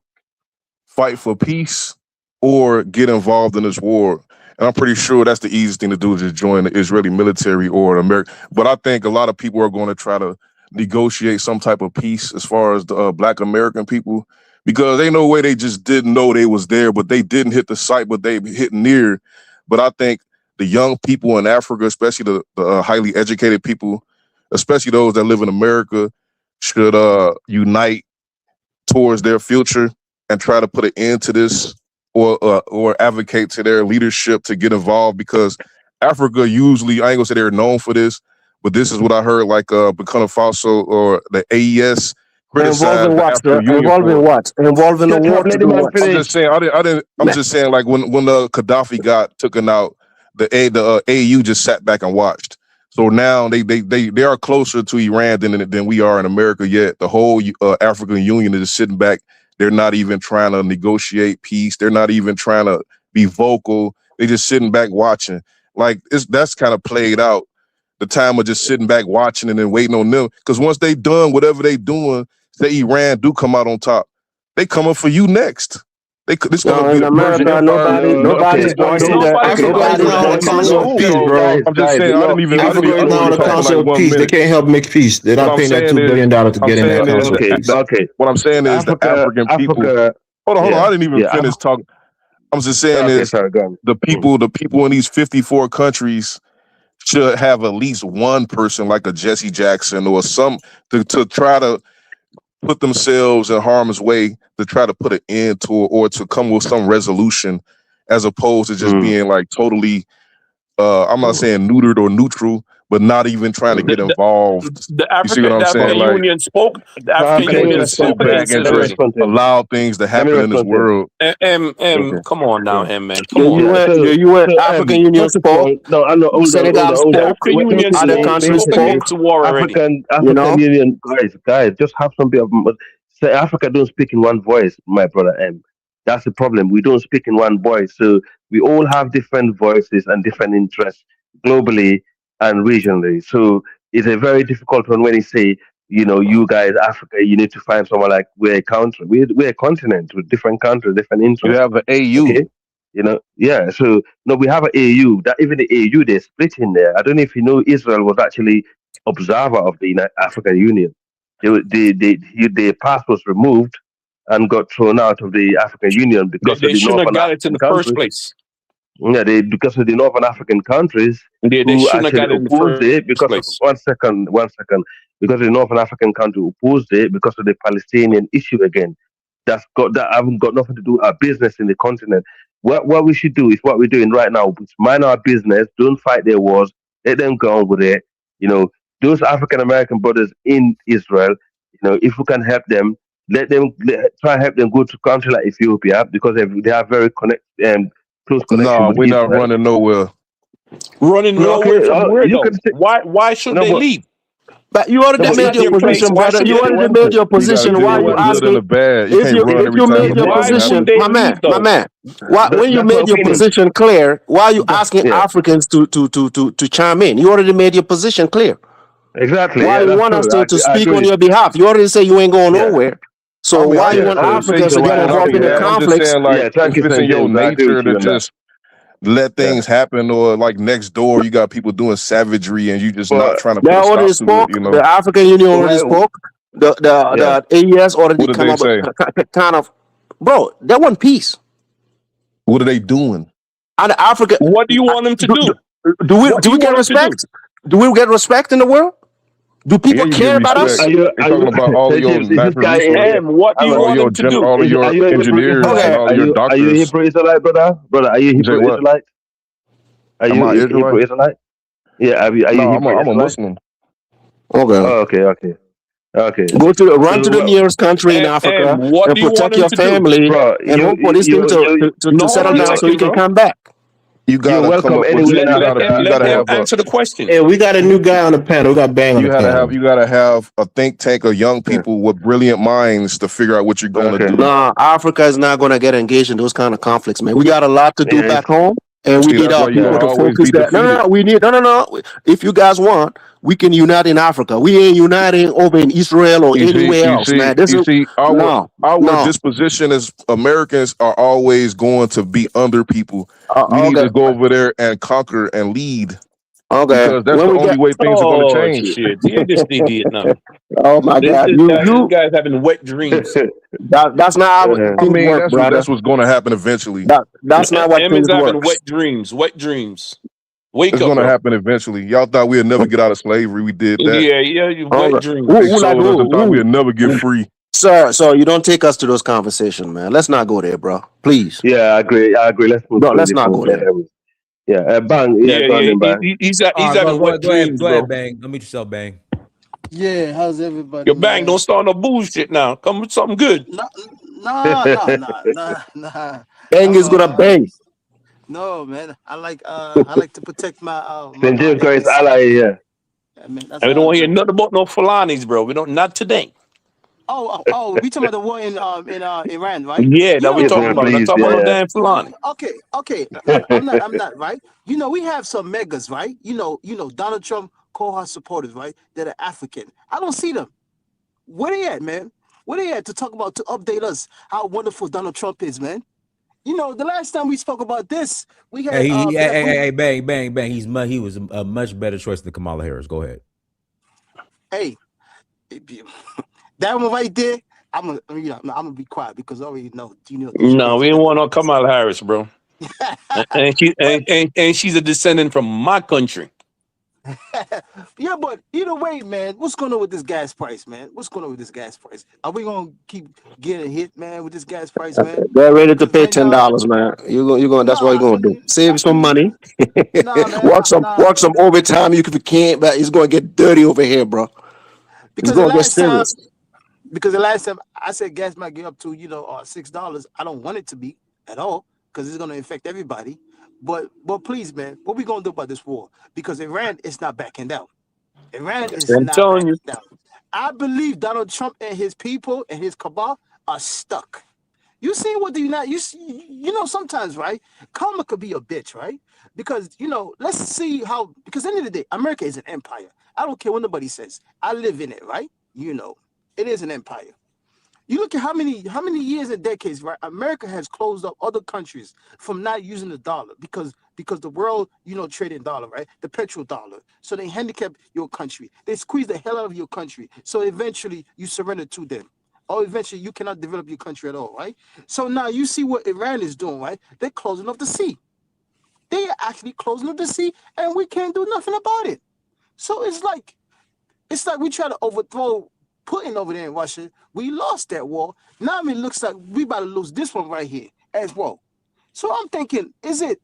fight for peace or get involved in this war. And I'm pretty sure that's the easiest thing to do is just join the Israeli military or America. But I think a lot of people are going to try to negotiate some type of peace as far as the Black American people, because they no way they just didn't know they was there, but they didn't hit the site, but they hit near. But I think the young people in Africa, especially the highly educated people, especially those that live in America, should unite towards their future and try to put an end to this, or advocate to their leadership to get involved, because Africa usually, I ain't gonna say they're known for this, but this is what I heard, like Burkina Faso or the AES criticized Involving the what, sir? African Union Involving for. what? Involving the Shut war up, to let the do man what? I'm just finish. saying, I'm just saying, like when Gaddafi got taken out, the AU just sat back and watched. So now they are closer to Iran than we are in America. Yet the whole African Union is just sitting back. They're not even trying to negotiate peace. They're not even trying to be vocal. They're just sitting back watching. Like that's kind of played out. The time of just sitting back watching and then waiting on them. Because once they done whatever they doing, say Iran do come out on top, they coming for you next. This gonna No, be in the Persian America, Empire. nobody's Okay, voicing so the. Nobody's okay, Africa guys, is voicing not their on the guys, opinion. Council of Who? Peace, so bro. guys, I'm just saying, I no, didn't even Africa is know not we on were the talking Council like of 1 Peace. They minute. can't help make peace. They're What not I'm paying that saying $2 billion to I'm get in that saying is Council of okay, Peace. okay. what I'm saying is the Africa, African people. Africa, Hold on. yeah, I didn't even yeah. finish talking. I'm just saying Okay, is sorry, go on. the people in these 54 countries should have at least one person like a Jesse Jackson or some to try to put themselves in harm's way, to try to put an end to it or to come with some resolution, as opposed to just being like totally, I'm not saying neutered or neutral, but not even trying to get involved. You see what I'm The saying? African Like Union spoke. The African Okay, or Union just sit spoke back against and it let me just already. respond to him. allow things to Let me happen in this respond to him. world. Okay. Come on now, Mm. man. The Come on. Yeah, UN, so the UN, so African Union first of spoke. all, no, I know, hold on, Senegal hold The on. spoke. African Union Basically, Other countries spoke basically, spoke. against the war already. You African know. Union, guys, just have some bit of say Africa don't speak in one voice, my brother M. That's the problem. We don't speak in one voice. So we all have different voices and different interests globally and regionally. So it's a very difficult one when you say, you guys, Africa, you need to find someone like we're a country. We're a continent with different countries, different You interests. have the AU. Okay. Yeah. So no, we have an AU. That even the AU they're split in there. I don't know if you know Israel was actually observer of the African Union. Their pass was removed and got thrown out of the African Union because of They the shouldn't have Northern got it in African the first countries. place. Yeah, because of the Northern African countries They who shouldn't have actually got it in the opposed it first because of place. one second, because the Northern African country opposed it because of the Palestinian issue again. That haven't got nothing to do with our business in the continent. What we should do is what we're doing right now. Is mind our business. Don't fight their wars. Let them go on with it. Those African American brothers in Israel. If we can help them, try and help them go to country like Ethiopia because they are very close connection No, with we're not Israel. running nowhere. Running away Okay, from where you can though? say Why should no, they but leave? But you no, already but That's if, made not your their if place. position, Why brother. should You they already leave? made your You got to position. deal Why with are you the good and asking the bad. You if can't you run if every you time made your something Why bad would position, happens. they my man, leave my though? man? Why when you that's my made your opinion. position clear, why are you asking Yeah, Africans to chime in? You already made your position clear. exactly. Why Yeah, you that's want us true. to I speak on agree. your behalf? You already say you ain't going Yeah, nowhere. I So mean, why you yeah. want So say Africans you to get right and I'll involved be in the happy. I'm just conflicts? saying, like, yeah, thank if you, it's St. in your James. I agree nature with you to on that. just let Yeah, things happen, or like next door, you got people doing savagery and you just not but trying to They put a already stop to it, spoke. you The know? African Union already well, spoke. yeah. The AES already What did come they up with say? kind of, bro. They want peace. What are they doing? And Africa, What do you want them to do, do? What do do we you get want them to do? respect? Do we get respect in the world? Do Yeah, people you get care about respect. us? They talking about all of St. your James? Is this natural guy? resources, What do Hang you on. want them to do? all of Are your you a Hebrew engineers and Israelite? Okay, all of your Are you a doctors. Hebrew Israelite, brother? Brother, are you a You say Hebrew what? Israelite? Are Am you I a Hebrew Israelite? Israelite? Yeah, are you No, a Hebrew I'm a Israelite? Muslim. okay. Oh, okay. Run to So, the nearest country in Africa What and do you want protect them your to do? family bro, and hope for this thing to No, hold settle on a down you so you second, can bro. come back. You you're gotta come welcome up with anywhere in Let you let gotta him Africa. you let gotta him have a answer the question. Hey, we got a new guy on the panel. We got Bang on the panel. you gotta have a think tank of young Yeah, people with brilliant minds to figure out what you're gonna okay. do. No, Africa is not going to get engaged in those kind of conflicts, man. We got a lot to do Yeah, back home. And we See, need that's our why you're people gonna to always focus be that. No, no, defeated. no. We need no. If you guys want, we can unite in Africa. We ain't uniting over in Israel or anywhere else, man. This You is see, no, our no. disposition as Americans are always going to be under people. We need Okay, to go over there and conquer and lead okay. because that's When the we only get, way things are going to Oh change. shit! Hear this idiot now. oh my God, This guy's having wet dreams. that's not how I things mean, work, brother. that's what's going to happen eventually. That's not what Em is things having works. wet dreams. Wet dreams. Wake It's up, going to bro. happen eventually. Y'all thought we'd never get out of slavery. We did that. Yeah. You wet Okay. They dreams. sold us and thought we'd never get free. Sir, you don't take us to those conversations, man. Let's not go there, bro. Please. Yeah, I agree. I agree. Let's move No, to a let's not go different there. area. Yeah, Bang. Yeah, Yeah, go on then, Bang. he's having wet dreams, Go ahead, bro. Bang. Unmute yourself, Bang. Yeah, how's Yo, everybody, bang! Don't man? start no bullshit now. Come with something good. Nah, nah. Bang I'm is gonna bang. no, man. I like to protect my St. James got his embassy. ally here. I mean, that's And we all don't I'm hear saying. nothing about no Falanis, bro. We don't. Not today. We talking about the war in Iran, right? Yeah, You that we Yes, know, talking man, about. Not please. talking about no Yeah, damn Falani. okay. I'm not right. You know, we have some megas, right? You know, Donald Trump cohort supporters, right? That are African. I don't see them. Where they at, man? Where they at to talk about to update us how wonderful Donald Trump is, man? You know, the last time we spoke about this, we had Black. Bang, Bang, Bang. He was a much better choice than Kamala Harris. Go ahead. Hey, that one right there. I'm gonna be quiet because I already know. You know, No, we disrespect. didn't want no Kamala Harris, bro. And she's a descendant from my country. Yeah, but either way, man, what's going on with this gas price, man? What's going on with this gas price? Are we gonna keep getting hit, man, with this gas price, man? They're ready to Because pay right now, $10, man. You going that's what you're nah, gonna do. Save some money. man, work some overtime. You if you can't, but it's gonna get dirty over here, bro. It's because gonna get serious. the last time I said gas might get up to $6. I don't want it to be at all because it's gonna affect everybody. But please, man, what we gonna do about this war? Because Iran is not backing down. Iran is I'm not telling you. backing down. I believe Donald Trump and his people and his cabal are stuck. You see what the United you know sometimes, right? Karma could be a bitch, right? Because let's see how because at the end of the day, America is an empire. I don't care what nobody says. I live in it, right? It is an empire. You look at how many years and decades, right? America has closed up other countries from not using the dollar because the world, trade in dollar, right? The petrodollar. So they handicap your country. They squeeze the hell out of your country. So eventually you surrender to them. Or eventually you cannot develop your country at all, right? So now you see what Iran is doing, right? They're closing up the sea. They are actually closing up the sea, and we can't do nothing about it. So it's like we try to overthrow Putin over there in Russia. We lost that war. Now it looks like we about to lose this one right here as well. So I'm thinking, is it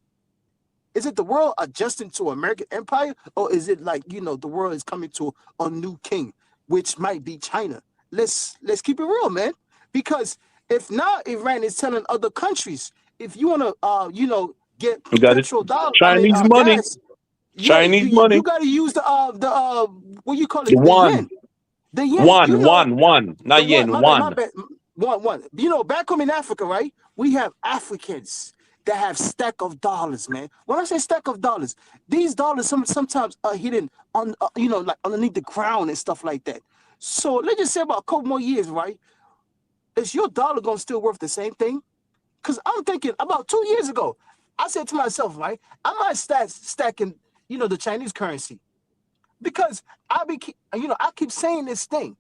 the world adjusting to American empire, or is it like the world is coming to a new king, which might be China? Let's keep it real, man. Because if now Iran is telling other countries, if you want to get You got it. petrodollar, Chinese money. gas, yeah, Chinese you money. got to use the what you call The it, the one. yen. The yen, One. the Not one, yen. my One. bad. One. Back home in Africa, right? We have Africans that have stack of dollars, man. When I say stack of dollars, these dollars sometimes are hidden on, like underneath the ground and stuff like that. So let's just say about a couple more years, right? Is your dollar gonna still worth the same thing? Because I'm thinking about 2 years ago, I said to myself, right, I might start stacking, the Chinese currency because I keep saying this thing.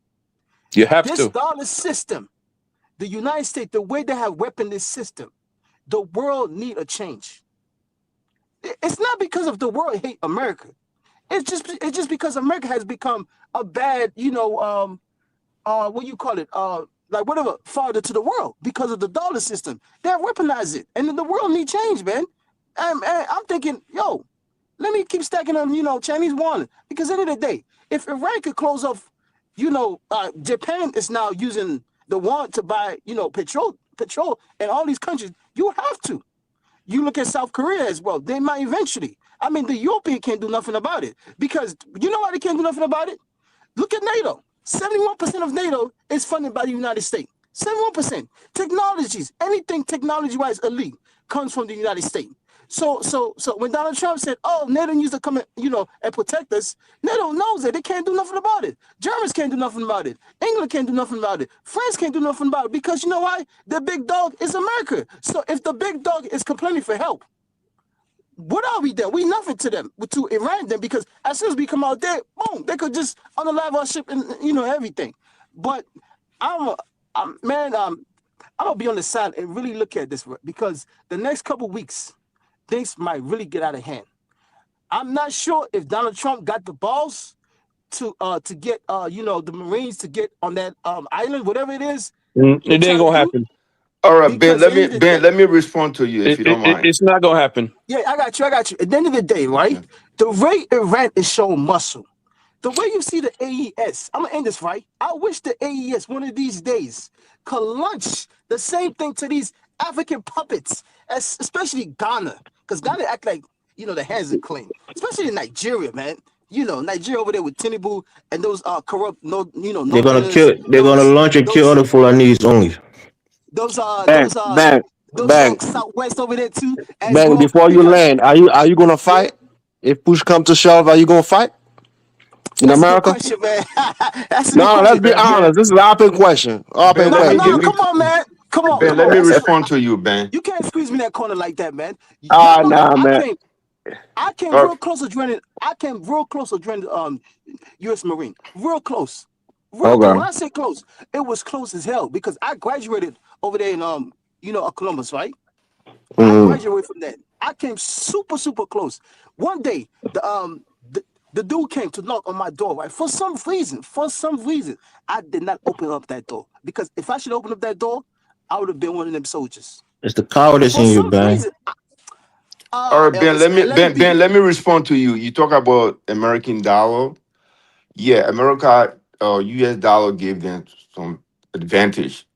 You have This to. dollar system, the United States, the way they have weaponed this system, the world need a change. It's not because of the world hate America. It's just because America has become a bad, what you call it, like whatever, father to the world because of the dollar system. They have weaponized it, and the world need change, man. And I'm thinking, yo, let me keep stacking on, Chinese yuan because at the end of the day, if Iran could close off, Japan is now using the yuan to buy, petrol, and all these countries. You have to. You look at South Korea as well. They might eventually. I mean, the European can't do nothing about it because you know why they can't do nothing about it? Look at NATO. 71% of NATO is funded by the United States. 71%. Technologies, anything technology-wise elite comes from the United States. So when Donald Trump said, "Oh, NATO needs to come and and protect us," NATO knows that they can't do nothing about it. Germans can't do nothing about it. England can't do nothing about it. France can't do nothing about it because you know why? The big dog is America. So if the big dog is complaining for help, what are we then? We nothing to them, to Iran then, because as soon as we come out there, boom, they could just unalive our ship and everything. But man, I'm gonna be on the side and really look at this because the next couple weeks, things might really get out of hand. I'm not sure if Donald Trump got the balls to get the Marines to get on that island, whatever it is, they're It ain't trying to gonna do. happen. All right, Ben. Because at Let the end me of the day, Ben. Let me respond to you if you don't mind. It's not gonna happen. yeah, I got you. At the end of the day, right? Okay. The way Iran is showing muscle, the way you see the AES, I'm gonna end this right. I wish the AES one of these days could launch the same thing to these African puppets, especially Ghana, because Ghana act like the hands are clean, especially in Nigeria, man. Nigeria over there with Tinubu and those corrupt Northerners, They're gonna launch and kill those the Fulanese only. those Bang, bang, bang, Southwest over there too, as bang. well, Before you because land, are you gonna yeah. fight? If push come to shove, are you gonna fight in That's a good America? question, man. That's a good No, no, let's question. be Ben. honest. This is an open question. Open Ben. Let No, me question. no, give you. come on, man. Ben. Come Let on. me That's respond to you, Ben. you can't squeeze me in that corner like that, man. Y'all Ah, know that nah, man. I came Uh, real close to joining. I came real close to joining U.S. Marine. Real close, real close. When Okay. I say close, it was close as hell because I graduated over there in Columbus, right? I Mm. graduated from that. I came super, super close. One day, the dude came to knock on my door, right? For some reason, I did not open up that door. Because if I should open up that door, I would have been one of them soldiers. It's the cowardice For in you, some man. reason, all right, Ben. Elvis, man, let it Ben. be. Let me respond to you. You talk about American dollar. Yeah, America, U.S. dollar gave them some advantage.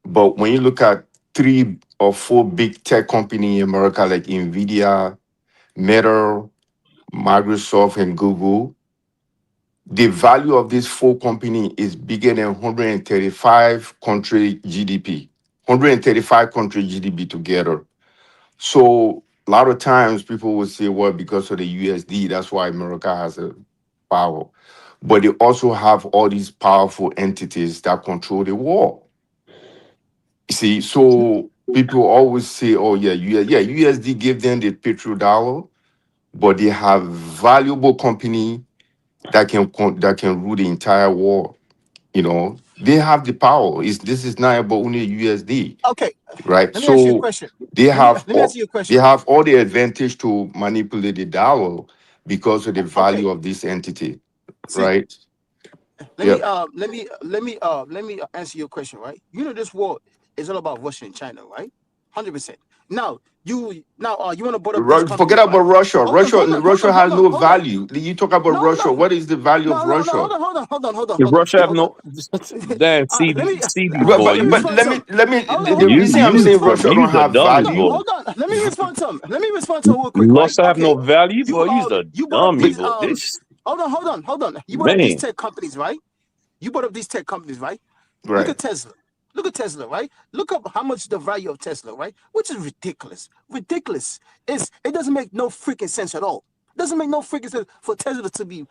But when you look at 3 or 4 big tech company in America like Nvidia, Meta, Microsoft, and Google, the value of these 4 company is bigger than 135 country GDP. 135 country GDP together. So a lot of times people will say, well, because of the USD, that's why America has a power. But they also have all these powerful entities that control the war. You see, so people always say, oh yeah, USD give them the petrodollar, but they have valuable company that can rule the entire war. They have the power. This is not about only USD, Okay, right? let me ask you a So question. they have Let me all ask you a they question. have all the advantage to manipulate the dollar because of the Okay, value of this entity, see, right? let me Yep. answer your question, right? This war is all about Russia and China, right? 100%. Now you want to put up these Forget companies, about right? Russia. Hold on, hold on, hold Russia on, hold has on, no hold on. value. You talk about No, Russia. no, What is the value of no. Russia? If Russia have Hold on. no damn Let me CB But boy, but, you but respond let to me him. let me Hold on, the, hold the on. reason Let me I'm you saying respond but to Russia him. you's don't a have dummy Hold on, boy. value. hold on. Let me respond to him. Real quick, right? Russia have no Okay. value, You boy. You's a you brought up dummy these boy. This hold on. You brought up these man. tech companies, right? You brought up these tech companies, right? Look Right. at Tesla. Look at Tesla, right? Look up how much the value of Tesla, right? Which is ridiculous. Ridiculous. It doesn't make no freaking sense at all. It doesn't make no freaking sense for Tesla to be,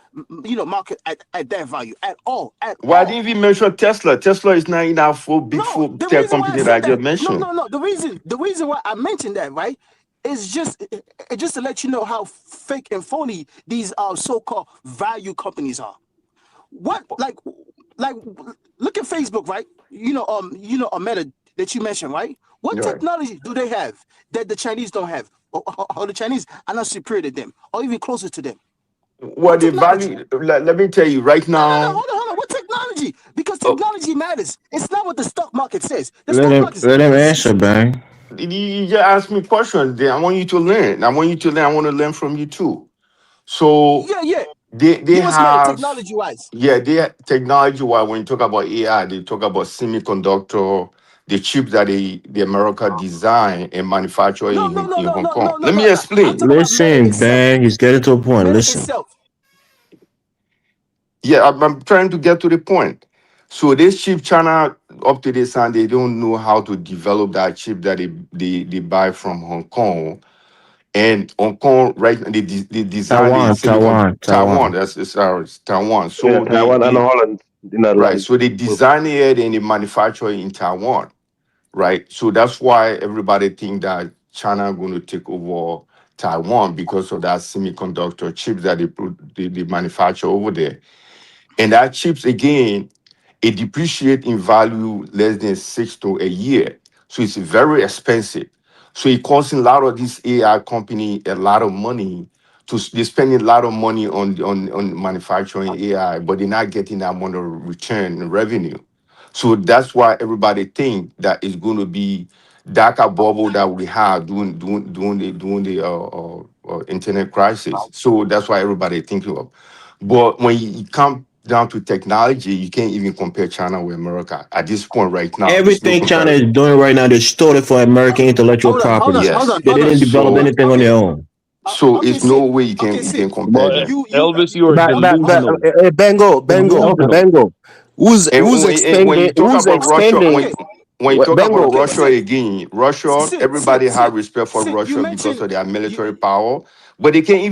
market at that value at all, at Why all. didn't you mention Tesla? Tesla is not in our big No, four the tech reason why I company that I said just that, mentioned. no. The reason why I mentioned that, right, is just to let you know how fake and phony these so-called value companies are. What like look at Facebook, right? A Meta that you mentioned, right? What Right. technology do they have that the Chinese don't have, or the Chinese are not superior to them, or even closer to them? Well, What the technology? value. Let me tell you right No. now. Hold on. What technology? Because Oh, technology matters. It's not what the stock market says. The Let stock him market. let him answer, man. you just asked me questions. Then I want you to learn. I want you to learn. I want to learn from you too. So Yeah. they Give us more have technology wise. they technology. Wise when you talk about AI, they talk about semiconductor, the chips that the America design and manufacture No, in Hong Kong. Let me no. I'm explain. talking about Meta Listen, itself. man. He's getting to a point. Meta Listen. itself. Yeah, I'm trying to get to the point. So this chip China up to this time, they don't know how to develop that chip that they buy from Hong Kong And Hong Kong, right? They design the Taiwan. That's it's ours, Taiwan. Yeah, So Taiwan and Holland, the right. Netherlands. So they design it and they manufacture it in Taiwan, right? So that's why everybody think that China going to take over Taiwan because of that semiconductor chips that they manufacture over there. And that chips again, it depreciate in value less than 6 to a year. So it's very expensive. So it costing a lot of these AI company a lot of money they're spending a lot of money on manufacturing AI, but they're not getting that amount of return and revenue. So that's why everybody think that it's going to be darker bubble that we had during the internet crisis. So that's why everybody thinking of. But when you come down to technology, you can't even compare China with America at this point right now. There's no Everything China is comparison. doing right now, they stole it for American intellectual property. Yes. They didn't develop So anything on their own. Okay, it's no Sid. way Okay, you Sid. can compare But them. Elvis, you are Hold on. delusional. Bengo, Delusional. Bengo. And Who's when you expanding? talk about Russia, Okay, when you talk about Bengo, okay, Russia Sid. again, Russia, Sid, Sid, everybody have Sid, respect for Sid. You Russia because mentioned of their you military power, but they can't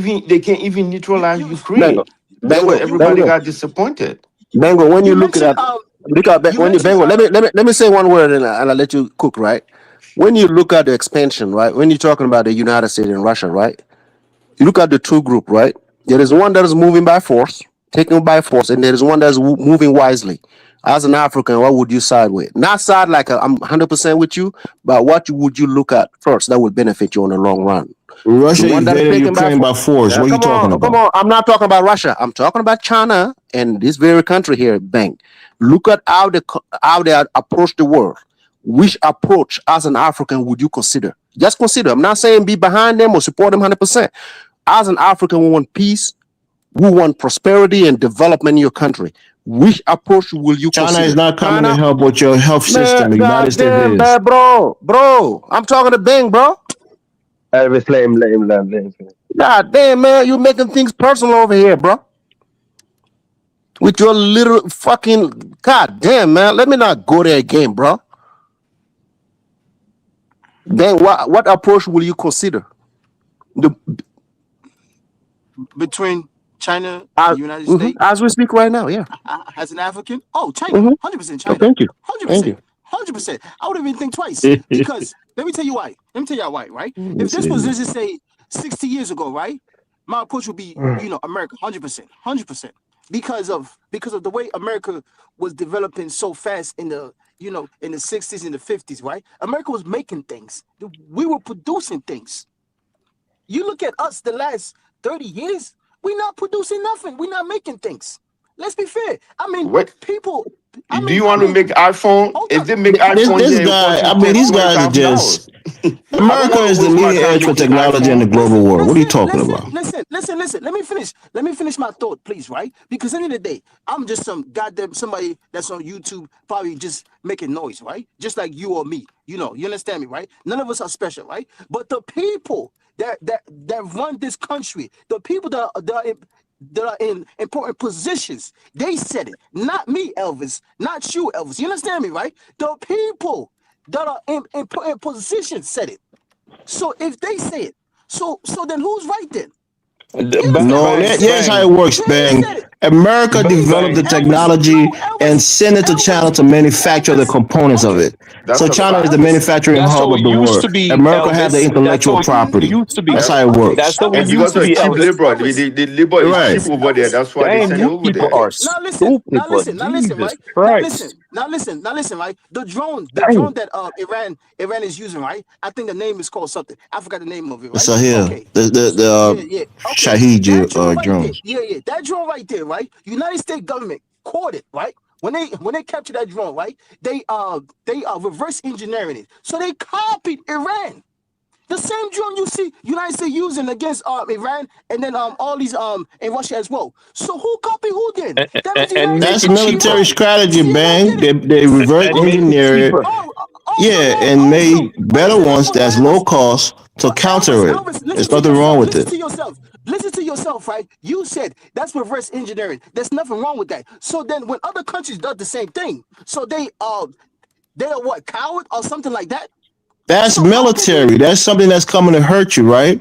even neutralize you Bengo, Ukraine. That's what you everybody got disappointed. Bengo. When you you look at mentioned that, because you when you mentioned Bengo, let me say one word and I'll let you cook. Right? When you look at the expansion, right? When you're talking about the United States and Russia, right? You look at the two group, right? There is one that is moving by force, taken by force, and there is one that is moving wisely. As an African, what would you side with? Not side like I'm 100% with you, but what would you look at first that would benefit you in the long run? The Russia one that is invaded taken by Ukraine force. by force. What are you talking Come about? on. I'm not talking about Russia. I'm talking about China and this very country here. Bang. Look at how they approach the world. Which approach as an African would you consider? Just consider. I'm not saying be behind them or support them 100%. As an African, we want peace, we want prosperity and development in your country. Which approach will you China is consider? not coming to China? help with your health system. Man, The United States goddamn, is. bad bro. I'm talking to Bing, bro. Elvis, let him finish. God damn, man, you making things personal over here, bro. With your little fucking god damn, man. Let me not go there again, bro. Then what approach will you consider? The between China uh, and United States as we speak right now, yeah. as an African. Oh, China, Mm-hmm. 100% Oh, China, thank you. hundred Thank percent, you. 100%. I wouldn't even think twice because let me tell you why. Let me tell you why. Right? If this was let's just say 60 years ago, right? My approach would be, America, 100%, 100%, because of the way America was developing so fast in the in the 60s and the 50s, right? America was making things. We were producing things. You look at us the last 30 years, we're not producing nothing. We're not making things. Let's be fair. I mean, What people, do you want to make iPhone? hold If on. they make This iPhone this here, it guy, costs you I mean, these twenty guys are thousand just dollars. No, I don't America want to is the waste my leading time edge for making technology in the iPhone. global world. What are you talking about? Listen. Let me finish. Let me finish my thought, please, right? Because at the end of the day, I'm just some goddamn somebody that's on YouTube, probably just making noise, right? Just like you or me. You understand me, right? None of us are special, right? But the people that run this country, the people that are in important positions, they said it. Not me, Elvis. Not you, Elvis. You understand me, right? The people that are in important positions said it. So if they say it, so then who's right then? You understand me? No, They said it. here's how it works, They Bang. said it. America developed the Elvis. technology No, and Elvis. sent it to China Elvis. to manufacture the Elvis. components of Okay. it. That's So a Okay. China is the fact. Elvis. manufacturing That's hub how of it the used world. to be, America had the Elvis. That's intellectual how it property. used to be. That's Okay. how it Okay. works. That's how it And Elvis. used because to of be, Okay. cheap Elvis. Elvis. labor, Elvis. the labor is Right. cheap Elvis. over there. Elvis. That's why they Dang, send it Okay. you over people there. Okay. are Now listen. stupid, Now but listen. Now listen. Jesus Right. Now listen. Christ. Now listen. Now listen. Right. The Dang. drone that Iran is using. Right. I think the name is called something. I forgot the name of it. Right. So here, Okay. the Yeah, yeah. Okay. That Shahid drone right there. drones. Yeah. That drone right there, right? United States government caught it, right? When they captured that drone, right? They reverse engineering it. So they copied Iran. The same drone you see United States using against Iran and then all these in Russia as well. So who copied who then? That means the And United make States That's it copied cheaper. military Iran. strategy, So you don't Bang. get it. They reverse And make it engineer it. cheaper. Yeah, No. and Also, made better ones but that's low cost to counter it. Listen There's to nothing wrong yourself. with it. Listen to yourself, right? You said that's reverse engineering. There's nothing wrong with that. So then, when other countries do the same thing, so they are what, coward or something like that. That's So how can you? military. That's something that's coming to hurt you, right?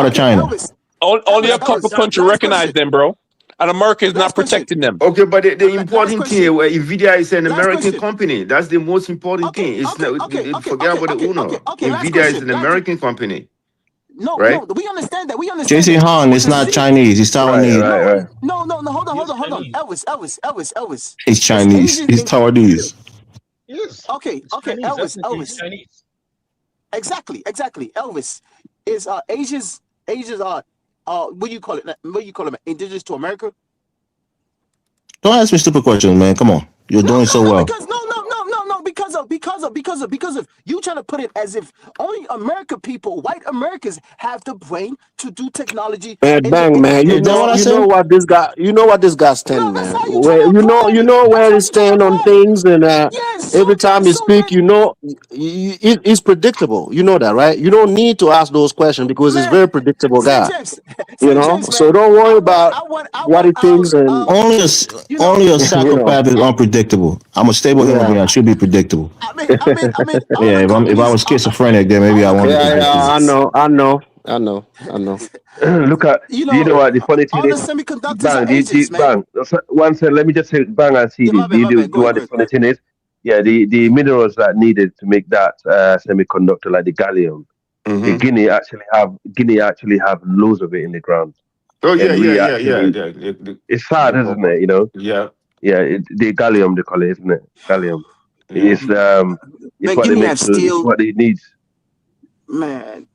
part of Okay, China. Elvis. Only a couple Elvis. countries Last recognize question. them, bro. And America is not Last question. protecting them. Okay, but the Last important thing question. here, Nvidia is an Last American question. company. That's the most important thing. It's not forget about the owner. Last Nvidia is question. an American company, No, right? we understand that. We understand JC that. Han But is the not city. Chinese. He's Right, Taiwanese. right, right. No. Hold on. Elvis. He's It's Chinese. Asian. He's Taiwanese. Yes. Okay, It's Chinese. Elvis. Ethnically, he's Chinese. Exactly. Elvis is Asia's Asians are what do you call it? What do you call them? Indigenous to America? Don't ask me stupid questions, man. Come on. You're No, doing no, so no, well. because of you trying to put it as if only American people, white Americans, have the brain to do technology. Man, bang, man. Is that what I You said? know what this guy. You know what this guy No, stand, that's man. how you trying Where to you apply it. know That's where how he you trying to stand on apply it. things, and Yes, every time he so speak, you know, it's predictable. You know that, right? You don't need to ask those questions because he's man, very predictable St. guy. James, You St. know, James, man. so don't worry about I what want he thinks, and you know, Only a you know, psychopath is unpredictable. I'm a stable human yeah. being. I should be predictable. all Yeah, the if I companies, was schizophrenic, then maybe all I the won't be Yeah, companies predictable. is, I know. Look at, you you know know, what the funny thing all the is? semiconductors are Bang, agents, man. bang. One second, let me just say bang and see Yeah, this. my bad. Do you Go want the ahead, go funny ahead. thing is? Yeah, the minerals that needed to make that semiconductor, like the gallium, the Mm-hmm. Guinea actually have loads of it in the ground, Oh yeah, and yeah, we yeah, yeah. actually, it's sad, isn't it? You know, Yeah. yeah, the gallium they call it, isn't it? Gallium. Yeah. It's Man, what give they me make. that It's steel, what they need. man.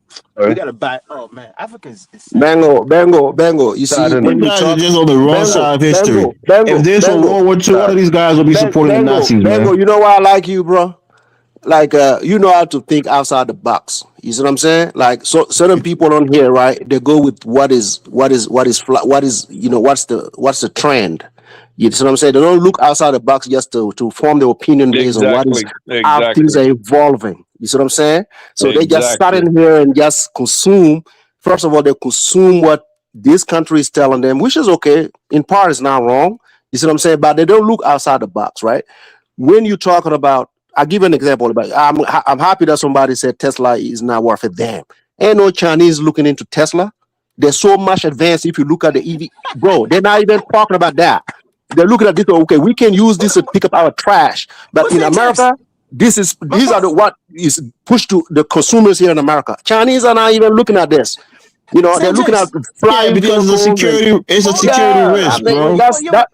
We Sorry, gotta buy. Oh man, Africa is sad, man. Bango. You sad, see, isn't it? when You you guys are talk, just on the wrong Bango, side of history. If Bango, there's a Bango, World War II, all of Sad. these guys will be supporting the Nazis, Bango. man. You know why I like you, bro? Like you know how to think outside the box. You see what I'm saying? Like so certain people on here, right? They go with what is you know what's the trend. You see what I'm saying? They don't look outside the box just to form their opinion based on what is Exactly. how things Exactly. are evolving. You see what I'm saying? So they just start Exactly. in here and just consume. First of all, they consume what this country is telling them, which is okay. In part, is not wrong. You see what I'm saying? But they don't look outside the box, right? When you're talking about, I'll give you an example. About I'm happy that somebody said Tesla is not worth a damn. Ain't no Chinese looking into Tesla. They're so much advanced. If you look at the EV, bro, they're not even talking about that. They're looking at this. Okay, we can use this to pick up our trash, but But in St. James, America, these are but the what is pushed to the consumers here in America. Chinese are not even looking at this. You know, they're St. looking at James, Yeah, flying because vehicles and it's a hold on. security yeah. I risk, mean, bro. that's that.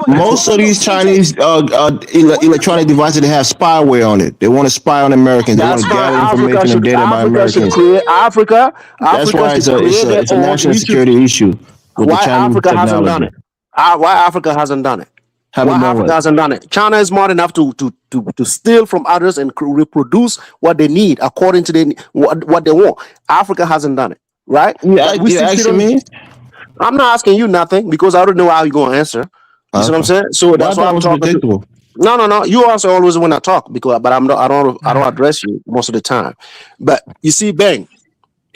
Most of Look, these St. James. Chinese electronic devices, they have spyware on it. They want to spy on Americans. They want That's to why gather information and data about Americans. Africa should create their It's a own. national security issue with the Why Chinese Africa hasn't done technology. it? Why Africa hasn't done it? Why Haven't done Africa what? hasn't done it? China is smart enough to steal from others and reproduce what they need according to what they want. Africa hasn't done it, right? Yeah, But we you're still sit asking on. me? I'm not asking you nothing because I already know how you're going to answer. You see what I'm Okay. saying? So Well, I that's why thought it I'm was talking to. predictable. No. You answer always when I talk because, but I don't address you most of the time. But you see, Bang,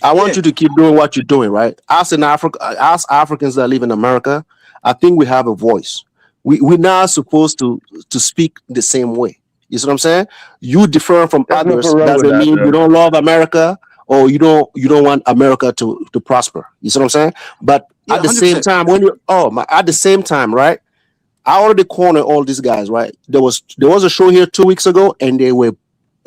I want Yeah, you to keep doing what you're doing, right? Us in Africa, us Africans that live in America, I think we have a voice. We're not supposed to speak the same way. You see what I'm saying? You differ from There's nothing others wrong with doesn't that, mean you though. don't love America or you don't want America to prosper. You see what I'm saying? But yeah, at the same 100%. time, at the same time, right? I already cornered all these guys, right? There was a show here 2 weeks ago, and they were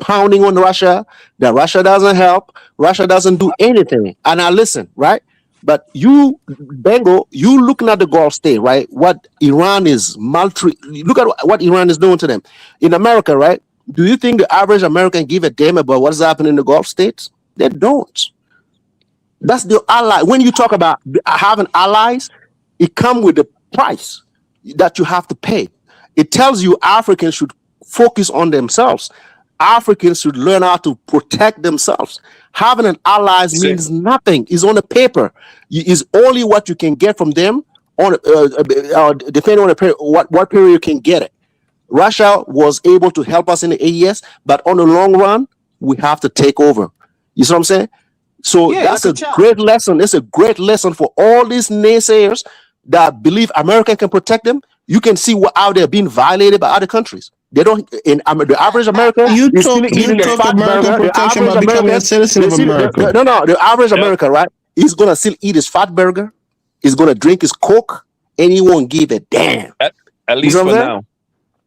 pounding on Russia that Russia doesn't help, Russia doesn't do anything. And I listen, right? But you, Bengo, you looking at the Gulf state, right? What Iran is look at what Iran is doing to them. In America, right? Do you think the average American give a damn about what's happening in the Gulf states? They don't. That's the ally. When you talk about having allies, it comes with a price that you have to pay. It tells you Africans should focus on themselves. Africans should learn how to protect themselves. Having an allies Say, means nothing. It's on the paper. Is only what you can get from them on depending on what period you can get it. Russia was able to help us in the AES, but on the long run, we have to take over. You see what I'm saying? So Yeah, that's it's a a great challenge. lesson. It's a great lesson for all these naysayers that believe America can protect them. You can see what out there being violated by other countries. They don't. The average American is still You eating the took fat American burger. The protection average by becoming a American, citizen they of see America. no. The average yep. American, right? He's gonna still eat his fat burger. He's gonna drink his Coke, and he won't give a damn. At, at You see least what for I'm saying? now.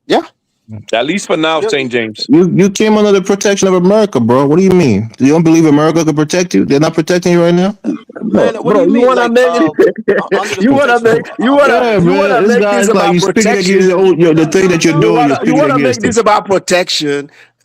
Yeah. At least for now, Yep. St. James. You came under the protection of America, bro. What do you mean? You don't believe America can protect you? They're not protecting you right now? Man, what do Bro, you you mean? wanna Like, make it? under the protection of Yeah, America? You wanna man. This make guy this is like about you speaking against protection. the thing that you're No. doing. You're You speaking wanna make against it. this about protection.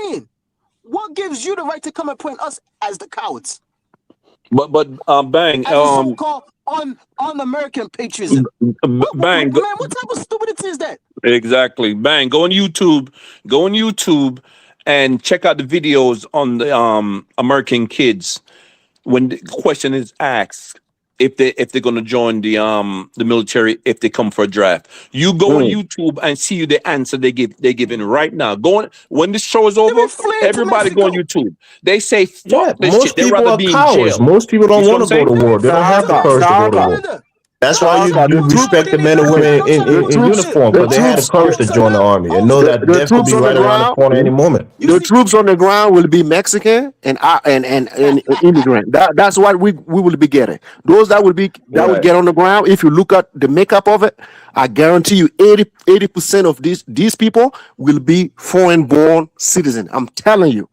playing. What gives you the right to come and point us as the cowards? But bang, As a so-called un-American patriotism. bang. Man, what type of stupidity is that? Exactly. Bang. Go on YouTube. Go on YouTube and check out the videos on the American kids when the question is asked if they're gonna join the military if they come for a draft. You go on YouTube and see the answer they're giving right now. Go on when this show is over, everybody go on YouTube. They say fuck this shit. Most They'd people rather are be in cowards. jail. Most people You don't see what want I'm to go saying? to war. They don't have the courage to go to war. That's why you respect the men and women in uniform, because they had the courage to join the army and know that The death could troops be on the right around the ground. corner any moment. The troops on the ground will be Mexican and immigrant. That's what we will be getting. Those that will get on the ground. If you look at the makeup of it, I guarantee you 80% of these people will be foreign born citizens. I'm telling you,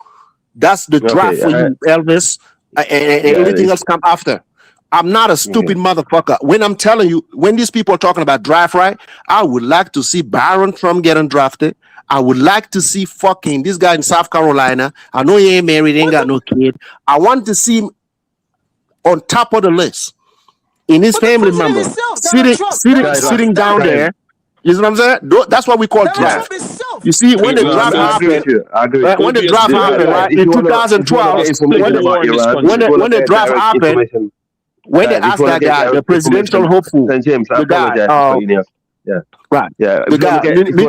that's the draft for you, Elvis, and everything else come after. I'm not a stupid motherfucker. When I'm telling you, when these people are talking about draft right, I would like to see Byron Trump getting drafted. I would like to see fucking this guy in South Carolina. I know he ain't married, ain't got no kid. I want to see him on top of the list in his family member sitting down there. You know what I'm saying? That's what we call draft. You see, when the draft I agree with happened, you. I agree with you. when the draft happened, right If in you wanna 2012, get information about Iran, if you wanna when the get draft direct happened, information, when they guys, if you asked wanna that get guy, the direct presidential information, hopeful, St. James, I the guy, apologize for cutting you off. Yeah, right, yeah. the guy,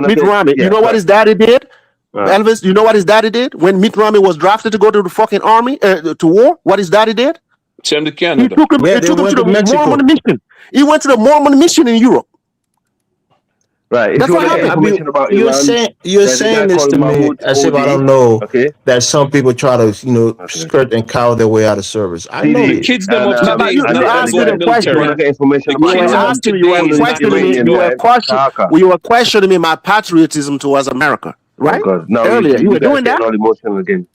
Mitt Romney. You know what his daddy did? Elvis, you know what his daddy did when Mitt Romney was drafted to go to the fucking army to war? What his daddy did? Send to Canada. He took him to the Mormon mission. He went to the Mormon mission in Europe. Right. If That's you what want to get happened. information about You're Iran, saying there's a guy this called to me Mahmoud as if I Odi. don't know Okay. that some people try to skirt and cow their way out of service. I know CD, this. Kids them of and today is and not the, gonna and the asked me go guy. to the If you want question. to military. get information The You about were kids them Iran, of asking me, you today were is Kurdish not questioning gonna me, Iranian go. guy, Taka. you were questioning me my patriotism towards America, Oh right? God, now Earlier, you you were guys doing getting that. all emotional again.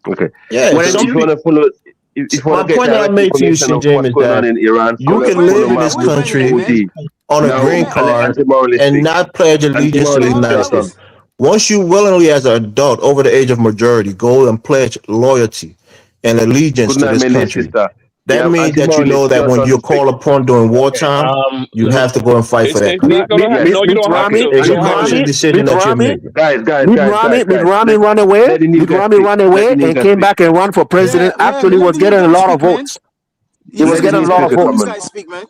Okay. Yeah, Well, So then if you want to follow, if you want my to get point that I direct made to you, information of CJ, what's is going on that in Iran, you can follow live in this Mahmoud country Odi. on a No, green card and anti-moralistic, not pledge allegiance to the United anti-moralistic. States. Once you willingly, as an adult over the age of majority, go and pledge loyalty and allegiance Good to night, this Mele country, sister. that Yeah, means that you know anti-moralist. that Your when turn you're to speak. called upon during Okay. wartime, you Look, have to go and fight for that It's country. not gonna happen. Yes. No, you don't have Okay. to. It's You a don't have conscious to. decision that you're making. Guys. Romney run away. Let the new Mitt guy Romney speak. run Let away the new and guy came speak. back and run for president. Actually, let was the new getting a guy lot of speak, man. votes. He Yeah, was Let the let getting new a lot of speaker votes. come these in. guys speak, man.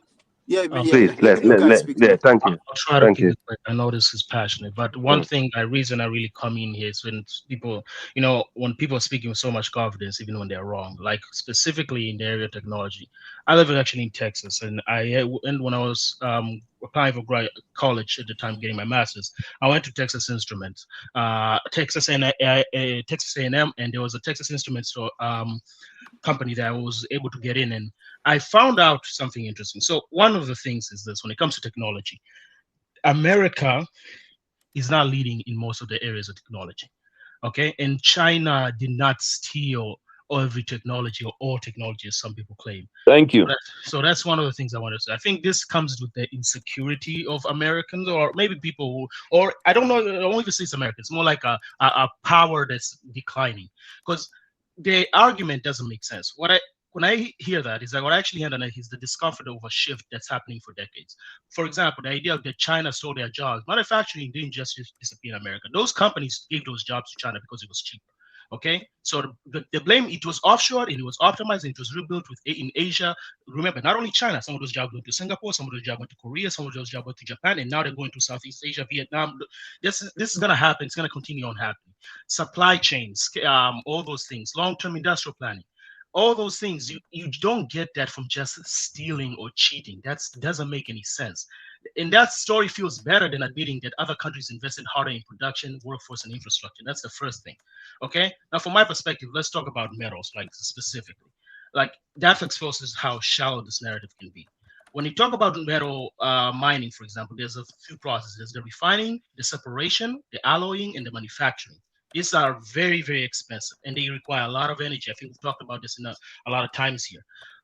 Yeah, Please, let the new guy speak, man. thank you. I'll try to Thank keep you. it quick. I know this is passionate, but one reason I really come in here is when people, when people are speaking with so much confidence, even when they're wrong, like specifically in the area of technology. I live actually in Texas, and when I was applying for college at the time, getting my master's, I went to Texas Instruments, Texas A&M, and there was a Texas Instruments company that I was able to get in, and I found out something interesting. So one of the things is this: when it comes to technology, America is not leading in most of the areas of technology. Okay, and China did not steal every technology or all technology, as some people claim. Thank you. So that's one of the things I want to say. I think this comes with the insecurity of Americans, or maybe people who, or I don't know, I won't even say it's Americans, more like a power that's declining. Because the argument doesn't make sense. When I hear that, is that what I actually hear is the discomfort of a shift that's happening for decades. For example, the idea that China stole their jobs. Manufacturing didn't just disappear in America. Those companies gave those jobs to China because it was cheap. Okay, so the blame, it was offshore and it was optimized and it was rebuilt in Asia. Remember, not only China, some of those jobs went to Singapore, some of those jobs went to Korea, some of those jobs went to Japan, and now they're going to Southeast Asia, Vietnam. This is going to happen. It's going to continue on happening. Supply chains, all those things, long-term industrial planning, all those things, you don't get that from just stealing or cheating. That doesn't make any sense. And that story feels better than admitting that other countries invested harder in production, workforce, and infrastructure. That's the first thing. Okay. Now, from my perspective, let's talk about metals, like specifically. Like that exposes how shallow this narrative can be. When you talk about metal mining, for example, there's a few processes: there's the refining, the separation, the alloying, and the manufacturing. These are very, very expensive, and they require a lot of energy. I think we've talked about this in a lot of times here.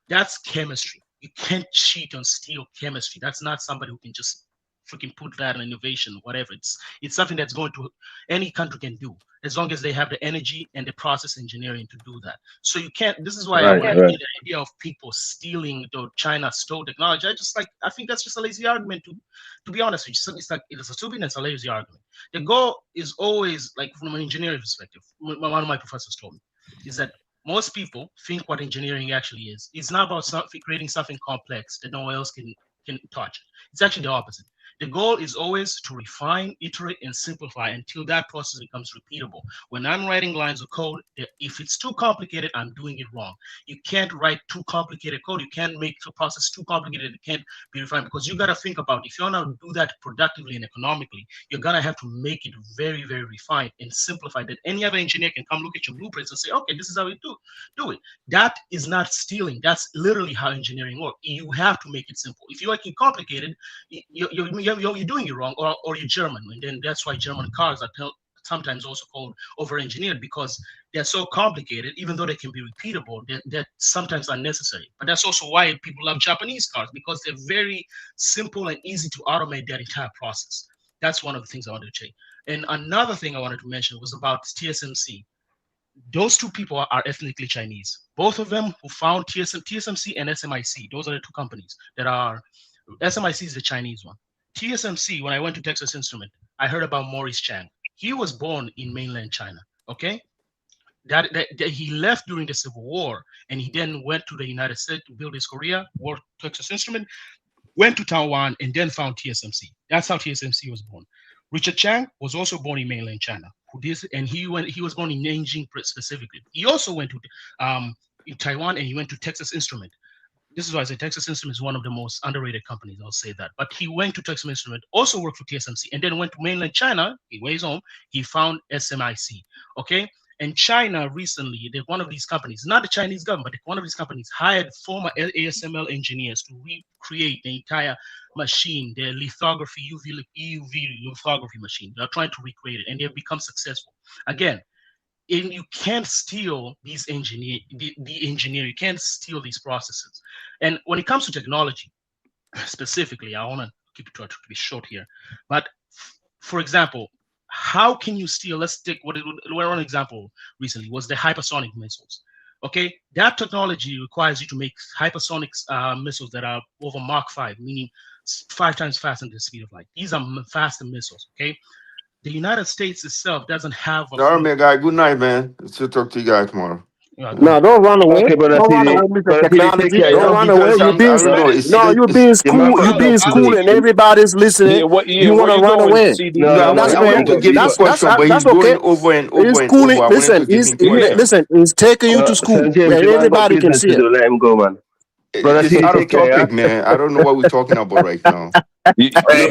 That's chemistry. You can't cheat on steel chemistry. That's not somebody who can just freaking put that in innovation, whatever. It's something that's going to any country can do as long as they have the energy and the process engineering to do that. So you can't. This is why Right, when I right. hear the idea of people stealing the China stole technology, I think that's just a lazy argument. To be honest with you, it's a stupid and it's a lazy argument. The goal is always, like, from an engineering perspective. One of my professors told me is that most people think what engineering actually is. It's not about creating something complex that no one else can touch. It's actually the opposite. The goal is always to refine, iterate, and simplify until that process becomes repeatable. When I'm writing lines of code, if it's too complicated, I'm doing it wrong. You can't write too complicated code. You can't make the process too complicated. It can't be refined, because you got to think about, if you want to do that productively and economically, you're going to have to make it very, very refined and simplified, that any other engineer can come look at your blueprints and say, okay, this is how we do it. That is not stealing. That's literally how engineering works. You have to make it simple. If you make it complicated, you're doing it wrong, or you're German, and then that's why German cars are sometimes also called over-engineered, because they're so complicated. Even though they can be repeatable, they're sometimes unnecessary. But that's also why people love Japanese cars, because they're very simple and easy to automate that entire process. That's one of the things I wanted to say. And another thing I wanted to mention was about TSMC. Those two people are ethnically Chinese. Both of them who found TSMC and SMIC. Those are the two companies that are. SMIC is the Chinese one. TSMC, when I went to Texas Instrument, I heard about Maurice Chang. He was born in mainland China. Okay, that he left during the Civil War, and he then went to the United States to build his career, worked Texas Instrument, went to Taiwan, and then found TSMC. That's how TSMC was born. Richard Chang was also born in mainland China. He was born in Nanjing specifically. He also went to in Taiwan, and he went to Texas Instrument. This is why I say Texas Instruments is one of the most underrated companies. I'll say that. But he went to Texas Instrument, also worked for TSMC, and then went to mainland China. He ways home. He found SMIC. Okay. And China recently, one of these companies, not the Chinese government, but one of these companies hired former ASML engineers to recreate the entire machine, the lithography, EUV lithography machine. They're trying to recreate it, and they've become successful. Again, and you can't steal the engineer. You can't steal these processes. And when it comes to technology, specifically, I want to keep it to be short here. But for example, how can you steal? Let's take one example recently was the hypersonic missiles. Okay, that technology requires you to make hypersonic missiles that are over Mach 5, meaning 5 times faster than the speed of light. These are faster missiles. Okay. The United States itself doesn't have a All right, man, guy. Good night, man. Still talk to you guys tomorrow. good No, night. don't run away. Okay, brother Don't run away, TD. Mr. Brother TD, take Technology. care, Don't yeah? run away. Because I don't know. You being The school. You Marcus being school, TD. and everybody's listening. Yeah, You want where to you run going, away. CD? No, No, no, I no. want, That's I He want fair. him to go, give he his go. That's question, but he's that's going okay. over and He's over and schooling. over. I want him to Listen, give him question. listen. He's taking you to school St. James, where the man got everybody can business see to it. do. Let him go, man. Brother It's TD, out take of care, yeah? topic, man. I don't know what we're talking about right now. Hey, Uh, That's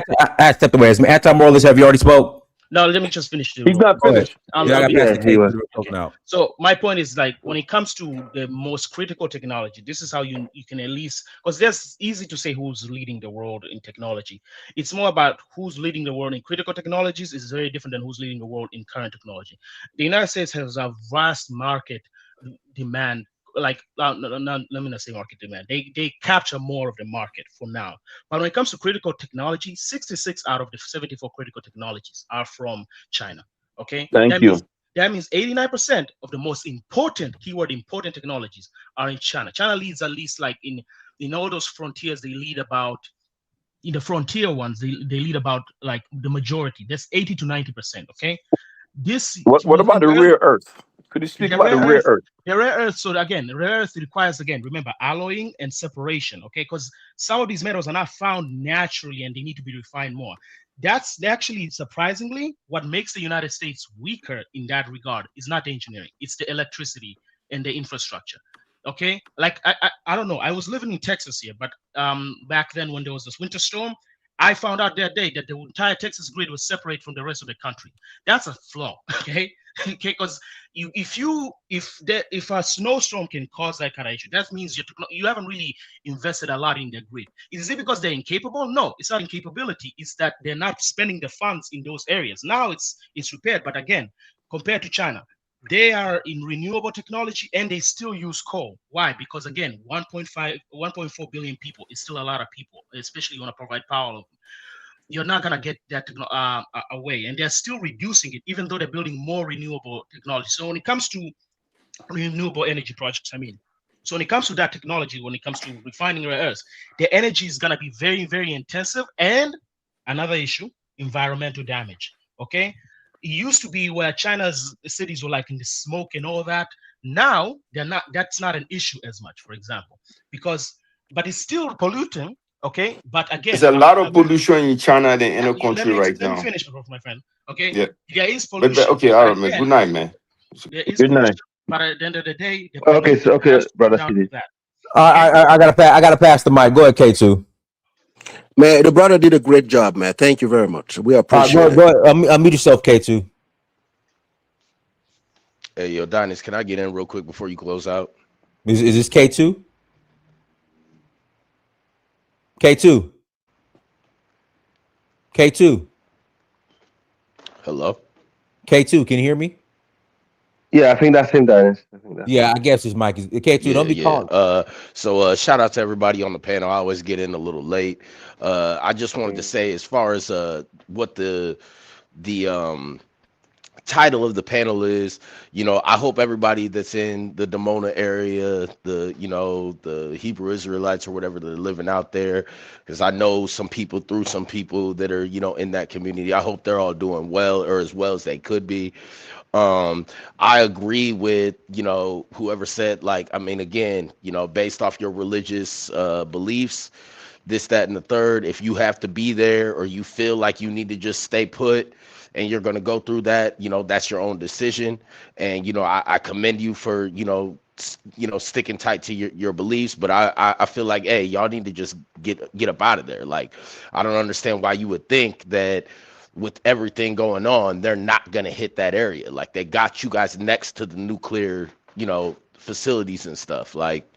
fine. I stepped away. Anti-moralist, have you already spoke? Now let me just finish the He's real not quick. Go ahead. finished. Yeah, I got past Yeah, the he case. was. Spoken out. So my point is, like, when it comes to the most critical technology, this is how you can at least, because there's easy to say who's leading the world in technology. It's more about who's leading the world in critical technologies is very different than who's leading the world in current technology. The United States has a vast market demand. Like, let me not say market demand. They capture more of the market for now. But when it comes to critical technology, 66 out of the 74 critical technologies are from China. Okay, Thank you. that means 89% of the most important keyword important technologies are in China. China leads at least, like, in all those frontiers, they lead about, in the frontier ones, they lead about, like, the majority. That's 80 to 90%. Okay, this What about the rare earth? Could you speak the about the rare rare earth, earth? the rare earth. So again, the rare earth requires, again, remember, alloying and separation. Okay, because some of these metals are not found naturally and they need to be refined more. That's actually, surprisingly, what makes the United States weaker in that regard is not the engineering; it's the electricity and the infrastructure. Okay, like, I don't know. I was living in Texas here, but back then when there was this winter storm, I found out that day that the entire Texas grid was separate from the rest of the country. That's a flaw. Okay, okay, because if a snowstorm can cause that kind of issue, that means you haven't really invested a lot in the grid. Is it because they're incapable? No, it's not incapability. It's that they're not spending the funds in those areas. Now it's repaired, but again, compared to China, they are in renewable technology and they still use coal. Why? Because again, 1.4 billion people is still a lot of people, especially you want to provide power. You're not gonna get that away, and they're still reducing it, even though they're building more renewable technology. So when it comes to renewable energy projects, so when it comes to that technology, when it comes to refining rare earths, the energy is gonna be very, very intensive. And another issue, environmental damage. Okay, it used to be where China's cities were like in the smoke and all that. Now they're not. That's not an issue as much, for example, because but it's still polluting. Okay, but There's again, a lot of pollution in China than any let country me right let me now. finish, my friend. Okay, Yeah. there is But pollution, okay, but all right, man. again, Good night, man. there is Good pollution, night. but at the end of the day, the Okay, community so okay, has to come brother down CD. with that. Okay, I gotta pass the mic. Go ahead, K2. Man, the brother did a great job, man. Thank you very much. We appreciate it. Go ahead. Unmute yourself, K2. Hey, yo, Donis, can I get in real quick before you close out? Is this K2? K2. K2. Hello? K2, can you hear me? Yeah, I think that's him, Dennis. I think that's Yeah, him. I guess his mic is K2. Yeah, Don't be yeah. calling. So shout out to everybody on the panel. I always get in a little late. I just wanted to say, as far as what the title of the panel is, I hope everybody that's in the Dimona area, the Hebrew Israelites or whatever, that are living out there, because I know some people that are, in that community. I hope they're all doing well, or as well as they could be. I agree with, whoever said, like, I mean, again, based off your religious beliefs, this, that, and the third, if you have to be there or you feel like you need to just stay put and you're going to go through that, that's your own decision. And, I commend you for, sticking tight to your beliefs. But I feel like, hey, y'all need to just get up out of there. Like, I don't understand why you would think that with everything going on, they're not going to hit that area. Like, they got you guys next to the nuclear, facilities and stuff. Like,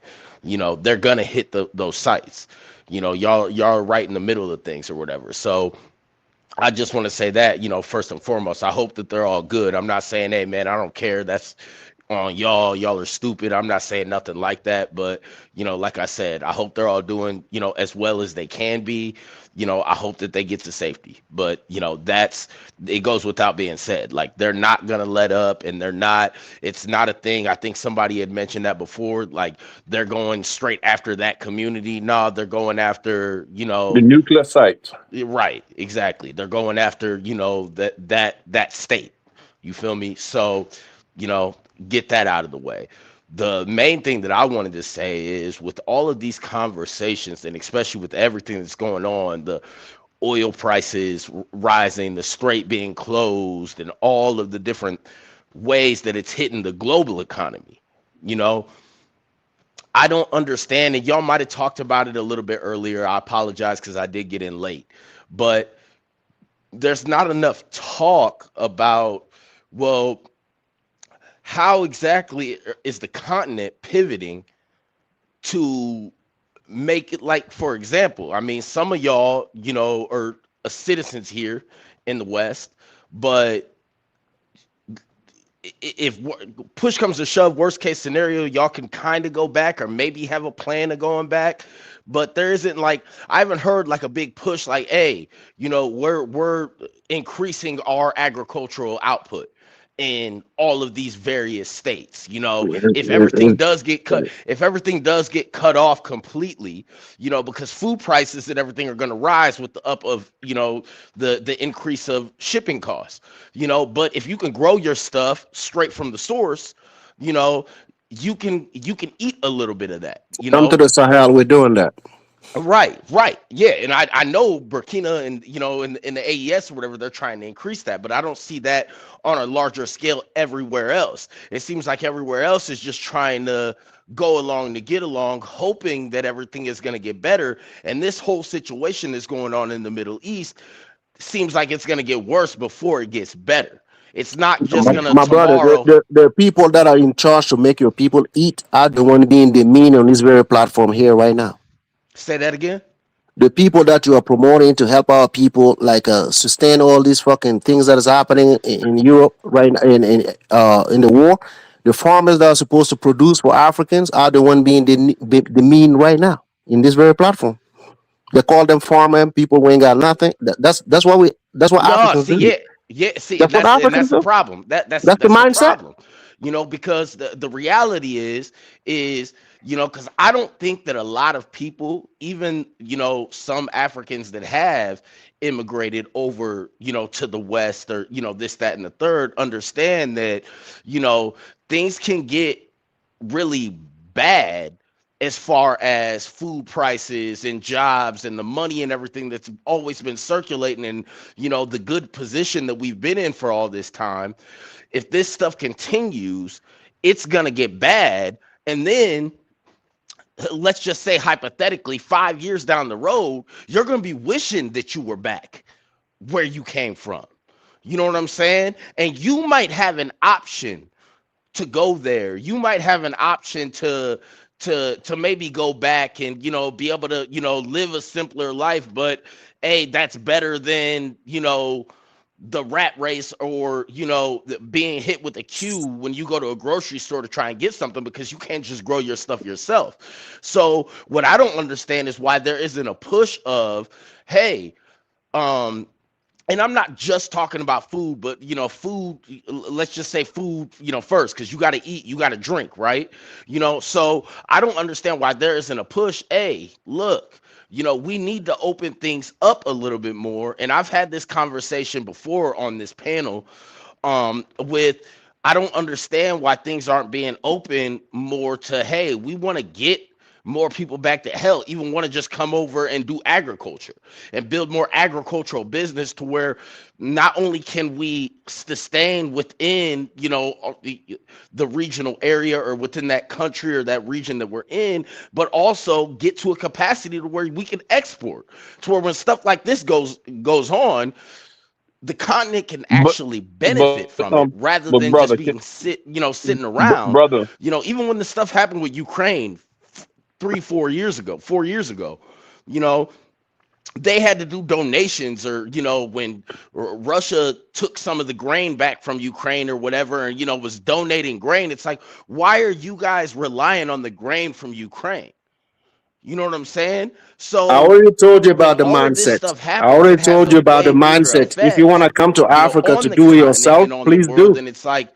they're going to hit those sites. Y'all are right in the middle of things or whatever. So I just want to say that, first and foremost, I hope that they're all good. I'm not saying, hey, man, I don't care. That's on y'all. Y'all are stupid. I'm not saying nothing like that. But, like I said, I hope they're all doing, as well as they can be. I hope that they get to safety. But, it goes without being said. Like, they're not going to let up, and it's not a thing. I think somebody had mentioned that before. Like, they're going straight after that community. No, they're going after, The nuclear site. right, exactly. They're going after, that state. You feel me? So, you know, get that out of the way. The main thing that I wanted to say is, with all of these conversations, and especially with everything that's going on, the oil prices rising, the strait being closed, and all of the different ways that it's hitting the global economy, you know, I don't understand. And y'all might have talked about it a little bit earlier. I apologize because I did get in late. But there's not enough talk about, well, how exactly is the continent pivoting to make it, like, for example, I mean, some of y'all, are citizens here in the West, but if push comes to shove, worst case scenario, y'all can kind of go back or maybe have a plan of going back. But there isn't, like, I haven't heard like a big push like, hey, we're increasing our agricultural output in all of these various states. If everything does get cut off completely, because food prices and everything are going to rise with the up of, the increase of shipping costs. But if you can grow your stuff straight from the source, you know you can eat a little bit of that. Come to the Sahel, we're doing that. Right, yeah. And I know Burkina and, in the AES or whatever, they're trying to increase that, but I don't see that on a larger scale everywhere else. It seems like everywhere else is just trying to go along to get along, hoping that everything is going to get better. And this whole situation that's going on in the Middle East seems like it's going to get worse before it gets better. It's not just going to My brother, tomorrow. the people that are in charge to make your people eat are the one being demeaned on this very platform here right now. Say that again. the people that you are promoting to help our people, like sustain all these fucking things that is happening in Europe right now, in the war. The farmers that are supposed to produce for Africans are the one being the mean right now in this very platform. They call them farmer people who ain't got nothing. That's what No, Africans see, do. yeah, see, That's and what that's Africans the do. problem. That's the That's the mindset. problem. Because the reality is because I don't think that a lot of people, even some Africans that have immigrated over to the West, or this, that, and the third, understand that you know things can get really bad as far as food prices and jobs and the money and everything that's always been circulating, and the good position that we've been in for all this time. If this stuff continues, it's gonna get bad. And then let's just say hypothetically 5 years down the road, you're gonna be wishing that you were back where you came from. You know what I'm saying? And you might have an option to go there. You might have an option to maybe go back and be able to live a simpler life. But hey, that's better than the rat race, or being hit with a queue when you go to a grocery store to try and get something, because you can't just grow your stuff yourself. So what I don't understand is why there isn't a push of, hey, um and I'm not just talking about food, but food, let's just say food, first, because you got to eat, you got to drink, right? So I don't understand why there isn't a push. Hey, look, we need to open things up a little bit more. And I've had this conversation before on this panel, with, I don't understand why things aren't being open more to, hey, we want to get more people back to hell, even want to just come over and do agriculture and build more agricultural business, to where not only can we sustain within the regional area, or within that country or that region that we're in, but also get to a capacity to where we can export, to where when stuff like this goes on, the continent can But actually benefit but from it, rather but than just brother, being sitting around. brother, Even when the stuff happened with Ukraine 3 4 years ago, 4 years ago, you know they had to do donations, or when Russia took some of the grain back from Ukraine or whatever, and was donating grain. It's like, why are you guys relying on the grain from Ukraine? You know what I'm saying? I So already told you when about the all of this mindset. stuff I happens, already it has told a you about the way bigger mindset. If you want effects to come to Africa to on the do it continent yourself, and on the please world. do. And it's like,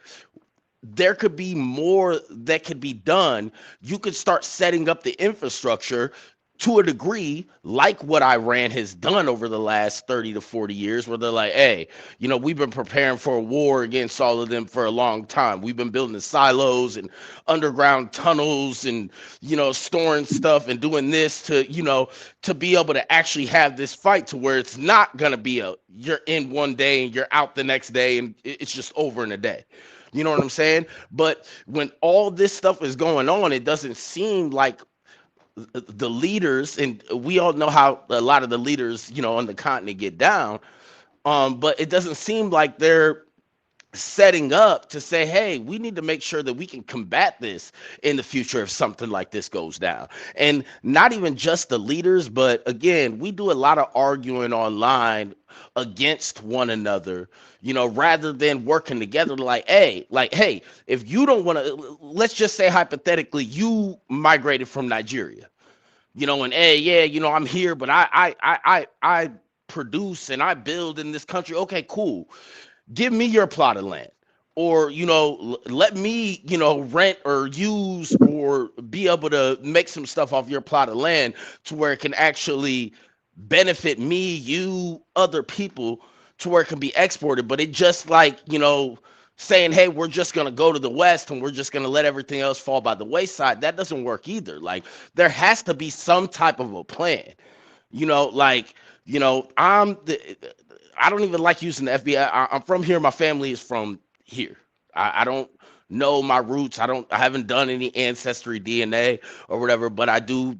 there could be more that could be done. You could start setting up the infrastructure to a degree, like what Iran has done over the last 30 to 40 years, where they're like, hey, we've been preparing for a war against all of them for a long time. We've been building silos and underground tunnels, and storing stuff and doing this to be able to actually have this fight, to where it's not going to be you're in one day and you're out the next day, and it's just over in a day. You know what I'm saying? But when all this stuff is going on, it doesn't seem like the leaders, and we all know how a lot of the leaders, on the continent get down. But it doesn't seem like they're setting up to say, hey, we need to make sure that we can combat this in the future if something like this goes down. And not even just the leaders, but again, we do a lot of arguing online against one another, rather than working together. Like, hey, if you don't want to, let's just say hypothetically, you migrated from Nigeria, and hey, yeah, I'm here, but I produce and I build in this country. Okay, cool, give me your plot of land, or let me rent or use or be able to make some stuff off your plot of land, to where it can actually benefit me, you, other people, to where it can be exported. But it just like saying, hey, we're just going to go to the West and we're just going to let everything else fall by the wayside. That doesn't work either. Like, there has to be some type of a plan. Like, I don't even like using the FBI. I'm from here. My family is from here. I don't know my roots. I haven't done any ancestry DNA or whatever, but I do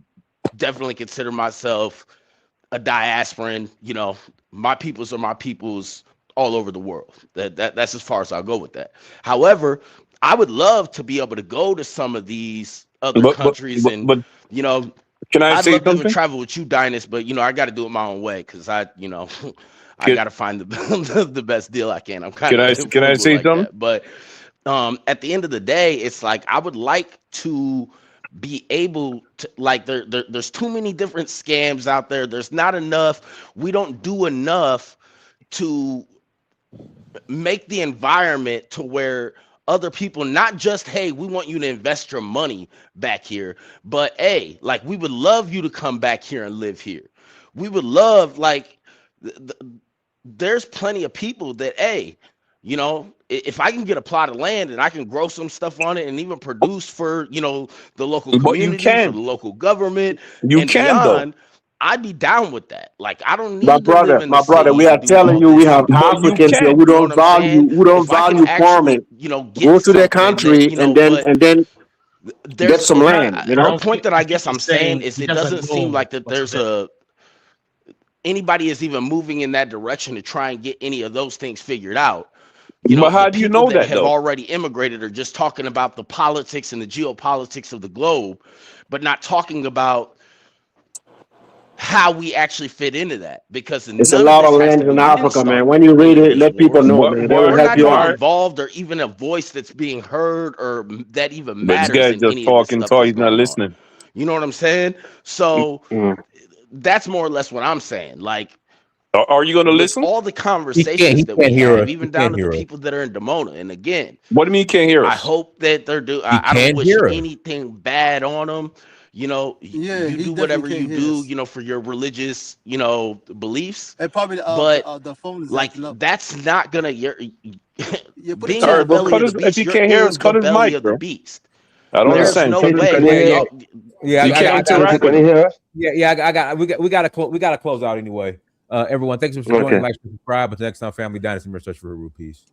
definitely consider myself a diasporan. My peoples are my peoples all over the world. That's as far as I'll go with that. However, I would love to be able to go to some of these other but but countries but, and but you know Can I I'd say love to even something? travel with you, Dynas, but I got to do it my own way because I got to find the best deal I can. I'm kind of Can I frugal say like something? that. But at the end of the day, it's like I would like to be able to, like, there's too many different scams out there. There's not enough. We don't do enough to make the environment to where other people, not just, hey, we want you to invest your money back here, but hey, like, we would love you to come back here and live here. We would love, like, there's plenty of people that, hey, if I can get a plot of land and I can grow some stuff on it and even produce for, the local But you community, for can. the local government You and can though. beyond, I'd be down with that. Like, I don't need to live in the My brother, city we and are do telling all you we this have and, But you Africans here can. you know what I'm saying? who don't If I can value actually, farming. get Go to their something that, country and then but get there's some land, you the know? point that I I think guess he's I'm saying saying is he it doesn't doesn't seem know like that what's there's anybody is even moving in that direction to try and get any of those things figured out. But The how do you people know that that have though? already immigrated are just talking about the politics and the geopolitics of the globe, but not talking about how we actually fit into that, because It's a none of lot this of has to land in be, we didn't Africa, man. start When you read any of it, these let people wars. know, man. They will We're help not you even out. involved or even a voice that's being heard or that even But this matters guy's in just any of this talking, stuff that's he's not going on. listening. You know what I'm saying? So Mm. that's more or less what I'm saying. Like, Are you gonna with listen? all the He conversations that we can't hear have, us. He even down can't to the hear us. people that are in Dimona, and again, What do you mean you can't hear I us? hope that they're He I don't can't wish hear us. anything bad on them. Yeah, You he do definitely whatever can't you hear do, us. for your religious, beliefs. And probably But the phone is like, acting up. that's not gonna Yeah, put it being All in to the right, bro. belly of the If beast. he You're can't hear us, in the cut his belly mic, of the bro. beast. I don't There's understand. no Cut his way. Can you hear us? Yeah, You can't interact with Can him. you hear us? I got. We got to close out anyway. Everyone, thanks so much for joining. Okay. Like, subscribe. Until next time, family. Dynasty Search for Heru. Peace.